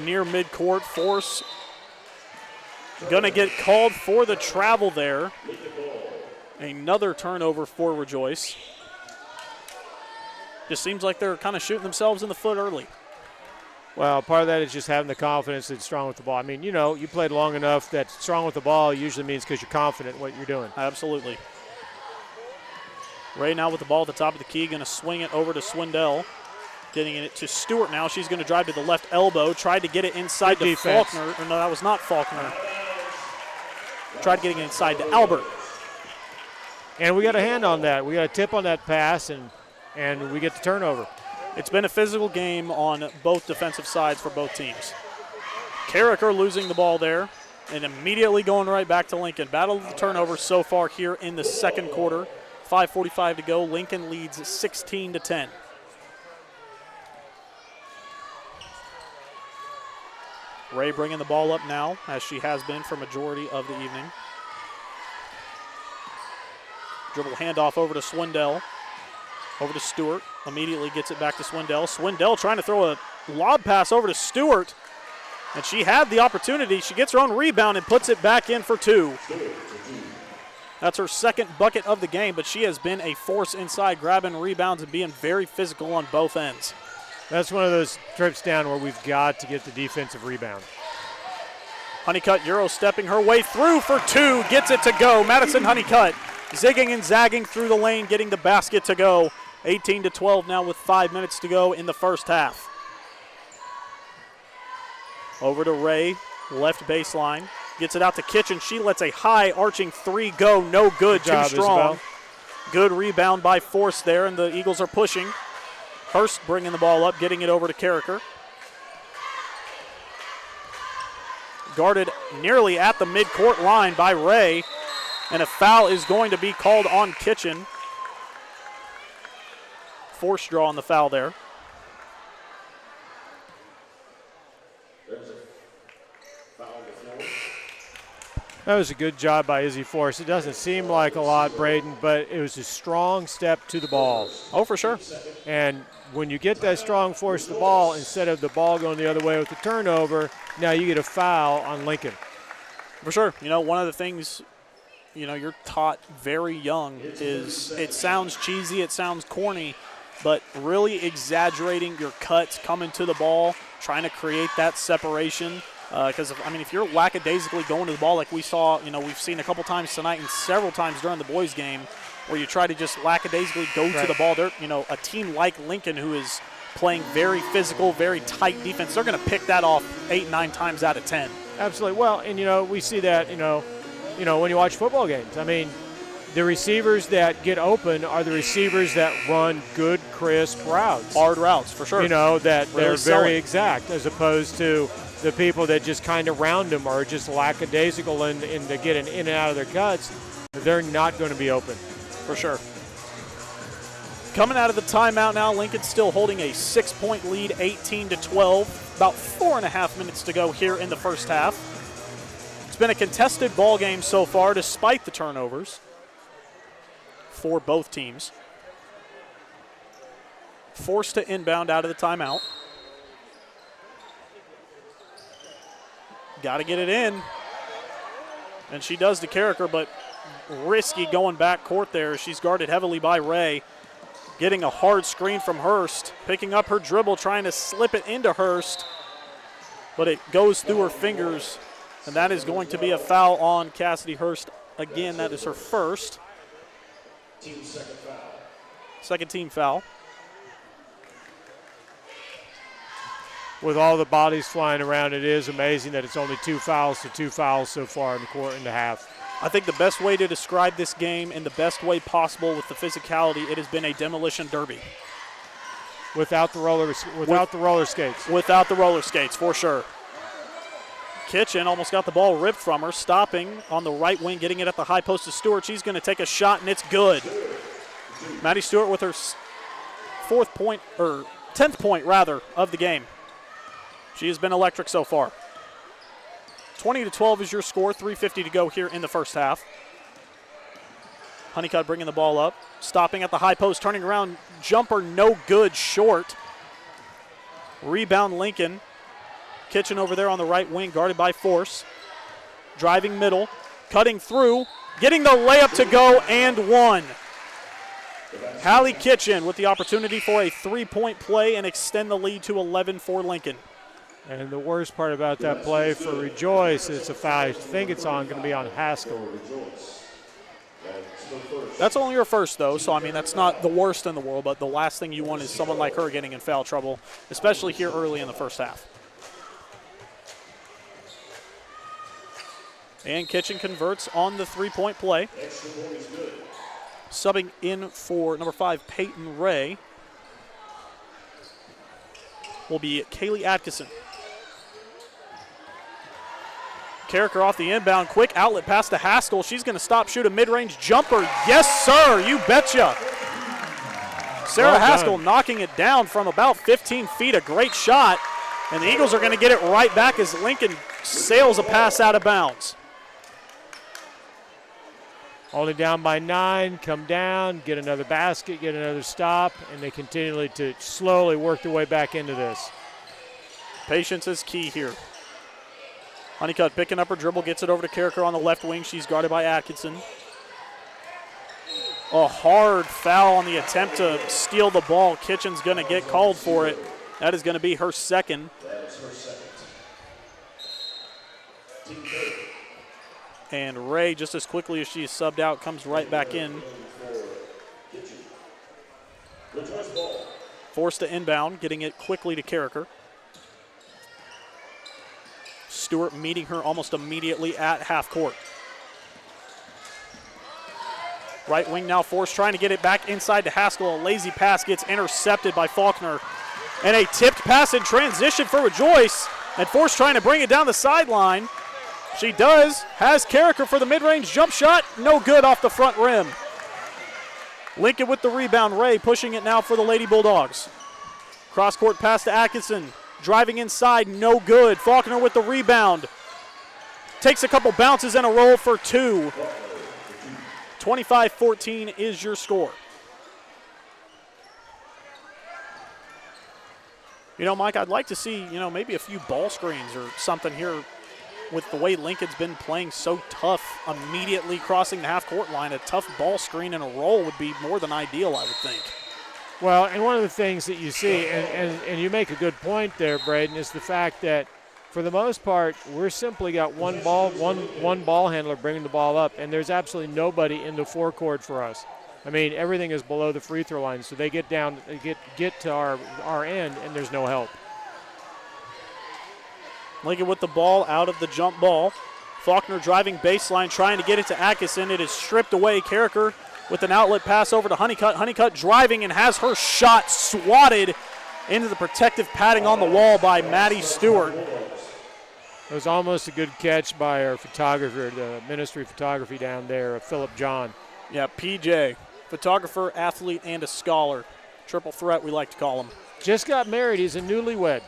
near midcourt. Force going to get called for the travel there. Another turnover for Rejoice. Just seems like they're kind of shooting themselves in the foot early. Well, part of that is just having the confidence that's strong with the ball. I mean, you played long enough that strong with the ball usually means because you're confident in what you're doing. Absolutely. Ray now with the ball at the top of the key, going to swing it over to Swindell. Getting it to Stewart now. She's going to drive to the left elbow. Tried to get it inside to Faulkner. Or no, that was not Faulkner. Tried getting it inside to Albert. And we got a hand on that. We got a tip on that pass, and we get the turnover. It's been a physical game on both defensive sides for both teams. Carricker losing the ball there and immediately going right back to Lincoln. Battle of the turnovers so far here in the second quarter. 5:45 to go. Lincoln leads 16-10. Ray bringing the ball up now, as she has been for majority of the evening. Dribble handoff over to Swindell. Over to Stewart. Immediately gets it back to Swindell. Swindell trying to throw a lob pass over to Stewart. And she had the opportunity. She gets her own rebound and puts it back in for two. That's her second bucket of the game, but she has been a force inside, grabbing rebounds and being very physical on both ends. That's one of those trips down where we've got to get the defensive rebound. Honeycutt Euro stepping her way through for two, gets it to go. Madison Honeycutt zigging and zagging through the lane, getting the basket to go. 18-12 now with 5 minutes to go in the first half. Over to Ray, left baseline. Gets it out to Kitchen. She lets a high arching three go. No good. Too strong. Isabel. Good rebound by Force there, and the Eagles are pushing. Hurst bringing the ball up, getting it over to Carricker. Guarded nearly at the midcourt line by Ray, and a foul is going to be called on Kitchen. Force draw on the foul there. That was a good job by Izzy Force. It doesn't seem like a lot, Braden, but it was a strong step to the ball. Oh, for sure. And when you get that strong force to the ball, instead of the ball going the other way with the turnover, now you get a foul on Lincoln. For sure. You know, one of the things, you know, you're taught very young is it sounds cheesy, it sounds corny, but really exaggerating your cuts, coming to the ball, trying to create that separation. Because, I mean, if you're lackadaisically going to the ball like we saw, you know, we've seen a couple times tonight and several times during the boys' game where you try to just lackadaisically go to the ball. They're, you know, a team like Lincoln who is playing very physical, very tight defense, they're going to pick that off 8, 9 times out of 10. Absolutely. Well, and, you know, we see that, you know, when you watch football games. I mean, the receivers that get open are the receivers that run good, crisp routes. Hard routes, for sure. You know, that really they're very exact as opposed to the people that just kind of round them or just lackadaisical in to get in and out of their cuts. They're not going to be open. For sure. Coming out of the timeout now, Lincoln's still holding a 6-point lead, 18-12. About 4.5 minutes to go here in the first half. It's been a contested ball game so far despite the turnovers for both teams. Forced to inbound out of the timeout. Got to get it in. And she does to Carricker, but risky going back court there. She's guarded heavily by Ray. Getting a hard screen from Hurst. Picking up her dribble, trying to slip it into Hurst. But it goes through her fingers. And that is going to be a foul on Cassidy Hurst. Again, that is her first. Second team foul. With all the bodies flying around, it is amazing that it's only 2 fouls to 2 fouls so far in the quarter and a half. I think the best way to describe this game in the best way possible with the physicality, it has been a demolition derby. Without the roller skates. Without the roller skates, for sure. Kitchen almost got the ball ripped from her, stopping on the right wing, getting it at the high post to Stewart. She's going to take a shot, and it's good. Maddie Stewart with her 10th point of the game. She has been electric so far. 20-12 is your score, 3:50 to go here in the first half. Honeycutt bringing the ball up, stopping at the high post, turning around, jumper no good, short. Rebound Lincoln. Kitchen over there on the right wing, guarded by Force. Driving middle, cutting through, getting the layup to go, and one. Hallie Kitchen with the opportunity for a 3-point play and extend the lead to 11 for Lincoln. And the worst part about that play for Rejoice is the foul. I think it's going to be on Haskell. That's only her first, though, so, I mean, that's not the worst in the world, but the last thing you want is someone like her getting in foul trouble, especially here early in the first half. And Kitchen converts on the 3-point play. Subbing in for number 5, Peyton Ray, will be Kaylee Atkinson. Carricker off the inbound, quick outlet pass to Haskell. She's going to stop, shoot a mid-range jumper. Yes, sir, you betcha. Sarah Haskell knocking it down from about 15 feet, a great shot. And the Eagles are going to get it right back as Lincoln sails a pass out of bounds. Only down by 9, come down, get another basket, get another stop, and they continue to slowly work their way back into this. Patience is key here. Honeycutt picking up her dribble, gets it over to Carricker on the left wing. She's guarded by Atkinson. A hard foul on the attempt to steal the ball. Kitchen's going to get called for it. That is going to be her second. And Ray, just as quickly as she is subbed out, comes right back in. Forced to inbound, getting it quickly to Carricker. Stewart meeting her almost immediately at half court. Right wing now Force trying to get it back inside to Haskell. A lazy pass gets intercepted by Faulkner. And a tipped pass in transition for Rejoice. And Force trying to bring it down the sideline. She does. Has Carricker for the mid-range jump shot. No good off the front rim. Lincoln with the rebound. Ray pushing it now for the Lady Bulldogs. Cross-court pass to Atkinson. Driving inside, no good. Faulkner with the rebound. Takes a couple bounces and a roll for two. 25-14 is your score. You know, Mike, I'd like to see, maybe a few ball screens or something here with the way Lincoln's been playing so tough immediately crossing the half-court line. A tough ball screen and a roll would be more than ideal, I would think. Well, and one of the things that you see, and you make a good point there, Braden, is the fact that for the most part, we're simply got one ball handler bringing the ball up, and there's absolutely nobody in the forecourt for us. I mean, everything is below the free throw line, so they get down, get to our end, and there's no help. Lincoln with the ball out of the jump ball. Faulkner driving baseline, trying to get it to Atkinson. It is stripped away. Carricker with an outlet pass over to Honeycutt. Honeycutt driving and has her shot swatted into the protective padding on the wall by Maddie Stewart. It was almost a good catch by our photographer, the Ministry of Photography down there, Philip John. Yeah, PJ, photographer, athlete, and a scholar. Triple threat, we like to call him. Just got married. He's a newlywed.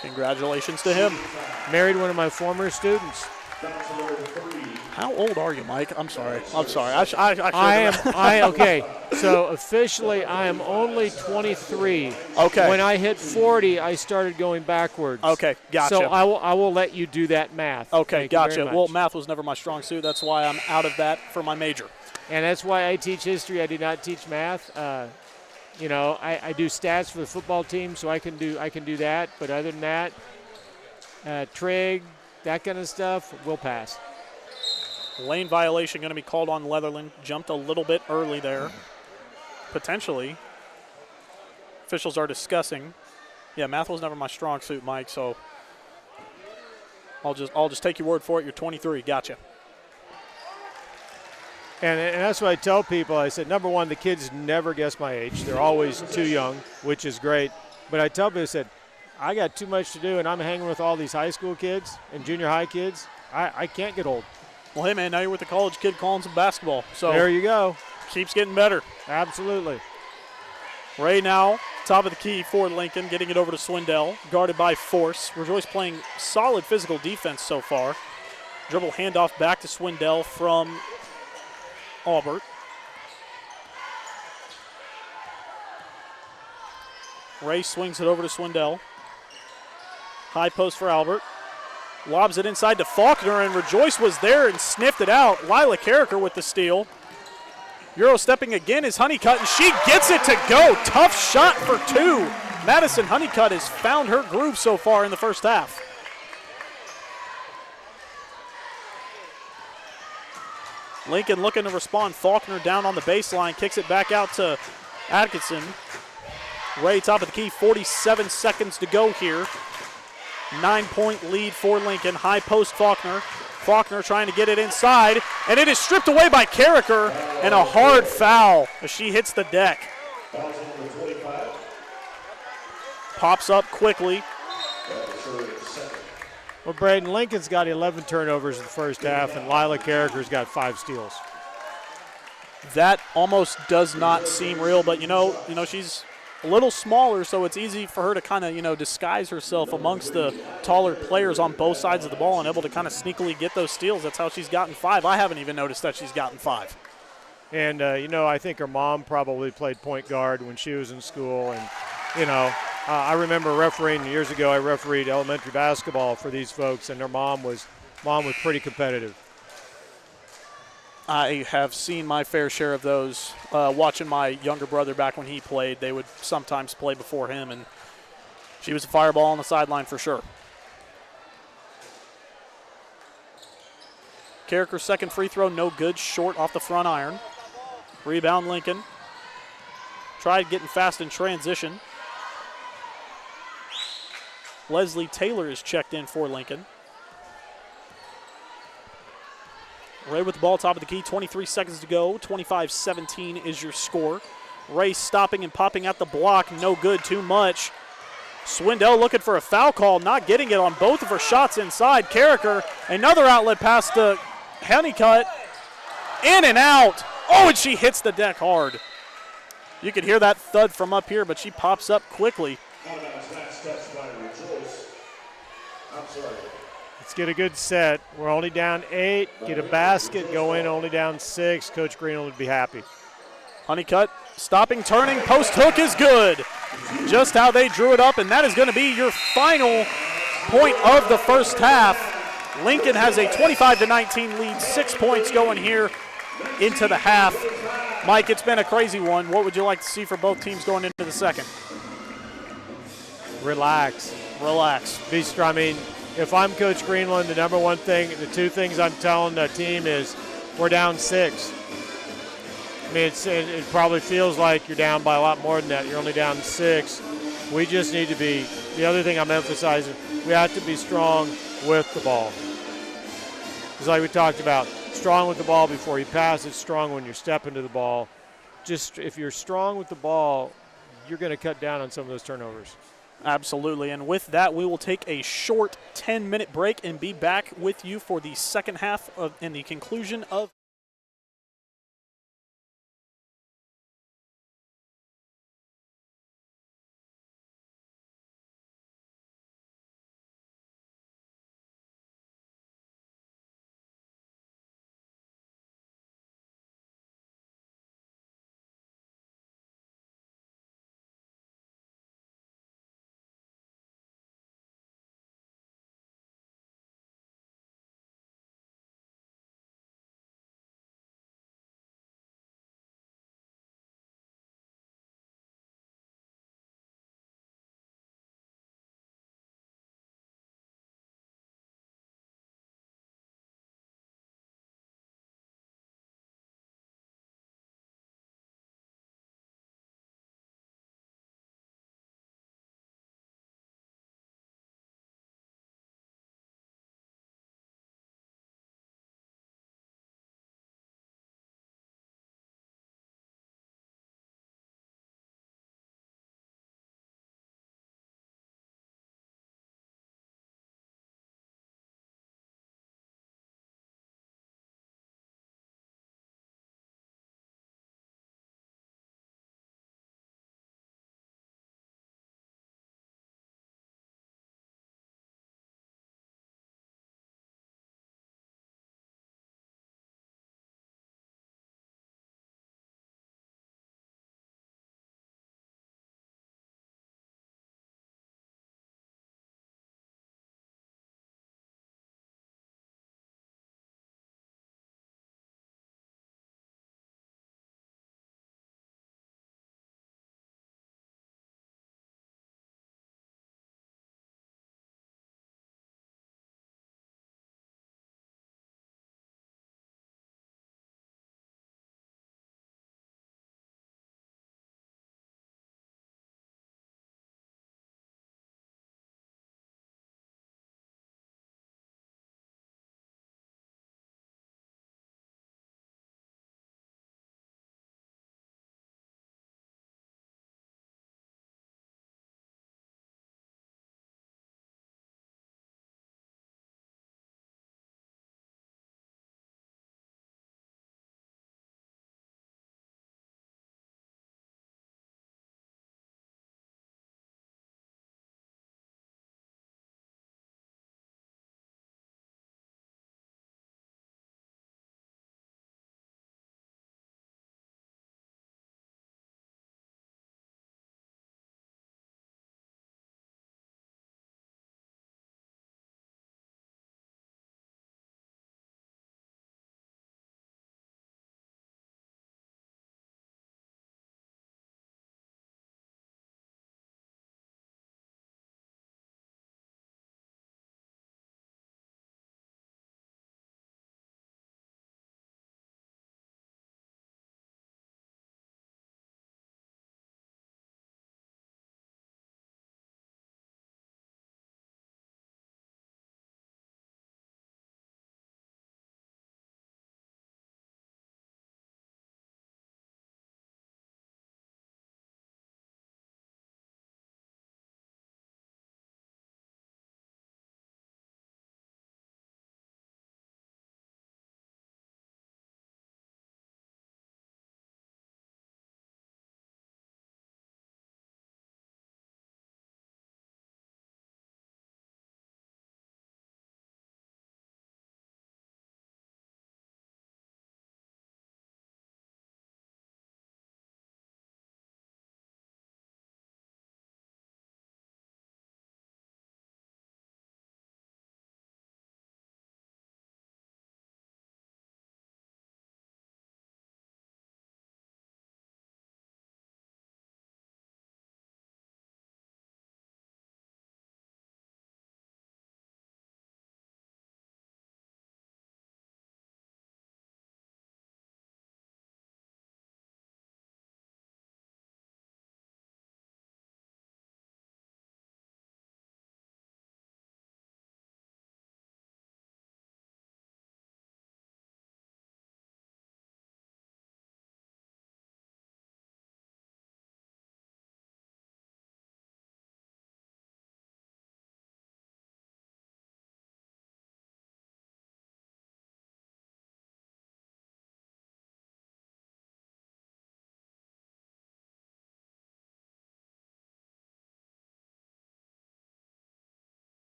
Congratulations to him. Married one of my former students. How old are you, Mike? I'm sorry. Okay. So officially, I am only 23. Okay. When I hit 40, I started going backwards. Okay, gotcha. So I will let you do that math. Okay, Thank you gotcha. very much. Well, math was never my strong suit. That's why I'm out of that for my major. And that's why I teach history. I do not teach math. I do stats for the football team, so I can do that. But other than that, trig, that kind of stuff, we'll pass. Lane violation going to be called on Leatherland. Jumped a little bit early there. Potentially. Officials are discussing. Yeah, math was never my strong suit, Mike, so I'll just take your word for it. You're 23. Gotcha. And that's what I tell people. I said, number one, the kids never guess my age. They're always too young, which is great. But I tell people, I said, I got too much to do, and I'm hanging with all these high school kids and junior high kids. I can't get old. Well, hey, man, now you're with the college kid calling some basketball. So there you go. Keeps getting better. Absolutely. Ray now, top of the key for Lincoln, getting it over to Swindell, guarded by Force. Rejoice playing solid physical defense so far. Dribble handoff back to Swindell from Albert. Ray swings it over to Swindell. High post for Albert. Lobs it inside to Faulkner, and Rejoice was there and sniffed it out. Lila Carricker with the steal. Euro stepping again is Honeycutt, and she gets it to go. Tough shot for two. Madison Honeycutt has found her groove so far in the first half. Lincoln looking to respond. Faulkner down on the baseline, kicks it back out to Atkinson. Ray top of the key, 47 seconds to go here. 9-point lead for Lincoln. High post Faulkner. Faulkner trying to get it inside, and it is stripped away by Carricker, and a hard foul as she hits the deck. Pops up quickly. Well, Braden, Lincoln's got 11 turnovers in the first half, and Lila Carricker's got 5 steals. That almost does not seem real, but she's a little smaller, so it's easy for her to kind of, disguise herself amongst the taller players on both sides of the ball and able to kind of sneakily get those steals. That's how she's gotten 5. I haven't even noticed that she's gotten 5. And, I think her mom probably played point guard when she was in school. And, I remember refereeing years ago. I refereed elementary basketball for these folks, and their mom was pretty competitive. I have seen my fair share of those. Watching my younger brother back when he played, they would sometimes play before him, and she was a fireball on the sideline for sure. Carricker's second free throw, no good, short off the front iron. Rebound, Lincoln. Tried getting fast in transition. Leslie Taylor is checked in for Lincoln. Ray with the ball, top of the key, 23 seconds to go. 25-17 is your score. Ray stopping and popping at the block, no good, too much. Swindell looking for a foul call, not getting it on both of her shots inside. Carricker, another outlet pass to Honeycutt. In and out. Oh, and she hits the deck hard. You can hear that thud from up here, but she pops up quickly. Let's get a good set. We're only down 8. Get a basket, go in only down 6. Coach Greenland would be happy. Honeycutt stopping, turning, post hook is good. Just how they drew it up, and that is going to be your final point of the first half. Lincoln has a 25-19 lead, 6 points going here into the half. Mike, it's been a crazy one. What would you like to see for both teams going into the second? Relax. Relax. Be strong. I mean, if I'm Coach Greenland, the number one thing, the two things I'm telling the team is we're down 6. I mean, it probably feels like you're down by a lot more than that. You're only down 6. We just need to be, the other thing I'm emphasizing, we have to be strong with the ball. It's like we talked about, strong with the ball before you pass it, strong when you're stepping to the ball. Just if you're strong with the ball, you're going to cut down on some of those turnovers. Absolutely, and with that, we will take a short 10-minute break and be back with you for the second half and the conclusion of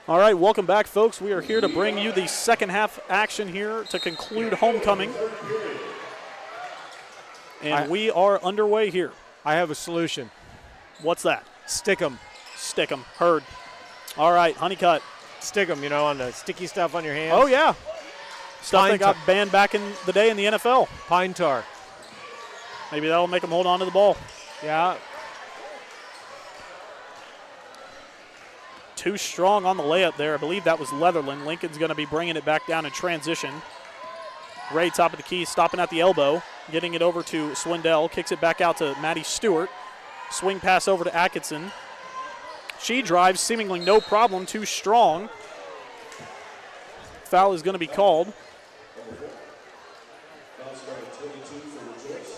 All right, welcome back, folks. We are here to bring you the second half action here to conclude homecoming. And we are underway here. I have a solution. What's that? Stick 'em. Stick 'em. Heard. All right, Honeycutt. Stick 'em, on the sticky stuff on your hands. Oh, yeah. Stuff Pine that got banned back in the day in the NFL. Pine tar. Maybe that'll make them hold on to the ball. Yeah. Too strong on the layup there. I believe that was Leatherland. Lincoln's going to be bringing it back down in transition. Ray, top of the key, stopping at the elbow, getting it over to Swindell. Kicks it back out to Maddie Stewart. Swing pass over to Atkinson. She drives, seemingly no problem, too strong. Foul is going to be called.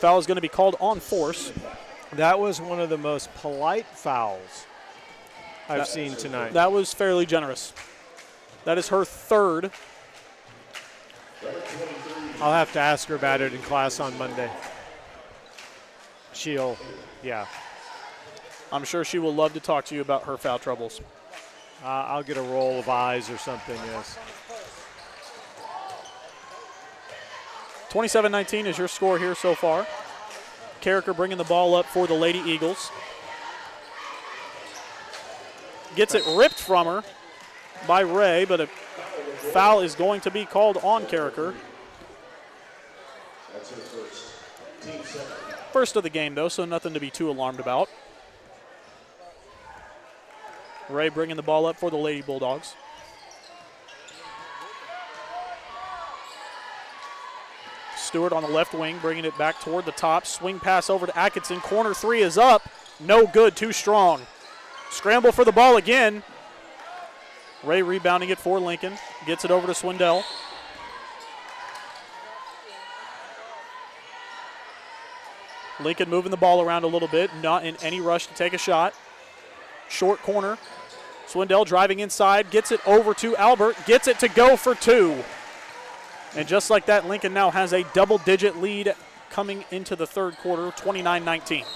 Foul is going to be called on force. That was one of the most polite fouls I've seen tonight. That was fairly generous. That is her third. I'll have to ask her about it in class on Monday. Yeah. I'm sure she will love to talk to you about her foul troubles. I'll get a roll of eyes or something, yes. 27-19 is your score here so far. Carricker bringing the ball up for the Lady Eagles. Gets it ripped from her by Ray, but a foul is going to be called on Carricker. First of the game, though, so nothing to be too alarmed about. Ray bringing the ball up for the Lady Bulldogs. Stewart on the left wing, bringing it back toward the top. Swing pass over to Atkinson. Corner three is up. No good, too strong. Scramble for the ball again. Ray rebounding it for Lincoln. Gets it over to Swindell. Lincoln moving the ball around a little bit, not in any rush to take a shot. Short corner. Swindell driving inside, gets it over to Albert, gets it to go for two. And just like that, Lincoln now has a double-digit lead coming into the third quarter, 29-19.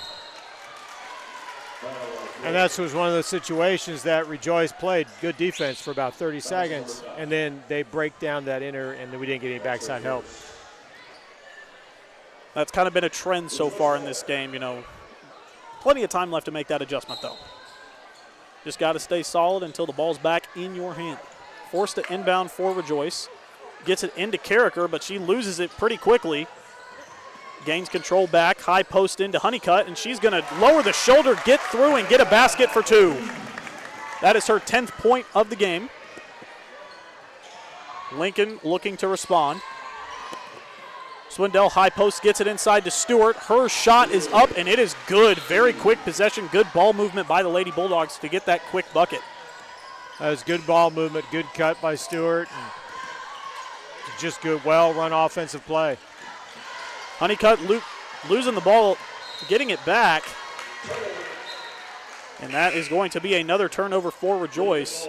And that was one of those situations that Rejoice played good defense for about 30 seconds, and then they break down that inner, and then we didn't get any backside help. That's kind of been a trend so far in this game, Plenty of time left to make that adjustment, though. Just got to stay solid until the ball's back in your hand. Forced to inbound for Rejoice. Gets it into Carricker, but she loses it pretty quickly. Gains control back, high post into Honeycutt, and she's going to lower the shoulder, get through, and get a basket for two. That is her 10th point of the game. Lincoln looking to respond. Swindell high post gets it inside to Stewart. Her shot is up, and it is good. Very quick possession, good ball movement by the Lady Bulldogs to get that quick bucket. That was good ball movement, good cut by Stewart. And just good, well-run offensive play. Honeycutt losing the ball, getting it back. And that is going to be another turnover for Rejoice.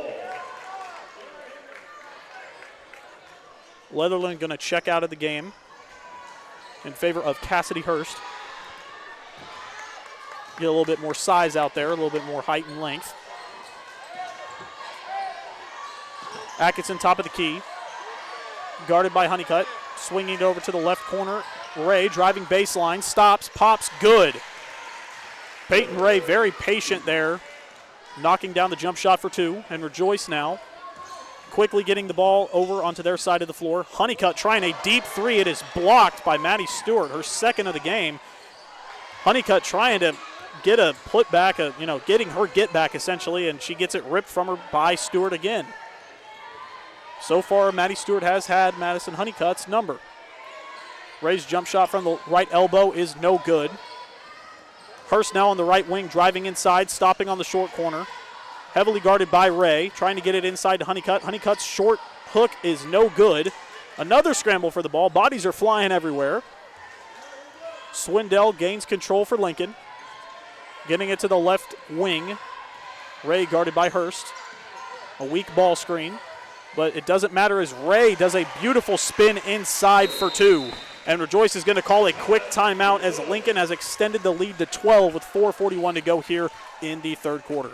Leatherland going to check out of the game in favor of Cassidy Hurst. Get a little bit more size out there, a little bit more height and length. Atkinson top of the key. Guarded by Honeycutt. Swinging it over to the left corner. Ray driving baseline, stops, pops, good. Peyton Ray very patient there, knocking down the jump shot for two, and Rejoice now quickly getting the ball over onto their side of the floor. Honeycutt trying a deep three. It is blocked by Maddie Stewart, her second of the game. Honeycutt trying to get a put back, getting her get back essentially, and she gets it ripped from her by Stewart again. So far, Maddie Stewart has had Madison Honeycutt's number. Ray's jump shot from the right elbow is no good. Hurst now on the right wing, driving inside, stopping on the short corner. Heavily guarded by Ray, trying to get it inside to Honeycutt. Honeycutt's short hook is no good. Another scramble for the ball. Bodies are flying everywhere. Swindell gains control for Lincoln. Getting it to the left wing. Ray guarded by Hurst. A weak ball screen. But it doesn't matter as Ray does a beautiful spin inside for two. And Rejoice is going to call a quick timeout as Lincoln has extended the lead to 12 with 4:41 to go here in the third quarter.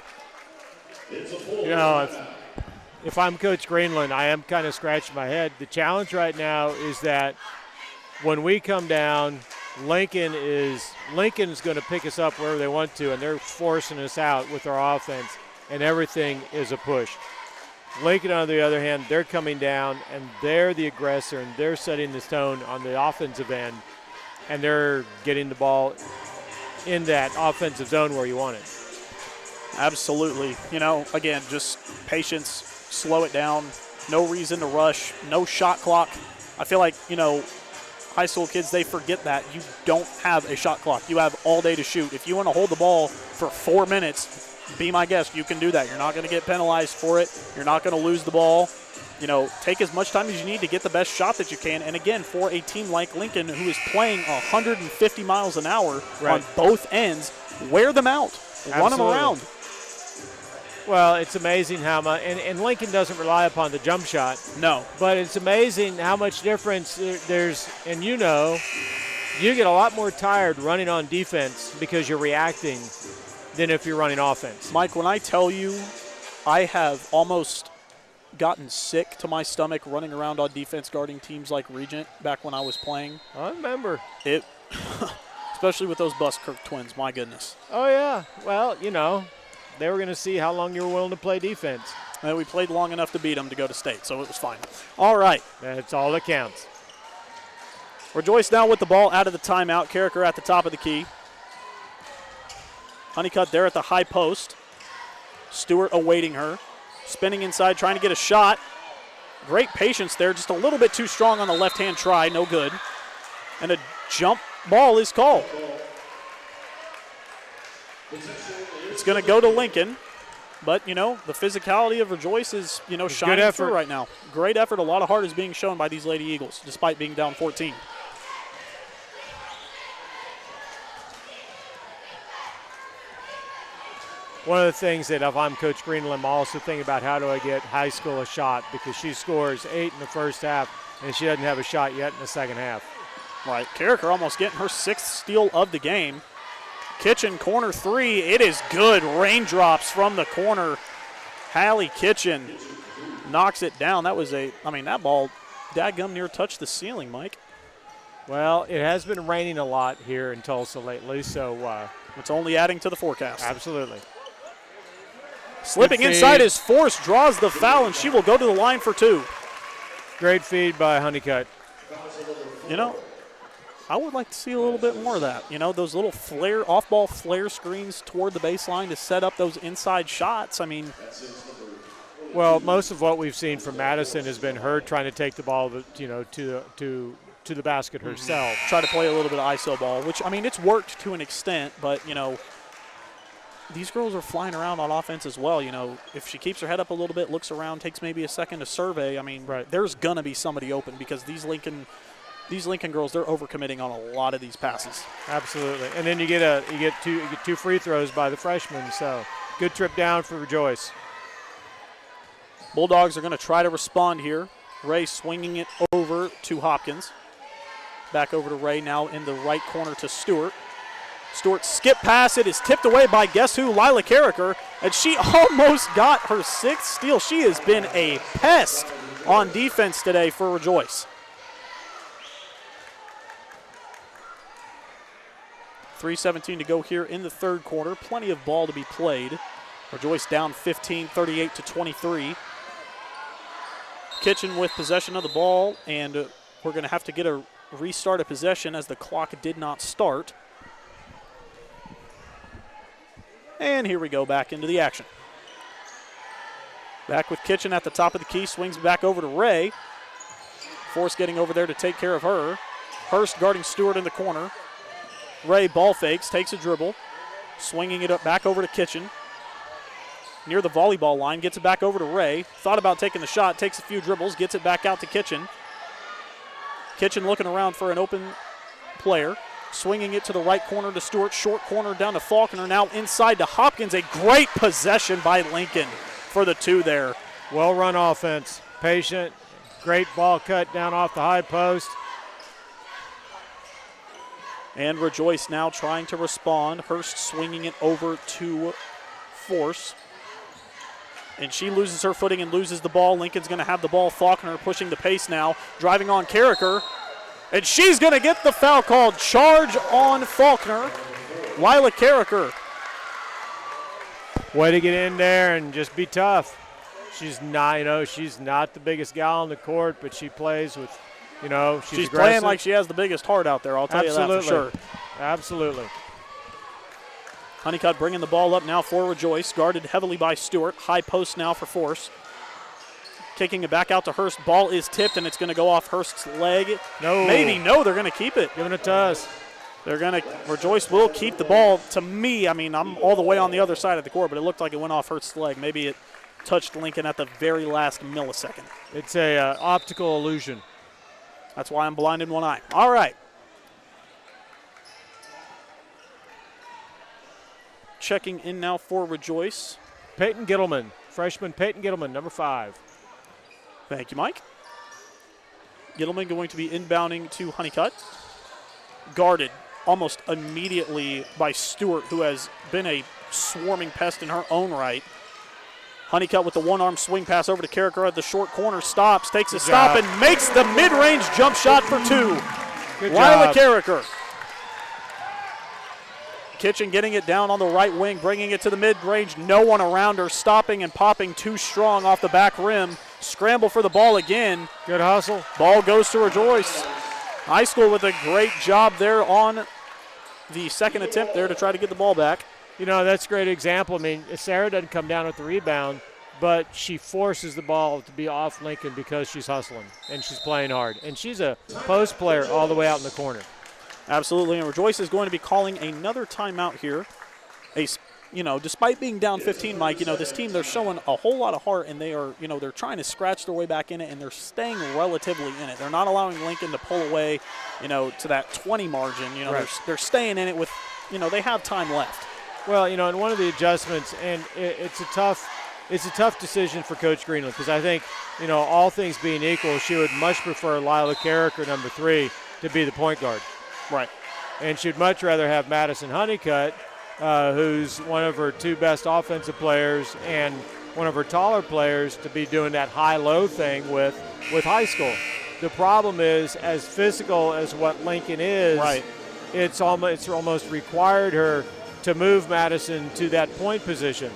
If if I'm Coach Greenland, I am kind of scratching my head. The challenge right now is that when we come down, Lincoln's going to pick us up wherever they want to, and they're forcing us out with our offense, and everything is a push. Lincoln, on the other hand, they're coming down, and they're the aggressor, and they're setting the tone on the offensive end, and they're getting the ball in that offensive zone where you want it. Absolutely. You know, again, just patience, slow it down, no reason to rush, no shot clock. I feel like, you know, high school kids, they forget that. You don't have a shot clock. You have all day to shoot. If you want to hold the ball for 4 minutes, be my guest, you can do that. You're not going to get penalized for it. You're not going to lose the ball. You know, take as much time as you need to get the best shot that you can. And again, for a team like Lincoln, who is playing 150 miles an hour on both ends, wear them out. Run them around. Well, it's amazing how much, and Lincoln doesn't rely upon the jump shot. No. But it's amazing how much difference there's, and you know, you get a lot more tired running on defense because you're reacting than if you're running offense. Mike, when I tell you I have almost gotten sick to my stomach running around on defense guarding teams like Regent back when I was playing. I remember. It, especially with those Buskirk twins, my goodness. Oh, yeah. Well, you know, they were going to see how long you were willing to play defense. And we played long enough to beat them to go to state, so it was fine. All right. That's all that counts. Rejoice now with the ball out of the timeout. Carricker at the top of the key. Honeycutt there at the high post. Stewart awaiting her. Spinning inside, trying to get a shot. Great patience there, just a little bit too strong on the left-hand try, no good. And a jump ball is called. It's going to go to Lincoln, but, you know, the physicality of Rejoice is, you know, shining through right now. Great effort. A lot of heart is being shown by these Lady Eagles, despite being down 14. One of the things that if I'm Coach Greenland, I'm also thinking about how do I get high school a shot, because she scores 8 in the first half, and she doesn't have a shot yet in the second half. Right. Carricker almost getting her 6th steal of the game. Kitchen, corner three. It is good. Raindrops from the corner. Hallie Kitchen knocks it down. That was that ball dadgum near touched the ceiling, Mike. Well, it has been raining a lot here in Tulsa lately, so it's only adding to the forecast. Absolutely. Slipping inside is Force, draws the foul, and she will go to the line for 2. Great feed by Honeycutt. You know, I would like to see a little bit more of that. You know, those little off-ball flare screens toward the baseline to set up those inside shots. I mean, well, most of what we've seen from Madison has been her trying to take the ball, you know, to the basket herself. Try to play a little bit of ISO ball, which, I mean, it's worked to an extent, but, you know, these girls are flying around on offense as well. You know, if she keeps her head up a little bit, looks around, takes maybe a second to survey, I mean, there's going to be somebody open, because these Lincoln girls, they're overcommitting on a lot of these passes. Absolutely. And then you get two free throws by the freshmen, so good trip down for Rejoice. Bulldogs are going to try to respond here. Ray swinging it over to Hopkins. Back over to Ray now in the right corner to Stewart. Stewart skip pass. It is tipped away by guess who? Lila Carricker. And she almost got her 6th steal. She has been a pest on defense today for Rejoice. 3:17 to go here in the third quarter. Plenty of ball to be played. Rejoice down 15, 38-23. Kitchen with possession of the ball, and we're going to have to get a restart of possession as the clock did not start. And here we go back into the action. Back with Kitchen at the top of the key, swings back over to Ray. Force getting over there to take care of her. Hurst guarding Stewart in the corner. Ray ball fakes, takes a dribble, swinging it up back over to Kitchen. Near the volleyball line, gets it back over to Ray. Thought about taking the shot, takes a few dribbles, gets it back out to Kitchen. Kitchen looking around for an open player. Swinging it to the right corner to Stewart, short corner down to Faulkner, now inside to Hopkins. A great possession by Lincoln for the 2 there. Well-run offense, patient, great ball cut down off the high post. And Rejoice now trying to respond. Hurst swinging it over to Force. And she loses her footing and loses the ball. Lincoln's going to have the ball. Faulkner pushing the pace now, driving on Carricker. And she's going to get the foul called. Charge on Faulkner. Lila Carricker. Way to get in there and just be tough. She's not, she's not the biggest gal on the court, but she plays with, she's aggressive. Playing like she has the biggest heart out there. I'll tell you that for sure. Absolutely. Honeycutt bringing the ball up now for Rejoice, guarded heavily by Stewart. High post now for Force. Kicking it back out to Hurst. Ball is tipped, and it's going to go off Hurst's leg. No. Maybe. No, they're going to keep it. Giving it to us. Rejoice will keep the ball. To me, I'm all the way on the other side of the court, but it looked like it went off Hurst's leg. Maybe it touched Lincoln at the very last millisecond. It's a optical illusion. That's why I'm blind in one eye. All right. Checking in now for Rejoice. Peyton Gittleman, freshman Peyton Gittleman, number 5. Thank you, Mike. Gittleman going to be inbounding to Honeycutt. Guarded almost immediately by Stewart, who has been a swarming pest in her own right. Honeycutt with the one-arm swing pass over to Carricker at the short corner. Stops, takes a stop, and makes the mid-range jump shot for 2. Good Lila job. Carricker. Kitchen getting it down on the right wing, bringing it to the mid-range. No one around her, stopping and popping too strong off the back rim. Scramble for the ball again. Good hustle. Ball goes to Rejoice. High School with a great job there on the second attempt there to try to get the ball back. That's a great example. Sarah doesn't come down with the rebound, but she forces the ball to be off Lincoln because she's hustling and she's playing hard. And she's a post player all the way out in the corner. Absolutely, and Rejoice is going to be calling another timeout here. Despite being down 15, Mike, this team, they're showing a whole lot of heart, and they are, they're trying to scratch their way back in it, and they're staying relatively in it. They're not allowing Lincoln to pull away, to that 20 margin. Right. They're staying in it with, they have time left. Well, and one of the adjustments, and it's a tough decision for Coach Greenland because I think, all things being equal, she would much prefer Lila Carricker, number 3, to be the point guard. Right. And she'd much rather have Madison Honeycutt, who's one of her 2 best offensive players and one of her taller players, to be doing that high-low thing with High School. The problem is, as physical as what Lincoln is, right, it's almost required her to move Madison to that point position.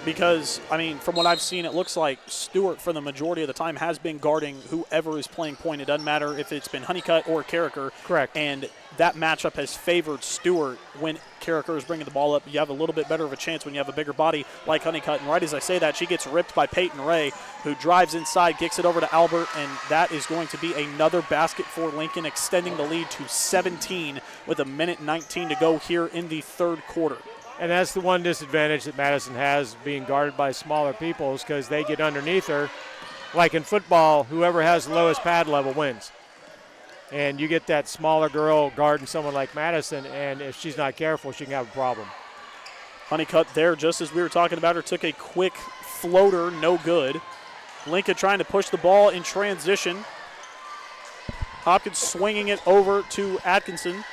Because, from what I've seen, it looks like Stewart, for the majority of the time, has been guarding whoever is playing point. It doesn't matter if it's been Honeycutt or Carricker. Correct. And that matchup has favored Stewart. When Carricker is bringing the ball up, you have a little bit better of a chance when you have a bigger body like Honeycutt. And right as I say that, she gets ripped by Peyton Ray, who drives inside, kicks it over to Albert, and that is going to be another basket for Lincoln, extending the lead to 17 with 1:19 to go here in the third quarter. And that's the one disadvantage that Madison has, being guarded by smaller people, is because they get underneath her. Like in football, whoever has the lowest pad level wins. And you get that smaller girl guarding someone like Madison, and if she's not careful, she can have a problem. Honeycutt there, just as we were talking about her, took a quick floater, no good. Lincoln trying to push the ball in transition. Hopkins swinging it over to Atkinson.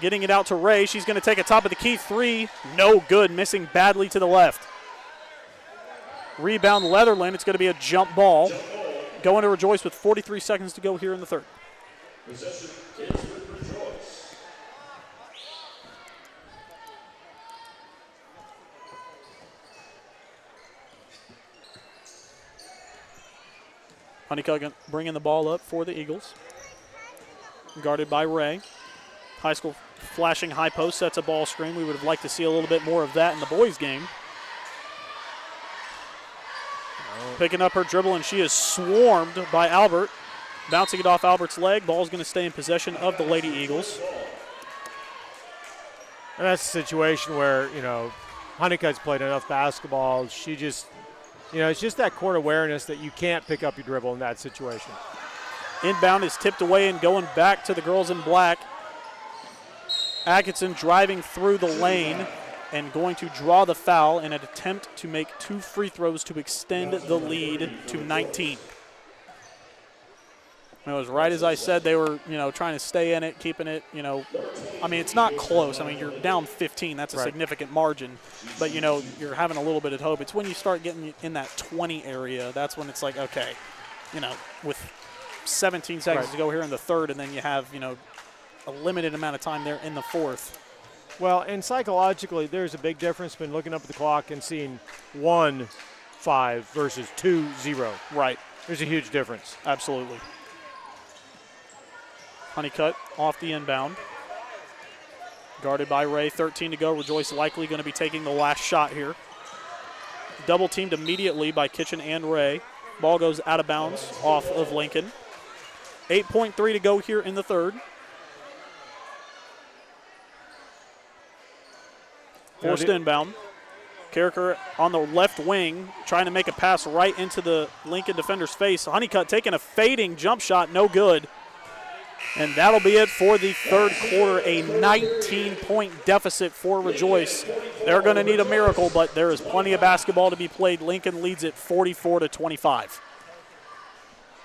Getting it out to Ray. She's going to take a top of the key 3. No good. Missing badly to the left. Rebound Leatherland. It's going to be a jump ball. Going to Rejoice with 43 seconds to go here in the third. Possession is with Rejoice. Honeycutt bringing the ball up for the Eagles. Guarded by Ray. High School flashing high post, sets a ball screen. We would have liked to see a little bit more of that in the boys' game. Picking up her dribble, and she is swarmed by Albert. Bouncing it off Albert's leg. Ball's going to stay in possession of the Lady Eagles. And that's a situation where, Honeycutt's played enough basketball. She just, it's just that court awareness that you can't pick up your dribble in that situation. Inbound is tipped away and going back to the girls in black. Atkinson driving through the lane and going to draw the foul in an attempt to make 2 free throws to extend the lead to 19. It was right as I said. They were, trying to stay in it, keeping it, I mean, it's not close. I mean, you're down 15. That's a significant margin. But, you're having a little bit of hope. It's when you start getting in that 20 area, that's when it's like, okay, with 17 seconds to go here in the third, and then you have, a limited amount of time there in the fourth. Well, and psychologically, there's a big difference between looking up at the clock and seeing 1-5 versus 2-0. Right. There's a huge difference. Absolutely. Honeycutt off the inbound. Guarded by Ray, 13 to go. Rejoice likely going to be taking the last shot here. Double teamed immediately by Kitchen and Ray. Ball goes out of bounds off of Lincoln. 8.3 to go here in the third. Forced inbound. Carricker on the left wing trying to make a pass right into the Lincoln defender's face. Honeycutt taking a fading jump shot, no good. And that'll be it for the third quarter, a 19-point deficit for Rejoice. They're going to need a miracle, but there is plenty of basketball to be played. Lincoln leads it 44-25.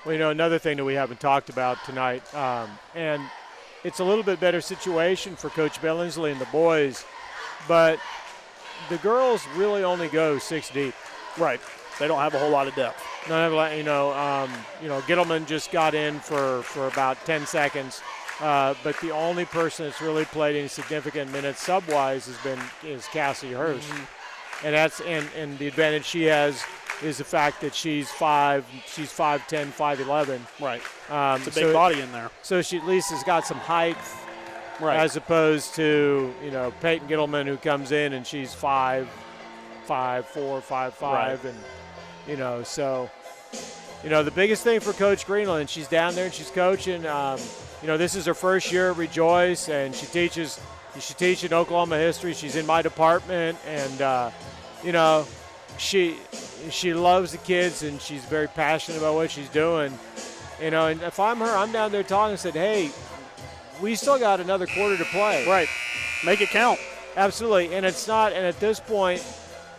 Well, another thing that we haven't talked about tonight, and it's a little bit better situation for Coach Billingsley and the boys, but the girls really only go 6 deep. Right. They don't have a whole lot of depth. Gittleman just got in for about 10 seconds, but the only person that's really played any significant minutes sub-wise is Cassie Hurst, and that's and the advantage she has is the fact that she's 5'10", 5'11". Right. It's a big body in there. So she at least has got some height. Right. As opposed to, Peyton Gittleman, who comes in and she's 5'4", 5'5", right. And, so, the biggest thing for Coach Greenland, she's down there and she's coaching. This is her first year at Rejoice, and she teaches in Oklahoma history. She's in my department, and, she loves the kids, and she's very passionate about what she's doing. And if I'm her, I'm down there talking and said, hey, we still got another quarter to play. Right. Make it count. Absolutely. And it's not, and at this point,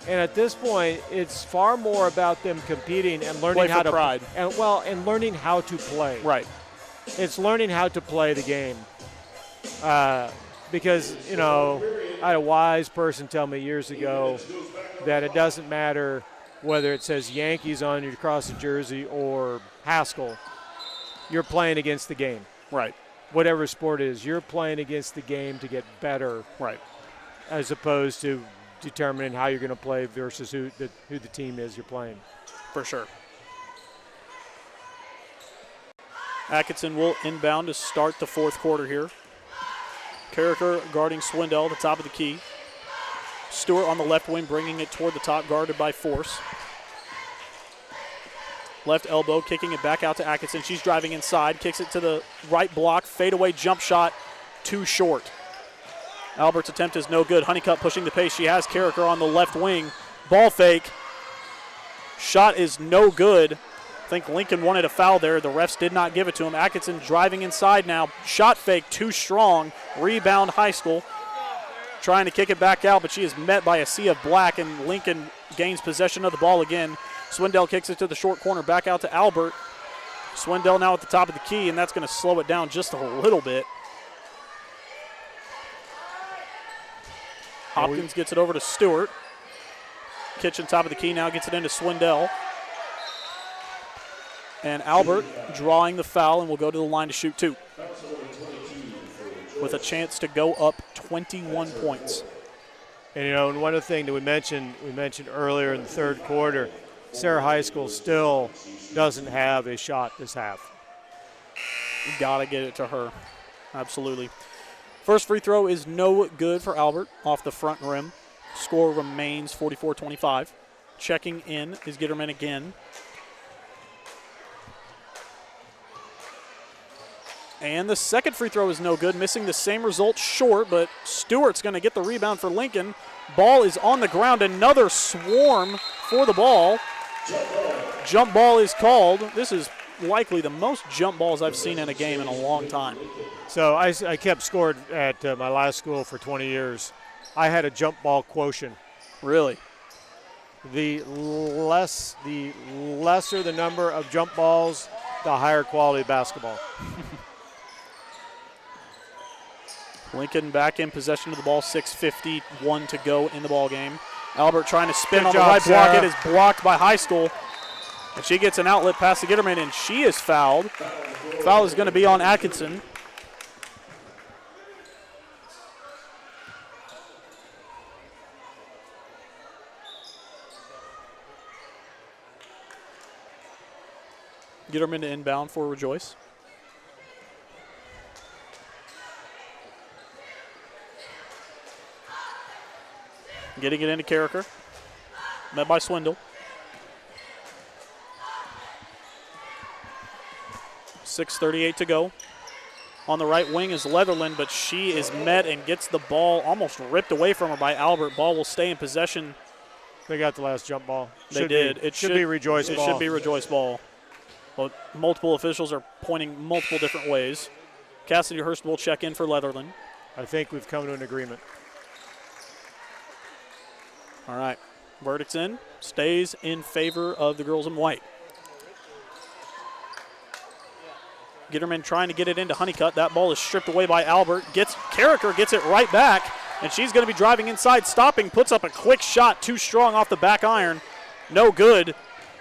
it's far more about them competing and learning how to pride. And learning how to play. Right. It's learning how to play the game. Because, I had a wise person tell me years ago that it doesn't matter whether it says Yankees on you across the jersey or Haskell. You're playing against the game. Right. Whatever sport it is, you're playing against the game to get better. Right. As opposed to determining how you're going to play versus who the team is you're playing. For sure. Atkinson will inbound to start the fourth quarter here. Carricker guarding Swindell at the top of the key. Stewart on the left wing bringing it toward the top, guarded by Force. Left elbow, kicking it back out to Atkinson. She's driving inside, kicks it to the right block, fadeaway jump shot, too short. Albert's attempt is no good. Honeycutt pushing the pace. She has Carricker on the left wing. Ball fake. Shot is no good. I think Lincoln wanted a foul there. The refs did not give it to him. Atkinson driving inside now. Shot fake too strong. Rebound High School. Trying to kick it back out, but she is met by a sea of black, and Lincoln gains possession of the ball again. Swindell kicks it to the short corner, back out to Albert. Swindell now at the top of the key, and that's going to slow it down just a little bit. Hopkins gets it over to Stewart. Kitchen top of the key now gets it into Swindell. And Albert drawing the foul and will go to the line to shoot two. With a chance to go up 21 points. And, and one other thing that we mentioned earlier in the third quarter, Sarah High School still doesn't have a shot this half. You gotta get it to her. Absolutely. First free throw is no good for Albert off the front rim. Score remains 44-25. Checking in is Gitterman again. And the second free throw is no good, missing the same result, short, but Stewart's going to get the rebound for Lincoln. Ball is on the ground, another swarm for the ball. Jump ball is called. This is likely the most jump balls I've seen in a game in a long time. So I kept score at my last school for 20 years. I had a jump ball quotient. Really? The lesser the number of jump balls, the higher quality basketball. Lincoln back in possession of the ball, 6:51 to go in the ball game. Albert trying to spin Good on job, the right block. Sarah. It is blocked by High School. And she gets an outlet pass to Gitterman, and she is fouled. Foul is going to be on Atkinson. Gitterman to inbound for Rejoice. Getting it into Carricker. Met by Swindle. 6:38 to go. On the right wing is Leatherland, but she is met and gets the ball almost ripped away from her by Albert. Ball will stay in possession. They got the last jump ball. They did. It should be Rejoice ball. It should be Rejoice ball. Well, multiple officials are pointing multiple different ways. Cassidy Hurst will check in for Leatherland. I think we've come to an agreement. All right. Verdict's in. Stays in favor of the girls in white. Gitterman trying to get it into Honeycutt. That ball is stripped away by Albert. Carricker gets it right back, and she's going to be driving inside, stopping, puts up a quick shot, too strong off the back iron. No good.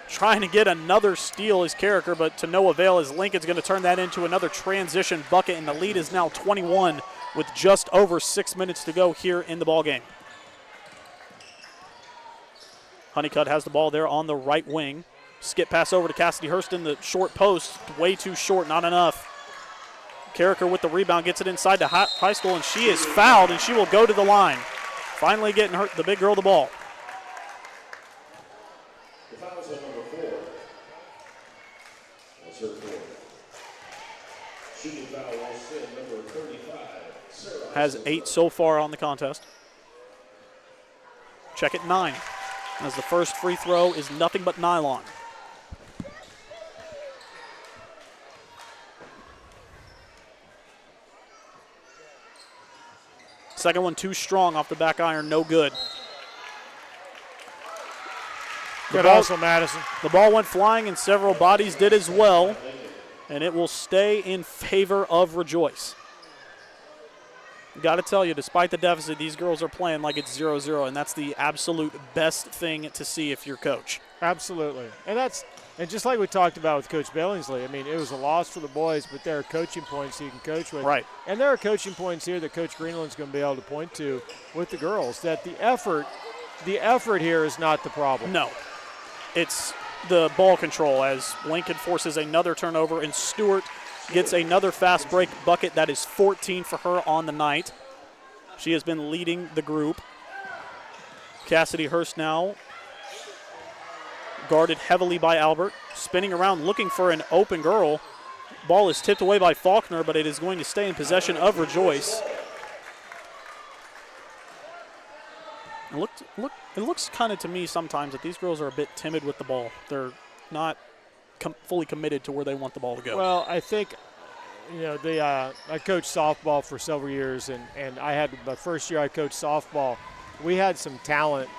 Trying to get another steal is Carricker, but to no avail as Lincoln's going to turn that into another transition bucket, and the lead is now 21 with just over 6 minutes to go here in the ballgame. Honeycutt has the ball there on the right wing. Skip pass over to Cassidy Hurst in the short post. Way too short, not enough. Carricker with the rebound gets it inside to High School, and she is fouled, and she will go to the line. Finally getting the big girl the ball. The foul's on number 4. That's her 4. Shooting foul will stand number 35. Sarah Has 8 so far on the contest. Check it 9. As the first free throw is nothing but nylon. Second one too strong off the back iron, no good. Good also, Madison. The ball went flying and several bodies did as well, and it will stay in favor of Rejoice. Got to tell you, despite the deficit, these girls are playing like it's 0-0, and that's the absolute best thing to see if you're coach. Absolutely. And just like we talked about with Coach Billingsley, I mean, it was a loss for the boys, but there are coaching points you can coach with. Right. And there are coaching points here that Coach Greenland's going to be able to point to with the girls, that the effort here is not the problem. No. It's the ball control as Lincoln forces another turnover, and Stewart gets another fast break bucket. That is 14 for her on the night. She has been leading the group. Cassidy Hurst now guarded heavily by Albert, spinning around looking for an open girl. Ball is tipped away by Faulkner, but it is going to stay in possession of Rejoice. It looks kind of to me sometimes that these girls are a bit timid with the ball. They're not fully committed to where they want the ball to go. Well, I think, I coached softball for several years, and I had the first year I coached softball, we had some talent.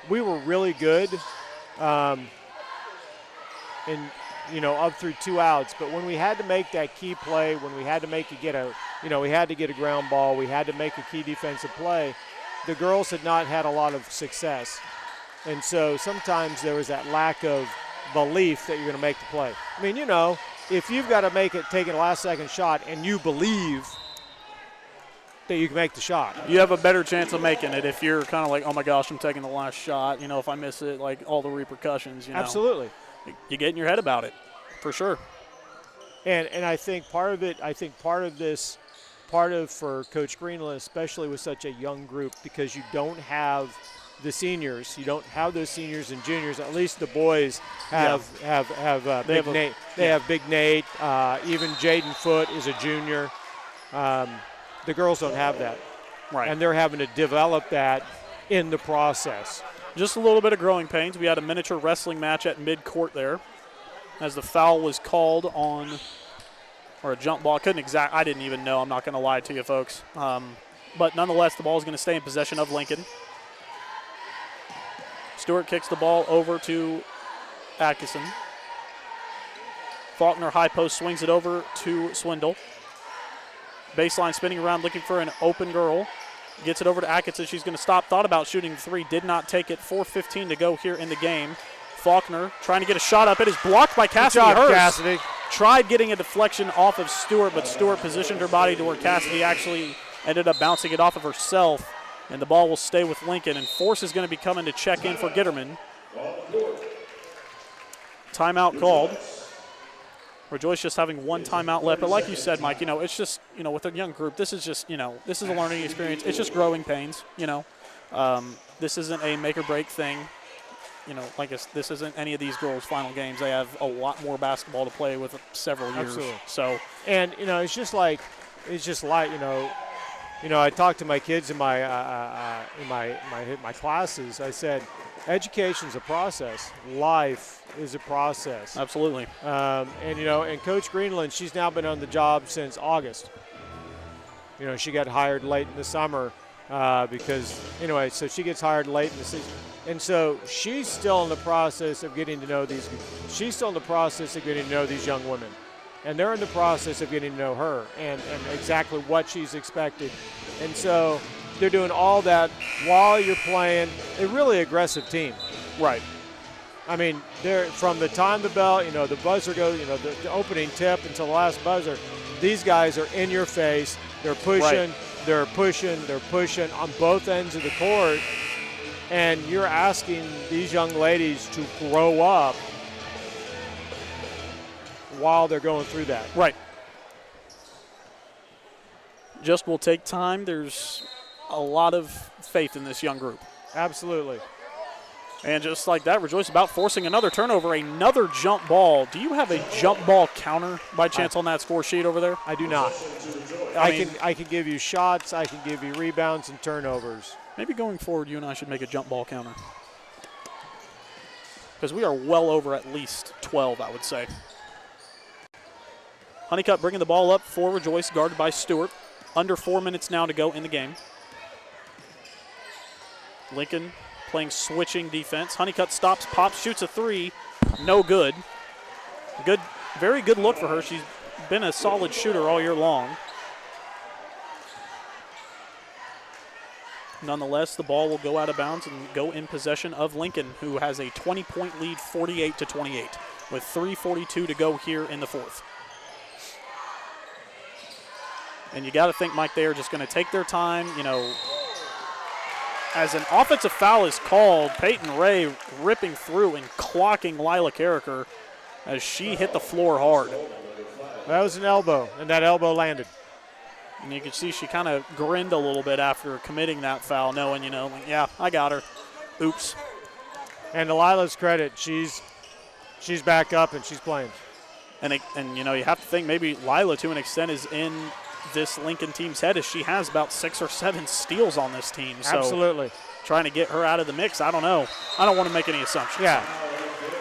We were really good, up through 2 outs. But when we had to make that key play, when we had to make we had to get a ground ball, we had to make a key defensive play, the girls had not had a lot of success. And so sometimes there was that lack of belief that you're going to make the play. I mean, if you've got to take a last-second shot and you believe that you can make the shot, you have a better chance of making it if you're kind of like, oh, my gosh, I'm taking the last shot. If I miss it, like all the repercussions, Absolutely. You get in your head about it, for sure. And I think part of for Coach Greenland, especially with such a young group, because you don't have the seniors. You don't have those seniors and juniors. At least the boys have Big Nate. They have Big Nate. Even Jaden Foote is a junior. The girls don't have that. Right. And they're having to develop that in the process. Just a little bit of growing pains. We had a miniature wrestling match at midcourt there as the foul was called on, or a jump ball. I didn't even know. I'm not going to lie to you, folks. But nonetheless, the ball is going to stay in possession of Lincoln. Stewart kicks the ball over to Atkinson. Faulkner high post swings it over to Swindle. Baseline spinning around looking for an open girl. Gets it over to Atkinson. She's going to stop. Thought about shooting the three. Did not take it. 4:15 to go here in the game. Faulkner trying to get a shot up. It is blocked by Cassidy Good job, Hurst. Cassidy. Tried getting a deflection off of Stewart, but Stewart positioned her body to where Cassidy actually ended up bouncing it off of herself. And the ball will stay with Lincoln. And Force is going to be coming to check in for Gitterman. Timeout called. Rejoice just having one timeout left. But like you said, Mike, it's just, with a young group, this is just, this is a learning experience. It's just growing pains, This isn't a make or break thing. This isn't any of these girls' final games. They have a lot more basketball to play with several years. Absolutely. So, and, it's just like, I talked to my kids in my classes. I said, education's a process. Life is a process. Absolutely. And Coach Greenland, she's now been on the job since August. She got hired late in the summer so she gets hired late in the season. And so she's still in the process of getting to know these young women. And they're in the process of getting to know her and exactly what she's expected. And so they're doing all that while you're playing a really aggressive team. Right. I mean, they're from the time the bell, the buzzer goes, the opening tip until the last buzzer, these guys are in your face. They're pushing, they're pushing on both ends of the court. And you're asking these young ladies to grow up while they're going through that. Right. Just will take time. There's a lot of faith in this young group. Absolutely. And just like that, Rejoice about forcing another turnover, another jump ball. Do you have a jump ball counter by chance on that score sheet over there? I do not. I can give you shots, I can give you rebounds and turnovers. Maybe going forward, you and I should make a jump ball counter. Because we are well over at least 12, I would say. Honeycutt bringing the ball up for Rejoice, guarded by Stewart. Under 4 minutes now to go in the game. Lincoln playing switching defense. Honeycutt stops, pops, shoots a three. No good. Very good look for her. She's been a solid shooter all year long. Nonetheless, the ball will go out of bounds and go in possession of Lincoln, who has a 20-point lead, 48-28, with 3:42 to go here in the fourth. And you got to think, Mike, they are just going to take their time. As an offensive foul is called, Peyton Ray ripping through and clocking Lila Carricker as she hit the floor hard. That was an elbow, and that elbow landed. And you can see she kind of grinned a little bit after committing that foul, knowing, yeah, I got her. Oops. And to Lila's credit, she's back up and she's playing. And you have to think maybe Lila, to an extent, is in this Lincoln team's head, as she has about 6 or 7 steals on this team. So absolutely. Trying to get her out of the mix, I don't know. I don't want to make any assumptions. Yeah.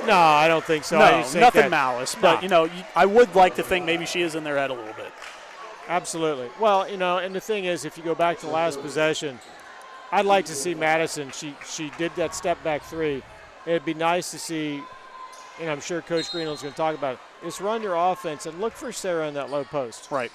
No, I don't think so. No, nothing malice. But, I would like to think maybe she is in their head a little bit. Absolutely. Well, and the thing is, if you go back to the last possession, I'd like to see Madison. She did that step-back three. It'd be nice to see, and I'm sure Coach Greenland's going to talk about it, is run your offense and look for Sarah in that low post. Right.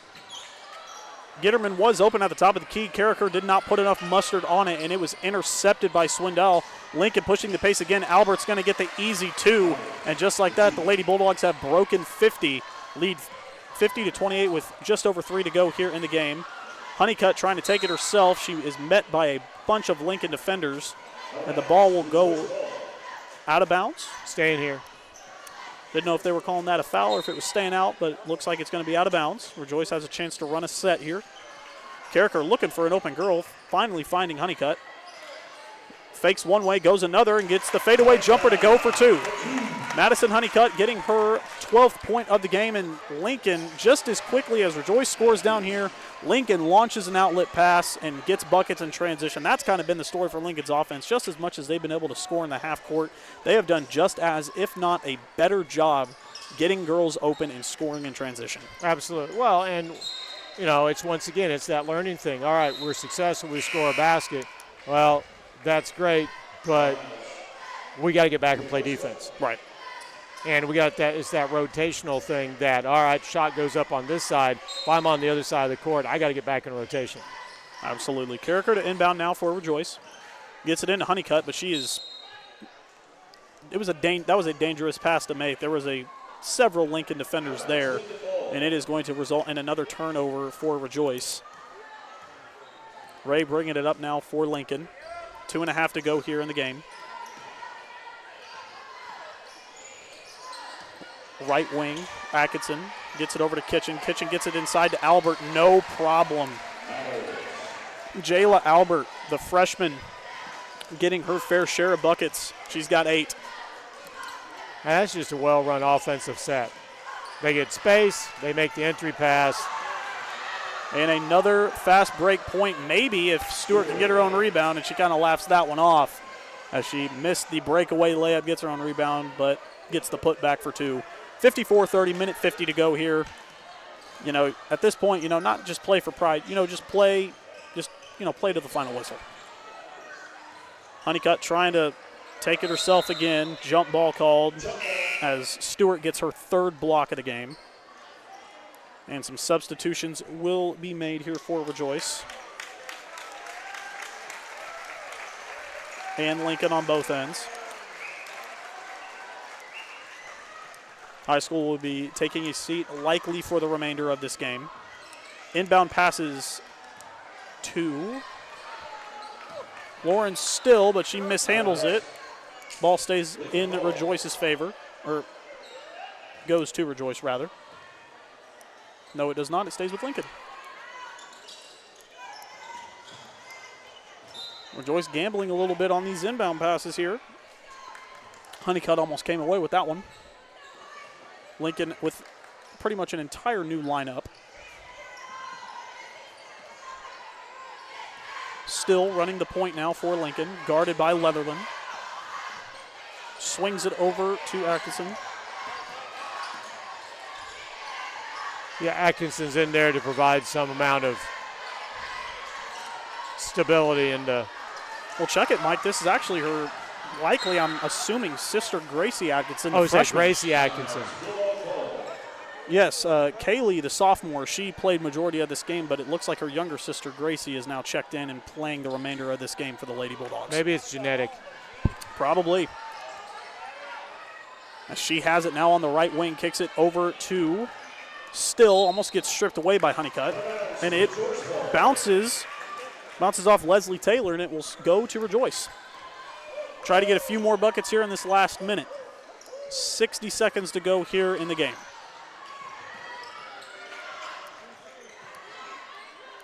Gitterman was open at the top of the key. Carricker did not put enough mustard on it, and it was intercepted by Swindell. Lincoln pushing the pace again. Albert's going to get the easy two, and just like that, the Lady Bulldogs have broken 50, lead 50-28 with just over 3 to go here in the game. Honeycutt trying to take it herself. She is met by a bunch of Lincoln defenders, and the ball will go out of bounds. Staying here. Didn't know if they were calling that a foul or if it was staying out, but it looks like it's going to be out of bounds. Rejoice has a chance to run a set here. Carricker looking for an open girl, finally finding Honeycutt. Fakes one way, goes another, and gets the fadeaway jumper to go for 2. Madison Honeycutt getting her 12th point of the game, and Lincoln, just as quickly as Rejoice scores down here, Lincoln launches an outlet pass and gets buckets in transition. That's kind of been the story for Lincoln's offense. Just as much as they've been able to score in the half court, they have done just as, if not a better job, getting girls open and scoring in transition. Absolutely. Well, and, it's once again, it's that learning thing. All right, we're successful, we score a basket. Well, that's great, but we got to get back and play defense. Right. And we got that, it's that rotational thing that, all right, shot goes up on this side. If I'm on the other side of the court, I got to get back in rotation. Absolutely. Carricker to inbound now for Rejoice. Gets it into Honeycutt, but that was a dangerous pass to make. There was several Lincoln defenders there, and it is going to result in another turnover for Rejoice. Ray bringing it up now for Lincoln. 2.5 to go here in the game. Right wing, Atkinson gets it over to Kitchen. Kitchen gets it inside to Albert, no problem. Jayla Albert, the freshman, getting her fair share of buckets. She's got 8. And that's just a well-run offensive set. They get space, they make the entry pass. And another fast break point, maybe if Stewart can get her own rebound, and she kind of laughs that one off as she missed the breakaway layup, gets her own rebound, but gets the putback for 2. 54-30, minute 50 to go here. At this point, not just play for pride, just play to the final whistle. Honeycutt trying to take it herself again. Jump ball called as Stewart gets her 3rd block of the game. And some substitutions will be made here for Rejoice. And Lincoln on both ends. High School will be taking a seat likely for the remainder of this game. Inbound passes to Lauren Still, but she mishandles it. Ball stays in Rejoice's favor, or goes to Rejoice, rather. No, it does not. It stays with Lincoln. Rejoice gambling a little bit on these inbound passes here. Honeycutt almost came away with that one. Lincoln with pretty much an entire new lineup. Still running the point now for Lincoln, guarded by Leatherland. Swings it over to Atkinson. Yeah, Atkinson's in there to provide some amount of stability and Well, check it, Mike. This is actually her, likely, I'm assuming, sister Gracie Atkinson. Oh, is that Gracie Atkinson? Yes, Kaylee, the sophomore, she played majority of this game, but it looks like her younger sister Gracie is now checked in and playing the remainder of this game for the Lady Bulldogs. Maybe it's genetic. Probably. As she has it now on the right wing, kicks it over to Still, almost gets stripped away by Honeycutt, and it bounces off Leslie Taylor, and it will go to Rejoice. Try to get a few more buckets here in this last minute. 60 seconds to go here in the game.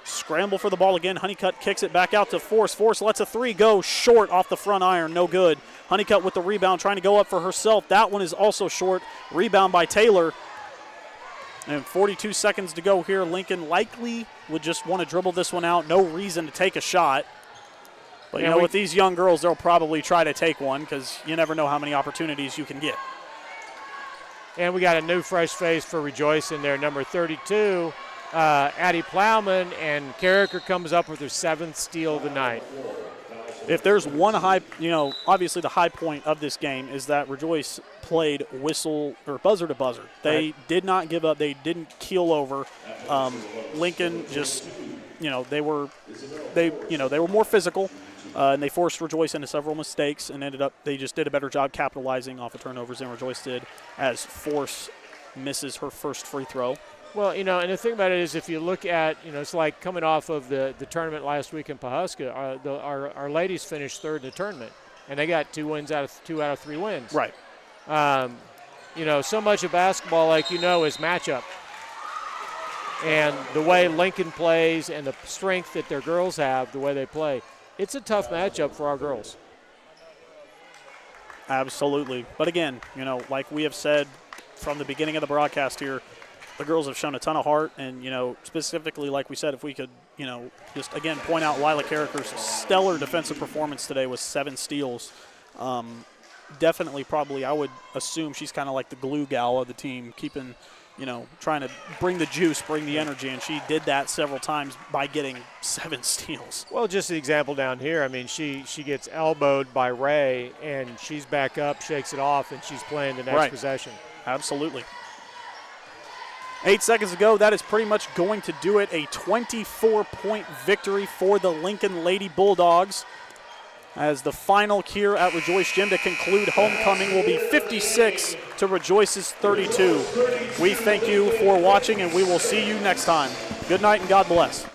Scramble for the ball again. Honeycutt kicks it back out to Force. Force lets a 3 go short off the front iron. No good. Honeycutt with the rebound, trying to go up for herself. That one is also short. Rebound by Taylor. And 42 seconds to go here. Lincoln likely would just want to dribble this one out. No reason to take a shot. But, with these young girls, they'll probably try to take one because you never know how many opportunities you can get. And we got a new fresh face for Rejoice in there, number 32, Addie Plowman, and Carricker comes up with her 7th steal of the night. If there's one high, obviously the high point of this game is that Rejoice played whistle or buzzer to buzzer. They did not give up. They didn't keel over. Lincoln just, they were more physical, and they forced Rejoice into several mistakes and they just did a better job capitalizing off of turnovers than Rejoice did, as Force misses her first free throw. Well, and the thing about it is, if you look at, it's like coming off of the tournament last week in Pawhuska, our ladies finished 3rd in the tournament, and they got 2 out of 3 wins. Right. So much of basketball, is matchup. And the way Lincoln plays and the strength that their girls have, the way they play, it's a tough matchup for our girls. Absolutely. But again, like we have said from the beginning of the broadcast here, the girls have shown a ton of heart, and, specifically, like we said, if we could, just, again, point out Lila Carricker's stellar defensive performance today with 7 steals. Definitely, probably, I would assume she's kind of like the glue gal of the team, keeping trying to bring the juice, bring the energy, and she did that several times by getting 7 steals. Well, just the example down here, I mean, she gets elbowed by Ray, and she's back up, shakes it off, and she's playing the next possession. Absolutely. 8 seconds ago, that is pretty much going to do it. A 24-point victory for the Lincoln Lady Bulldogs, as the final here at Rejoice Gym to conclude homecoming will be 56 to Rejoice's 32. We thank you for watching, and we will see you next time. Good night and God bless.